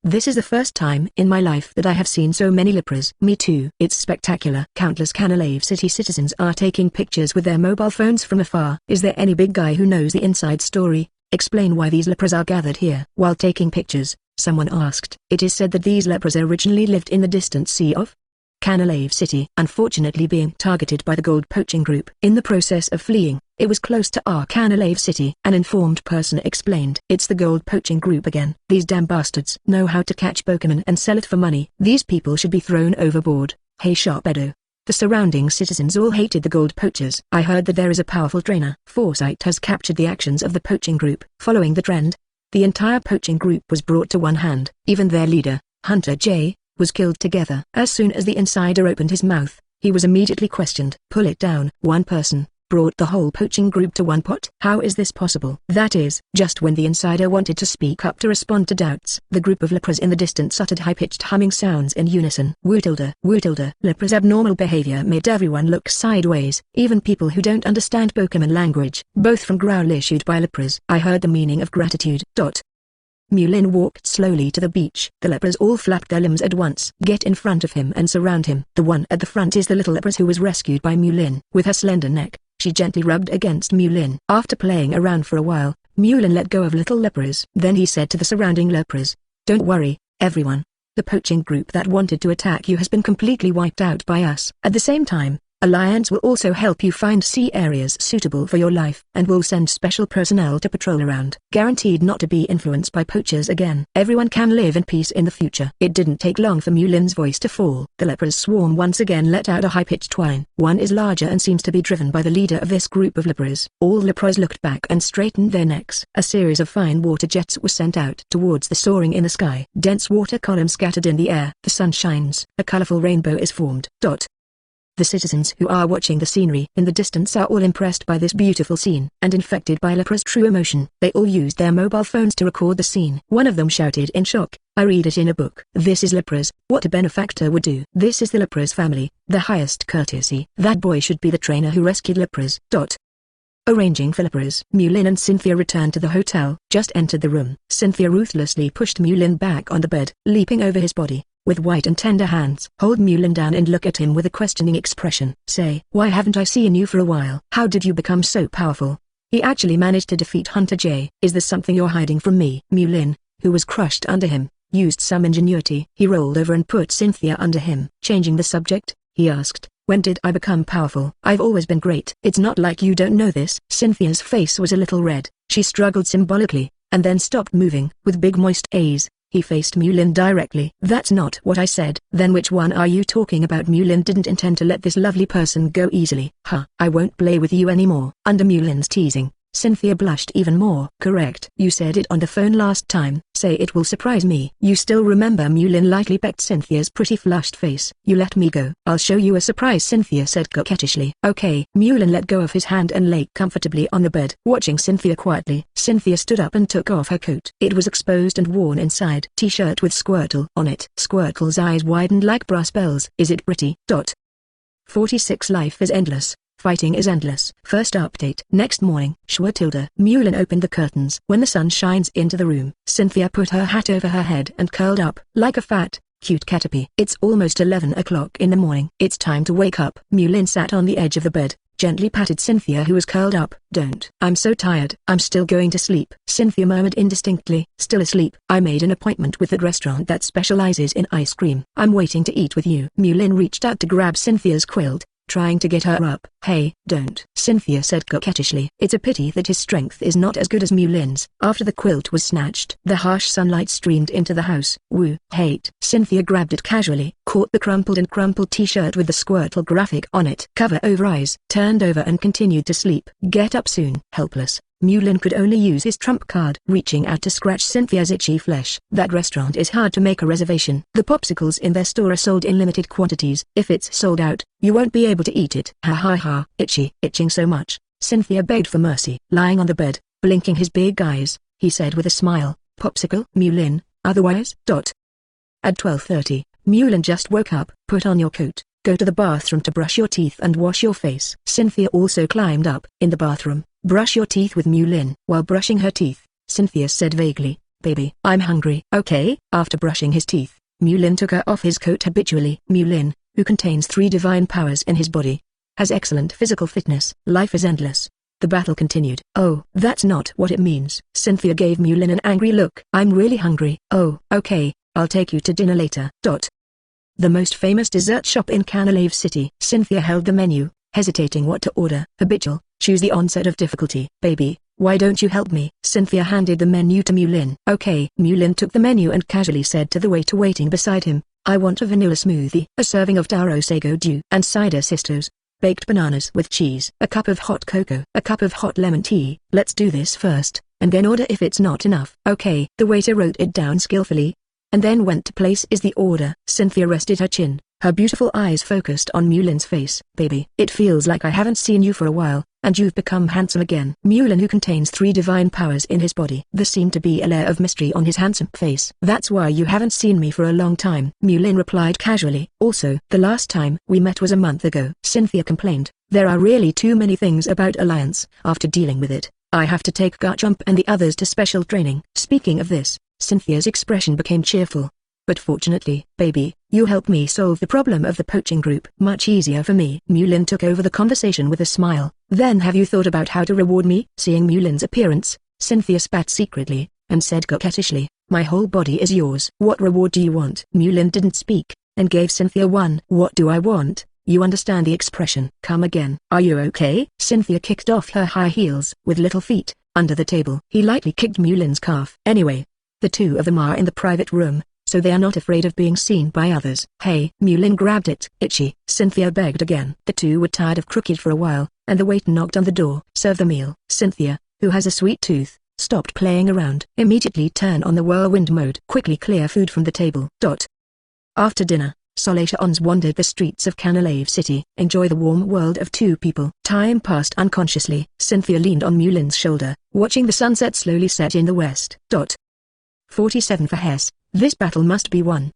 This is the first time in my life that I have seen so many Lepras. Me too. It's spectacular. Countless Canalave City citizens are taking pictures with their mobile phones from afar. Is there any big guy who knows the inside story? Explain why these Lepras are gathered here. While taking pictures, someone asked. It is said that these Lepras originally lived in the distant sea of Canalave City, unfortunately being targeted by the gold poaching group. In the process of fleeing, it was close to our Canalave City. An informed person explained. It's the gold poaching group again. These damn bastards know how to catch Pokémon and sell it for money. These people should be thrown overboard. Hey Sharpedo. The surrounding citizens all hated the gold poachers. I heard that there is a powerful trainer. Foresight has captured the actions of the poaching group. Following the trend, the entire poaching group was brought to one hand. Even their leader, Hunter J, was killed together. As soon as the insider opened his mouth, He was immediately questioned. Pull it down. One person brought the whole poaching group to one pot. How is this possible? That is, just when the insider wanted to speak up to respond to doubts, the group of lepers in the distance uttered high-pitched humming sounds in unison. Woo tilde, woo tilde. Lepers' abnormal behavior made everyone look sideways, even people who don't understand PokéMon language. Both from growl issued by lepers. I heard the meaning of gratitude. Mewlin walked slowly to the beach. The lepers all flapped their limbs at once. Get in front of him and surround him. The one at the front is the little leopard who was rescued by Mewlin. With her slender neck, she gently rubbed against Mewlin. After playing around for a while, Mewlin let go of little lepers. Then he said to the surrounding lepers, "Don't worry, everyone. The poaching group that wanted to attack you has been completely wiped out by us. At the same time, Alliance will also help you find sea areas suitable for your life, and will send special personnel to patrol around, guaranteed not to be influenced by poachers again. Everyone can live in peace in the future." It didn't take long for Mewlin's voice to fall. The lepers' swarm once again let out a high-pitched whine. One is larger and seems to be driven by the leader of this group of lepers. All lepers looked back and straightened their necks. A series of fine water jets were sent out towards the soaring in the sky. Dense water columns scattered in the air. The sun shines. A colorful rainbow is formed. The citizens who are watching the scenery in the distance are all impressed by this beautiful scene, and infected by leper's true emotion. They all used their mobile phones to record the scene. One of them shouted in shock, "I read it in a book. This is lepers, what a benefactor would do. This is the leper's family, the highest courtesy. That boy should be the trainer who rescued lepers." Arranging for lepers. Mewlin and Cynthia returned to the hotel. Just entered the room. Cynthia ruthlessly pushed Mewlin back on the bed, leaping over his body. With white and tender hands, hold Mewlin down and look at him with a questioning expression. Say, "Why haven't I seen you for a while? How did you become so powerful? He actually managed to defeat Hunter J. Is there something you're hiding from me?" Mewlin, who was crushed under him, used some ingenuity. He rolled over and put Cynthia under him. Changing the subject, he asked, "When did I become powerful? I've always been great." "It's not like you don't know this." Cynthia's face was a little red. She struggled symbolically, and then stopped moving. With big moist eyes, he faced Mewlin directly. "That's not what I said." "Then which one are you talking about?" Mewlin didn't intend to let this lovely person go easily. I won't play with you anymore." Under Mewlin's teasing, Cynthia blushed even more. "Correct. You said it on the phone last time. Say it will surprise me." "You still remember?" Mewlin lightly pecked Cynthia's pretty flushed face. "You let me go. I'll show you a surprise," Cynthia said coquettishly. "Okay." Mewlin let go of his hand and lay comfortably on the bed, watching Cynthia quietly. Cynthia stood up and took off her coat. It was exposed and worn inside. T-shirt with Squirtle on it. Squirtle's eyes widened like brass bells. "Is it pretty?" 46 Life is endless. Fighting is endless. First update. Next morning. Tilda. Mewlin opened the curtains. When the sun shines into the room, Cynthia put her hat over her head and curled up, like a fat, cute caterpie. It's almost 11 o'clock in the morning. It's time to wake up. Mewlin sat on the edge of the bed, gently patted Cynthia who was curled up. "Don't. I'm so tired. I'm still going to sleep." Cynthia murmured indistinctly. "Still asleep? I made an appointment with that restaurant that specializes in ice cream. I'm waiting to eat with you." Mewlin reached out to grab Cynthia's quilt, trying to get her up. "Hey, don't," Cynthia said coquettishly. It's a pity that his strength is not as good as Mewlin's. After the quilt was snatched, the harsh sunlight streamed into the house. "Woo, hate." Cynthia grabbed it casually, caught the crumpled t-shirt with the Squirtle graphic on it. Cover over eyes, turned over and continued to sleep. "Get up soon." Helpless, Mewlin could only use his trump card, reaching out to scratch Cynthia's itchy flesh. "That restaurant is hard to make a reservation. The popsicles in their store are sold in limited quantities. If it's sold out, you won't be able to eat it." Ha. Itching so much, Cynthia begged for mercy. Lying on the bed, blinking his big eyes, he said with a smile, "Popsicle?" Mewlin, otherwise? At 12:30, Mewlin just woke up. "Put on your coat, go to the bathroom to brush your teeth and wash your face." Cynthia also climbed up. In the bathroom, "Brush your teeth with Mewlin." While brushing her teeth, Cynthia said vaguely, "Baby, I'm hungry." "Okay." After brushing his teeth, Mewlin took her off his coat habitually. Mewlin, who contains 3 divine powers in his body, has excellent physical fitness. Life is endless. The battle continued. "Oh, that's not what it means." Cynthia gave Mewlin an angry look. "I'm really hungry." "Oh, okay, I'll take you to dinner later." The most famous dessert shop in Canalave City. Cynthia held the menu, hesitating what to order. Habitual, choose the onset of difficulty. "Baby, why don't you help me?" Cynthia handed the menu to Mewlin. "Okay." Mewlin took the menu and casually said to the waiter waiting beside him, "I want a vanilla smoothie, a serving of taro sago dew and cider sisters, baked bananas with cheese, a cup of hot cocoa, a cup of hot lemon tea." "Let's do this first, and then order if it's not enough." "Okay." The waiter wrote it down skillfully, and then went to place the order. Cynthia rested her chin, Her beautiful eyes focused on Mulin's face. "Baby, it feels like I haven't seen you for a while, and you've become handsome again." Mulin, who contains 3 divine powers in his body. There seemed to be a layer of mystery on his handsome face. "That's why you haven't seen me for a long time," Mulin replied casually. "Also, the last time we met was a month ago," Cynthia complained. "There are really too many things about Alliance. After dealing with it, I have to take Garchomp and the others to special training." Speaking of this, Cynthia's expression became cheerful. "But fortunately, baby, you helped me solve the problem of the poaching group. Much easier for me." Mulin took over the conversation with a smile. "Then have you thought about how to reward me?" Seeing Mulin's appearance, Cynthia spat secretly, and said coquettishly, "My whole body is yours." "What reward do you want?" Mulin didn't speak, and gave Cynthia one. "What do I want? You understand the expression." "Come again." "Are you okay?" Cynthia kicked off her high heels with little feet, under the table. He lightly kicked Mulin's calf. "Anyway, the 2 of them are in the private room, so they are not afraid of being seen by others." "Hey." Mulin grabbed it. "Itchy," Cynthia begged again. The 2 were tired of crooked for a while, and the waiter knocked on the door. "Serve the meal." Cynthia, who has a sweet tooth, stopped playing around. "Immediately turn on the whirlwind mode." "Quickly clear food from the table." After dinner, Solations wandered the streets of Canalave City. "Enjoy the warm world of 2 people." Time passed unconsciously. Cynthia leaned on Mulin's shoulder, watching the sunset slowly set in the west. 47 for Hess. "This battle must be won!"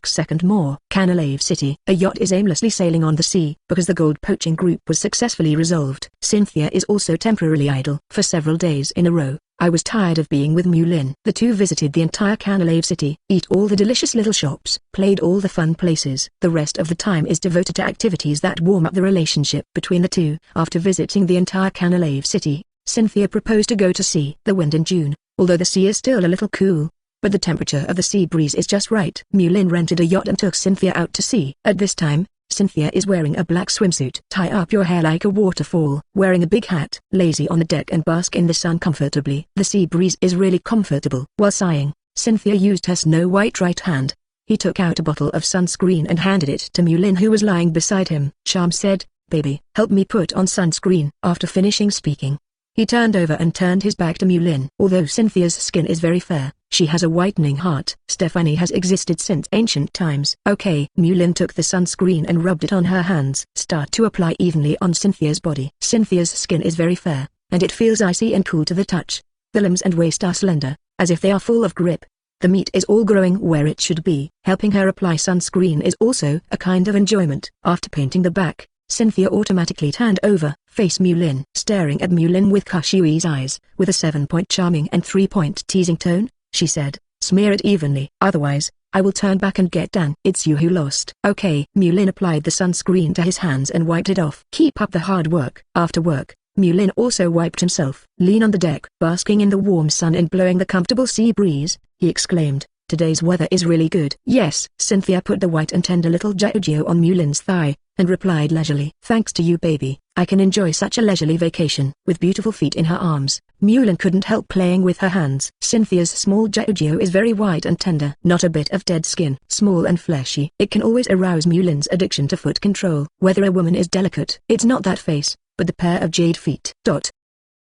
Second more. Canalave City. A yacht is aimlessly sailing on the sea, because the gold poaching group was successfully resolved. Cynthia is also temporarily idle. "For several days in a row, I was tired of being with Mulin." The 2 visited the entire Canalave City, eat all the delicious little shops, played all the fun places. The rest of the time is devoted to activities that warm up the relationship between the 2. After visiting the entire Canalave City, Cynthia proposed to go to see the wind in June, although the sea is still a little cool, but the temperature of the sea breeze is just right. Mulin rented a yacht and took Cynthia out to sea. At this time, Cynthia is wearing a black swimsuit. "Tie up your hair like a waterfall." Wearing a big hat, lazy on the deck and bask in the sun comfortably. The sea breeze is really comfortable. While sighing, Cynthia used her snow-white right hand. He took out a bottle of sunscreen and handed it to Mulin, who was lying beside him. Charm said, "Baby, help me put on sunscreen." After finishing speaking, he turned over and turned his back to Mulin. Although Cynthia's skin is very fair, she has a whitening heart. Stephanie has existed since ancient times. "Okay." Mulin took the sunscreen and rubbed it on her hands. "Start to apply evenly on Cynthia's body." Cynthia's skin is very fair, and it feels icy and cool to the touch. The limbs and waist are slender, as if they are full of grip. The meat is all growing where it should be. Helping her apply sunscreen is also a kind of enjoyment. After painting the back, Cynthia automatically turned over, face Mulin. Staring at Mulin with Kashui's eyes, with a 7-point charming and 3-point teasing tone, she said, "Smear it evenly. Otherwise, I will turn back and get done." "It's you who lost." "Okay." Mulin applied the sunscreen to his hands and wiped it off. "Keep up the hard work." After work, Mulin also wiped himself. Lean on the deck. Basking in the warm sun and blowing the comfortable sea breeze, he exclaimed, "Today's weather is really good." "Yes." Cynthia put the white and tender little Jiujio on Mulin's thigh, and replied leisurely, "Thanks to you, baby, I can enjoy such a leisurely vacation." With beautiful feet in her arms, Mulin couldn't help playing with her hands. Cynthia's small Jiujio is very white and tender. Not a bit of dead skin. Small and fleshy. It can always arouse Mulin's addiction to foot control. Whether a woman is delicate, it's not that face, but the pair of jade feet.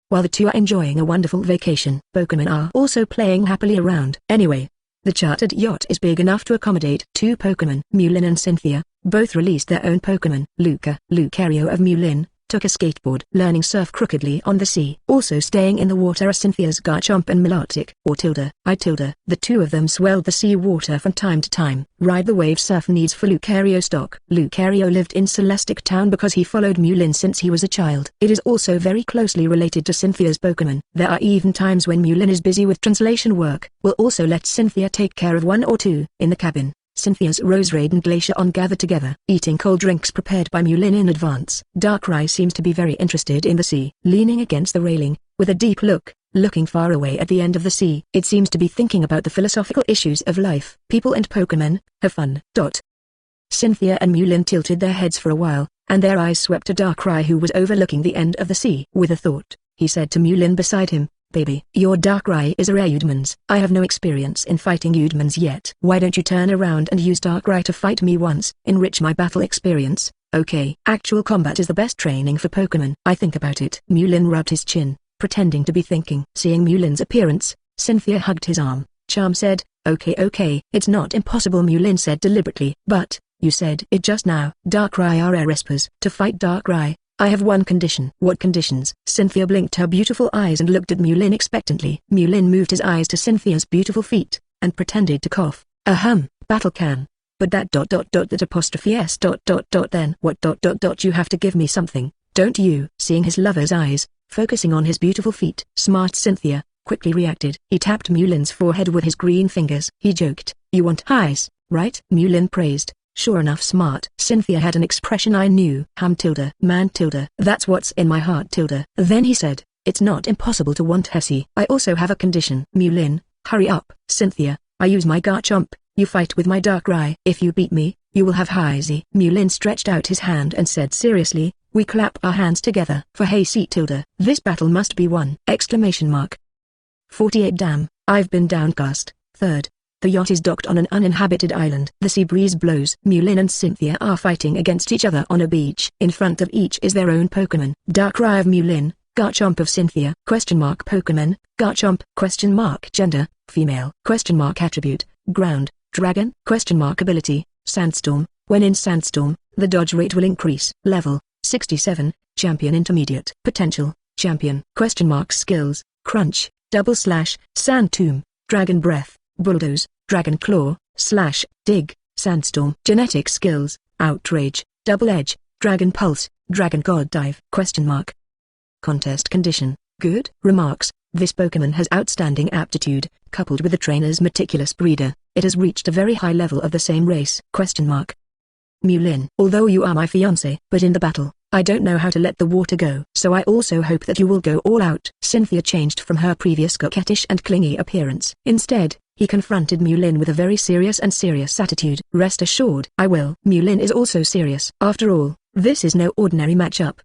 While the 2 are enjoying a wonderful vacation, PokéMon are also playing happily around. Anyway, the chartered yacht is big enough to accommodate 2 PokéMon. Mulin and Cynthia both released their own PokéMon. Lucario of Mulin took a skateboard, learning surf crookedly on the sea. Also staying in the water are Cynthia's Garchomp and Melodic, or Tilda. The 2 of them swelled the sea water from time to time. Ride the wave surf needs for Lucario stock. Lucario lived in Celestic Town because he followed Mulin since he was a child. It is also very closely related to Cynthia's PokéMon. There are even times when Mulin is busy with translation work. Will also let Cynthia take care of 1 or 2. In the cabin, Cynthia's Roserade and Glaceon gather together, eating cold drinks prepared by Mulin in advance. Darkrai seems to be very interested in the sea, leaning against the railing, with a deep look, looking far away at the end of the sea. It seems to be thinking about the philosophical issues of life. People and PokéMon, have fun. Cynthia and Mulin tilted their heads for a while, and their eyes swept to Darkrai, who was overlooking the end of the sea. With a thought, he said to Mulin beside him, "Baby, your Darkrai is a rare Udmans. I have no experience in fighting Udmans yet. Why don't you turn around and use Darkrai to fight me once, enrich my battle experience?" "Okay." Actual combat is the best training for PokéMon. I think about it. Mulin rubbed his chin, pretending to be thinking. Seeing Mulin's appearance, Cynthia hugged his arm. Charm said, okay, it's not impossible," Mulin said deliberately. "But, You said it just now. Darkrai whispers. To fight Darkrai, I have one condition. What conditions? Cynthia blinked her beautiful eyes and looked at Meteors expectantly. Meteors moved his eyes to Cynthia's beautiful feet, and pretended to cough. Battle can. But that ... that apostrophe s ... then what ... you have to give me something, don't you? Seeing his lover's eyes, focusing on his beautiful feet, smart Cynthia quickly reacted. He tapped Meteors' forehead with his green fingers. He joked, you want highs, right? Meteors praised, sure enough smart. Cynthia had an expression I knew. Man that's what's in my heart . Then he said, it's not impossible to want Hesse. I also have a condition. Meteors, hurry up. Cynthia, I use my Garchomp, you fight with my Darkrai. If you beat me, you will have Hesse. Meteors stretched out his hand and said seriously, we clap our hands together. For Hesse . This battle must be won. 48 Damn, I've been Downcast. Third. The yacht is docked on an uninhabited island. The sea breeze blows. Meteors and Cynthia are fighting against each other on a beach. In front of each is their own Pokémon. Darkrai of Meteors, Garchomp of Cynthia. Pokémon, Garchomp. Gender, female. Attribute, ground, dragon. Ability, sandstorm. When in sandstorm, the dodge rate will increase. Level, 67, champion intermediate. Potential, champion. Skills, crunch, double slash, sand tomb, dragon breath, bulldoze, dragon claw, slash, dig, sandstorm. Genetic skills, outrage, double edge, dragon pulse, dragon god dive. Contest condition, good. Remarks, this Pokémon has outstanding aptitude, coupled with the trainer's meticulous breeder, it has reached a very high level of the same race. Meteors, although you are my fiancé, but in the battle, I don't know how to let the water go. So I also hope that you will go all out. Cynthia changed from her previous coquettish and clingy appearance. Instead, he confronted Meteors with a very serious attitude. Rest assured, I will. Meteors is also serious. After all, this is no ordinary matchup.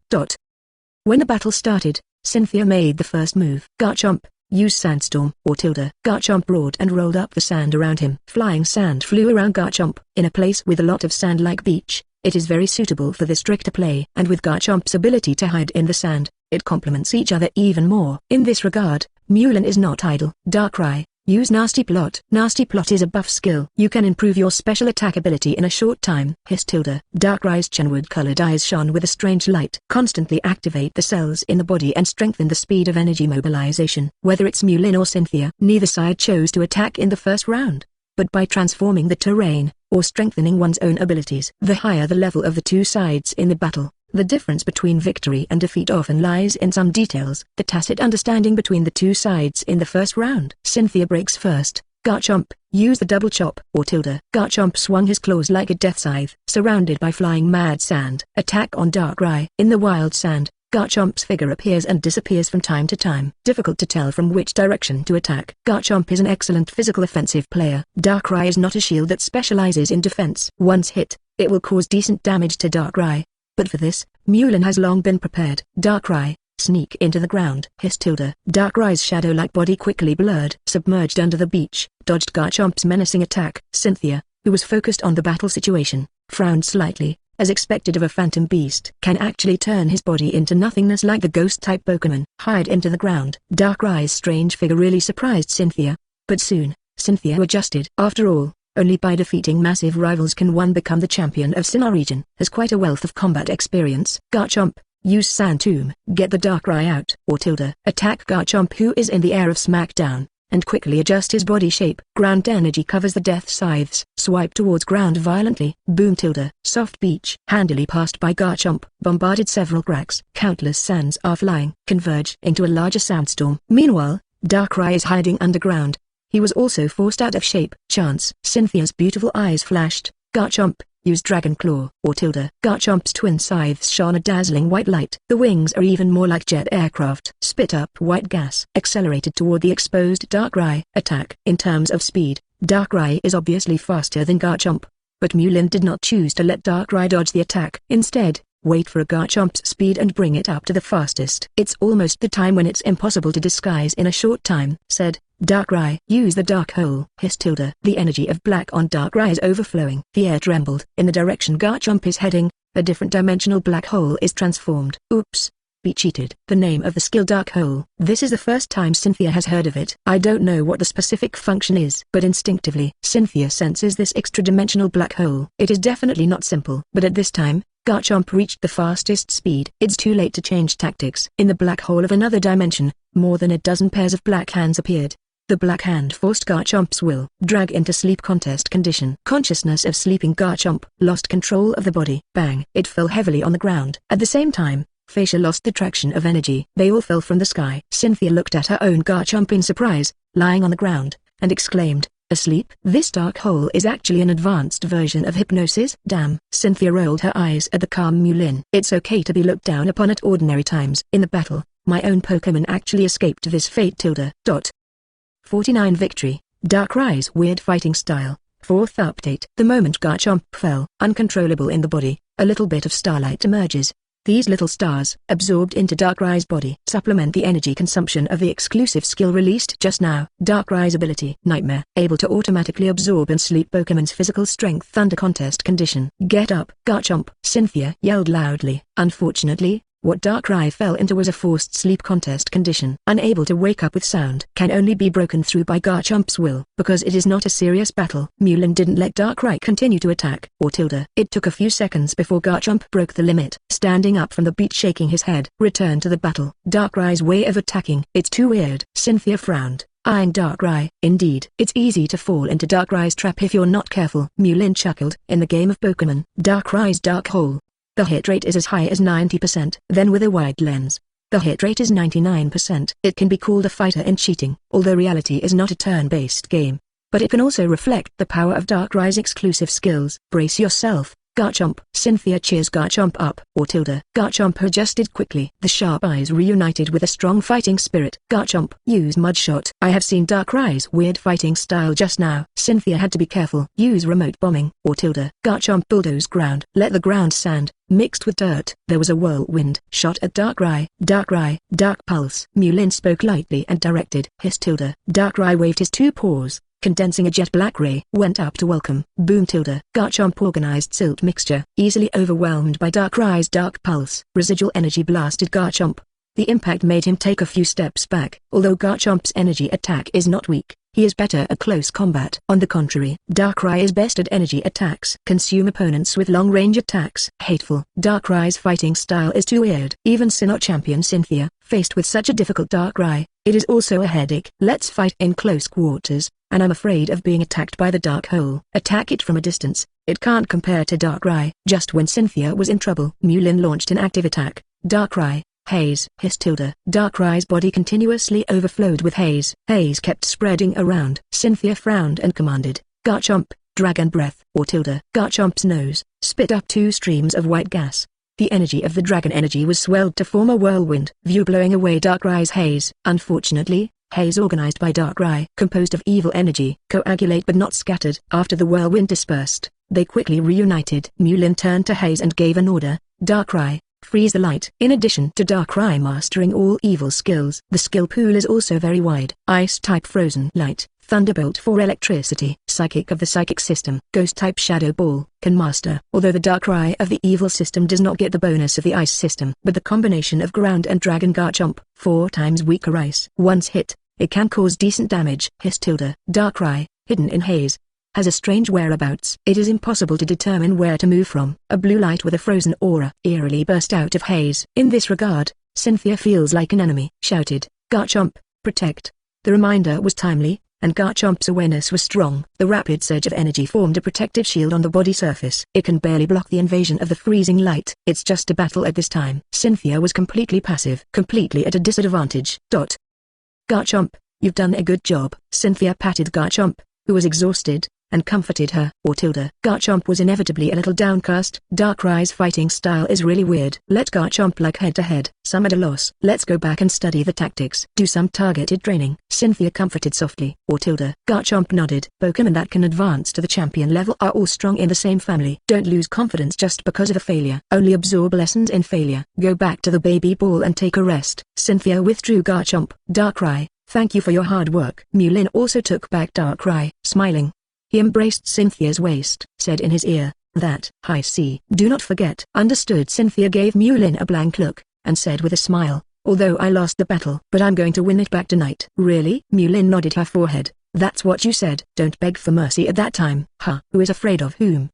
When the battle started, Cynthia made the first move. Garchomp, use sandstorm. Garchomp roared and rolled up the sand around him. Flying sand flew around Garchomp. In a place with a lot of sand like beach, it is very suitable for this trick to play. And with Garchomp's ability to hide in the sand, it complements each other even more. In this regard, Meteors is not idle. Darkrai, use Nasty Plot. Nasty Plot is a buff skill. You can improve your special attack ability in a short time. Darkrai's chenwood-colored eyes shone with a strange light. Constantly activate the cells in the body and strengthen the speed of energy mobilization. Whether it's Meteors or Cynthia, neither side chose to attack in the first round, but by transforming the terrain, or strengthening one's own abilities. The higher the level of the two sides in the battle, the difference between victory and defeat often lies in some details. The tacit understanding between the two sides in the first round. Cynthia breaks first. Garchomp, use the double chop. Garchomp swung his claws like a death scythe. Surrounded by flying mad sand. Attack on Darkrai. In the wild sand, Garchomp's figure appears and disappears from time to time. Difficult to tell from which direction to attack. Garchomp is an excellent physical offensive player. Darkrai is not a shield that specializes in defense. Once hit, it will cause decent damage to Darkrai. But for this, Meteors has long been prepared. Darkrai, sneak into the ground. Darkrai's shadow-like body quickly blurred. Submerged under the beach, dodged Garchomp's menacing attack. Cynthia, who was focused on the battle situation, frowned slightly, as expected of a phantom beast. Can actually turn his body into nothingness like the ghost-type Pokémon. Hide into the ground. Darkrai's strange figure really surprised Cynthia, but soon, Cynthia adjusted. After all, only by defeating massive rivals can one become the champion of Sinnoh region. Has quite a wealth of combat experience. Garchomp, use Sand Tomb. Get the Darkrai out. Attack Garchomp, who is in the air of Smackdown, and quickly adjust his body shape. Ground energy covers the death scythes. Swipe towards ground violently. Boom. Soft beach. Handily passed by Garchomp. Bombarded several cracks. Countless sands are flying. Converge into a larger sandstorm. Meanwhile, Darkrai is hiding underground. He was also forced out of shape. Chance. Cynthia's beautiful eyes flashed. Garchomp, use Dragon Claw. Garchomp's twin scythes shone a dazzling white light. The wings are even more like jet aircraft. Spit up white gas. Accelerated toward the exposed Darkrai. Attack. In terms of speed, Darkrai is obviously faster than Garchomp. But Meteors did not choose to let Darkrai dodge the attack. Instead, wait for a Garchomp's speed and bring it up to the fastest. It's almost the time when it's impossible to disguise in a short time, said Darkrai. Use the Dark Hole. The energy of black on Darkrai is overflowing. The air trembled. In the direction Garchomp is heading, a different dimensional black hole is transformed. Oops. be cheated. The name of the skill Dark Hole. This is the first time Cynthia has heard of it. I don't know what the specific function is, but instinctively, Cynthia senses this extra-dimensional black hole. It is definitely not simple. But at this time, Garchomp reached the fastest speed. It's too late to change tactics. In the black hole of another dimension, more than a dozen pairs of black hands appeared. The black hand forced Garchomp's will drag into sleep contest condition. Consciousness of sleeping Garchomp lost control of the body. Bang! It fell heavily on the ground. At the same time, Facia lost the traction of energy. They all fell from the sky. Cynthia looked at her own Garchomp in surprise, lying on the ground, and exclaimed, "Asleep? This dark hole is actually an advanced version of hypnosis." Damn! Cynthia rolled her eyes at the calm Meulin. It's okay to be looked down upon at ordinary times. In the battle, my own Pokémon actually escaped this fate. 49 Victory, Darkrai's weird fighting style. 4th update. The moment Garchomp fell, uncontrollable in the body, a little bit of starlight emerges. These little stars, absorbed into Darkrai's body, supplement the energy consumption of the exclusive skill released just now. Darkrai's ability, Nightmare, able to automatically absorb and sleep Pokemon's physical strength under contest condition. Get up, Garchomp! Cynthia yelled loudly. Unfortunately, what Darkrai fell into was a forced sleep contest condition. Unable to wake up with sound can only be broken through by Garchomp's will, because it is not a serious battle. Meulin didn't let Darkrai continue to attack. It took a few seconds before Garchomp broke the limit. Standing up from the beach, shaking his head, returned to the battle. Darkrai's way of attacking. It's too weird. Cynthia frowned, eyeing Darkrai. Indeed, it's easy to fall into Darkrai's trap if you're not careful. Meulin chuckled. In the game of Pokémon, Darkrai's Dark Hole, the hit rate is as high as 90%. Then with a wide lens, the hit rate is 99%. It can be called a fighter in cheating, although reality is not a turn-based game. But it can also reflect the power of Darkrai's exclusive skills. Brace yourself, Garchomp! Cynthia cheers Garchomp up. Garchomp adjusted quickly. The sharp eyes reunited with a strong fighting spirit. Garchomp, use Mud Shot. I have seen Darkrai's weird fighting style just now. Cynthia had to be careful. Use Remote Bombing. Garchomp bulldoze ground. Let the ground sand, mixed with dirt. There was a whirlwind shot at Darkrai. Dark Pulse. Meulin spoke lightly and directed. Hiss. Darkrai waved his two paws, condensing a jet black ray, went up to welcome. Boom. Garchomp organized Silt Mixture, easily overwhelmed by Darkrai's Dark Pulse. Residual energy blasted Garchomp. The impact made him take a few steps back. Although Garchomp's energy attack is not weak, he is better at close combat. On the contrary, Darkrai is best at energy attacks. Consume opponents with long-range attacks. Hateful. Darkrai's fighting style is too weird. Even Sinnoh champion Cynthia, faced with such a difficult Darkrai, it is also a headache. Let's fight in close quarters, and I'm afraid of being attacked by the Dark Hole. Attack it from a distance. It can't compare to Darkrai. Just when Cynthia was in trouble, Meulin launched an active attack. Darkrai. Haze. Hiss. Darkrai's body continuously overflowed with haze. Haze kept spreading around. Cynthia frowned and commanded, Garchomp, Dragon Breath. Garchomp's nose spit up 2 streams of white gas. The energy of the dragon energy was swelled to form a whirlwind, blowing away Darkrai's haze. Unfortunately, haze organized by Darkrai, composed of evil energy, coagulate but not scattered. After the whirlwind dispersed, they quickly reunited. Meulin turned to Haze and gave an order. Darkrai, freeze the light. In addition to Darkrai mastering all evil skills, the skill pool is also very wide. Ice-type Frozen Light, Thunderbolt for electricity, Psychic of the Psychic system, Ghost-type Shadow Ball, can master. Although the Darkrai of the evil system does not get the bonus of the Ice system, but the combination of Ground and Dragon Garchomp, 4 times weaker Ice. Once hit, it can cause decent damage. Hiss. Darkrai, hidden in haze, has a strange whereabouts. It is impossible to determine where to move from. A blue light with a frozen aura eerily burst out of haze. In this regard, Cynthia feels like an enemy. Shouted, Garchomp, protect. The reminder was timely, and Garchomp's awareness was strong. The rapid surge of energy formed a protective shield on the body surface. It can barely block the invasion of the freezing light. It's just a battle at this time. Cynthia was completely passive, completely at a disadvantage. Garchomp, you've done a good job. Cynthia patted Garchomp, who was exhausted, and comforted her. Garchomp was inevitably a little downcast. Darkrai's fighting style is really weird. Let Garchomp like head-to-head. Some at a loss. Let's go back and study the tactics. Do some targeted training. Cynthia comforted softly. Garchomp nodded. Pokémon that can advance to the champion level are all strong in the same family. Don't lose confidence just because of a failure. Only absorb lessons in failure. Go back to the baby ball and take a rest. Cynthia withdrew Garchomp. Darkrai, thank you for your hard work. Meulin also took back Darkrai, smiling. He embraced Cynthia's waist, said in his ear, that, I see. Do not forget. Understood. Cynthia gave Meulin a blank look, and said with a smile, although I lost the battle, but I'm going to win it back tonight. Really? Mewlin nodded her forehead. That's what you said. Don't beg for mercy at that time. Huh? Who is afraid of whom?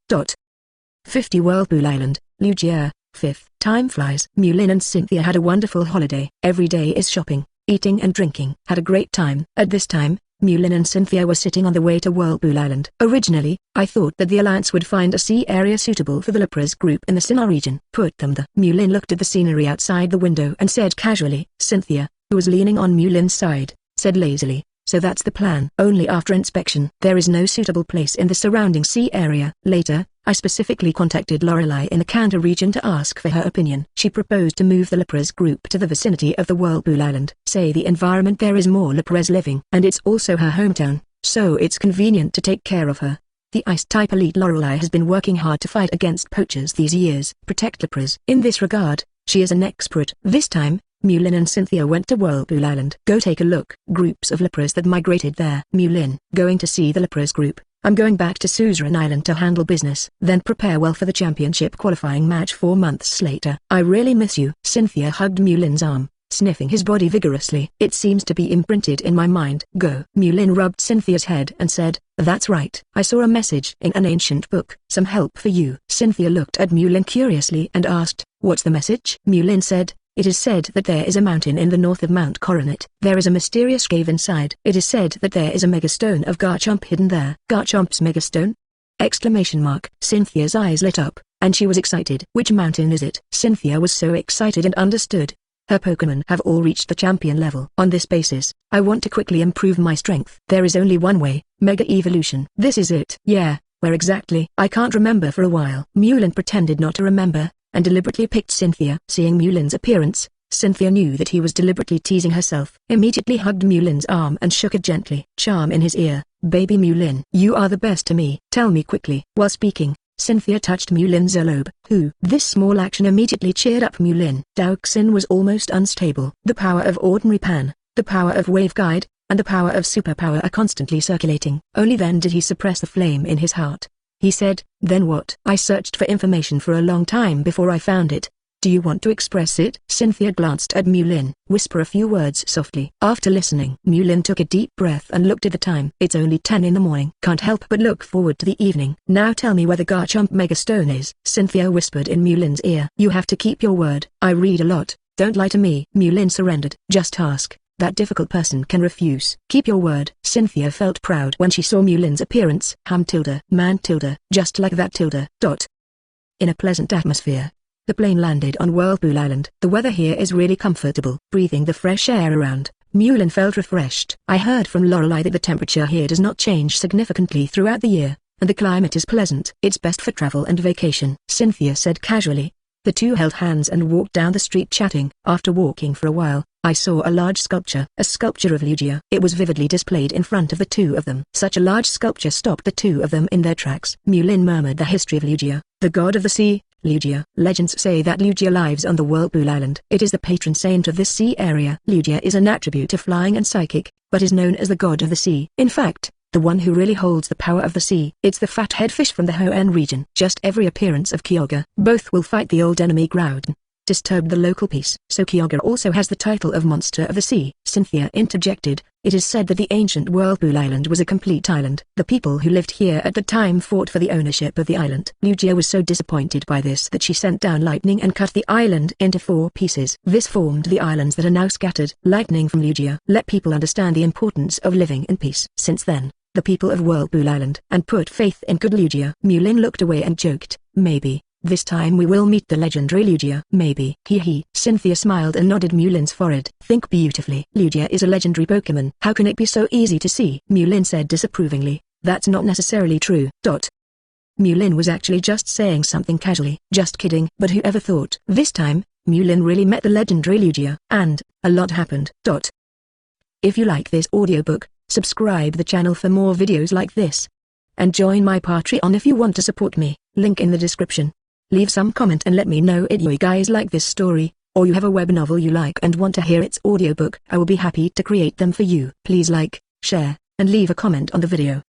50 Whirlpool Island, Lugia, 5th. Time flies. Mewlin and Cynthia had a wonderful holiday. Every day is shopping, eating and drinking. Had a great time. At this time, Mewlin and Cynthia were sitting on the way to Whirlpool Island. Originally, I thought that the Alliance would find a sea area suitable for the Lepras group in the Sinnoh region. Put them there. Mewlin looked at the scenery outside the window and said casually. Cynthia, who was leaning on Mewlin's side, said lazily, so that's the plan. Only after inspection. There is no suitable place in the surrounding sea area. Later, I specifically contacted Lorelei in the Counter region to ask for her opinion. She proposed to move the Lepras group to the vicinity of the Whirlpool Island. Say the environment there is more Lepras living. And it's also her hometown, so it's convenient to take care of her. The Ice-type elite Lorelei has been working hard to fight against poachers these years. Protect Lepras. In this regard, she is an expert. This time, Mewlin and Cynthia went to Whirlpool Island. Go take a look. Groups of Lepras that migrated there. Mewlin, going to see the Lepras group. I'm going back to Suzerain Island to handle business. Then prepare well for the championship qualifying match 4 months later. I really miss you. Cynthia hugged Mewlin's arm, sniffing his body vigorously. It seems to be imprinted in my mind. Go. Mewlin rubbed Cynthia's head and said, that's right. I saw a message in an ancient book. Some help for you. Cynthia looked at Mewlin curiously and asked, what's the message? Mewlin said, it is said that there is a mountain in the north of Mount Coronet. There is a mysterious cave inside. It is said that there is a megastone of Garchomp hidden there. Garchomp's megastone? Exclamation mark. Cynthia's eyes lit up, and she was excited. Which mountain is it? Cynthia was so excited and understood. Her Pokémon have all reached the champion level. On this basis, I want to quickly improve my strength. There is only one way, Mega Evolution. This is it. Yeah, where exactly? I can't remember for a while. Mewlin pretended not to remember, and deliberately picked Cynthia. Seeing Mewlin's appearance, Cynthia knew that he was deliberately teasing herself. Immediately hugged Mewlin's arm and shook it gently. Charm in his ear, baby Mewlin. You are the best to me. Tell me quickly. While speaking, Cynthia touched Mewlin's earlobe. This small action immediately cheered up Mewlin. Dowxin was almost unstable. The power of Ordinary Pan, the power of Wave Guide, and the power of Superpower are constantly circulating. Only then did he suppress the flame in his heart. He said, then what? I searched for information for a long time before I found it. Do you want to express it? Cynthia glanced at Mewlin. Whisper a few words softly. After listening, Mewlin took a deep breath and looked at the time. It's only 10 in the morning. Can't help but look forward to the evening. Now tell me where the Garchomp Megastone is. Cynthia whispered in Mewlin's ear. You have to keep your word. I read a lot. Don't lie to me. Mewlin surrendered. Just ask. That difficult person can refuse. Keep your word. Cynthia felt proud when she saw Mewlin's appearance. Man tilde, just like that tilde. In a pleasant atmosphere, the plane landed on Whirlpool Island. The weather here is really comfortable. Breathing the fresh air around, Mewlin felt refreshed. I heard from Lorelei that the temperature here does not change significantly throughout the year, and the climate is pleasant. It's best for travel and vacation, Cynthia said casually. The two held hands and walked down the street chatting. After walking for a while, I saw a large sculpture. A sculpture of Lugia. It was vividly displayed in front of the two of them. Such a large sculpture stopped the two of them in their tracks. Mewlin murmured the history of Lugia, the god of the sea. Lugia. Legends say that Lugia lives on the Whirlpool Island. It is the patron saint of this sea area. Lugia is an attribute of flying and psychic, but is known as the god of the sea. In fact, the one who really holds the power of the sea. It's the fathead fish from the Hoenn region. Just every appearance of Kyogre. Both will fight the old enemy Groudon. Disturbed the local peace. So Kyogre also has the title of Monster of the Sea. Cynthia interjected, it is said that the ancient Whirlpool Island was a complete island. The people who lived here at the time fought for the ownership of the island. Lugia was so disappointed by this that she sent down lightning and cut the island into 4 pieces. This formed the islands that are now scattered. Lightning from Lugia let people understand the importance of living in peace. Since then, the people of Whirlpool Island and put faith in good Lugia. Mewlin looked away and joked, maybe this time we will meet the legendary Lugia. Maybe. Hee. Cynthia smiled and nodded Mewlin's forehead. Think beautifully. Lugia is a legendary Pokémon. How can it be so easy to see? Mewlin said disapprovingly. That's not necessarily true. Mewlin was actually just saying something casually. Just kidding. But who ever thought? This time, Mewlin really met the legendary Lugia. And, a lot happened. If you like this audiobook, subscribe the channel for more videos like this. And join my Patreon if you want to support me. Link in the description. Leave some comment and let me know if you guys like this story, or you have a web novel you like and want to hear its audiobook. I will be happy to create them for you. Please like, share, and leave a comment on the video.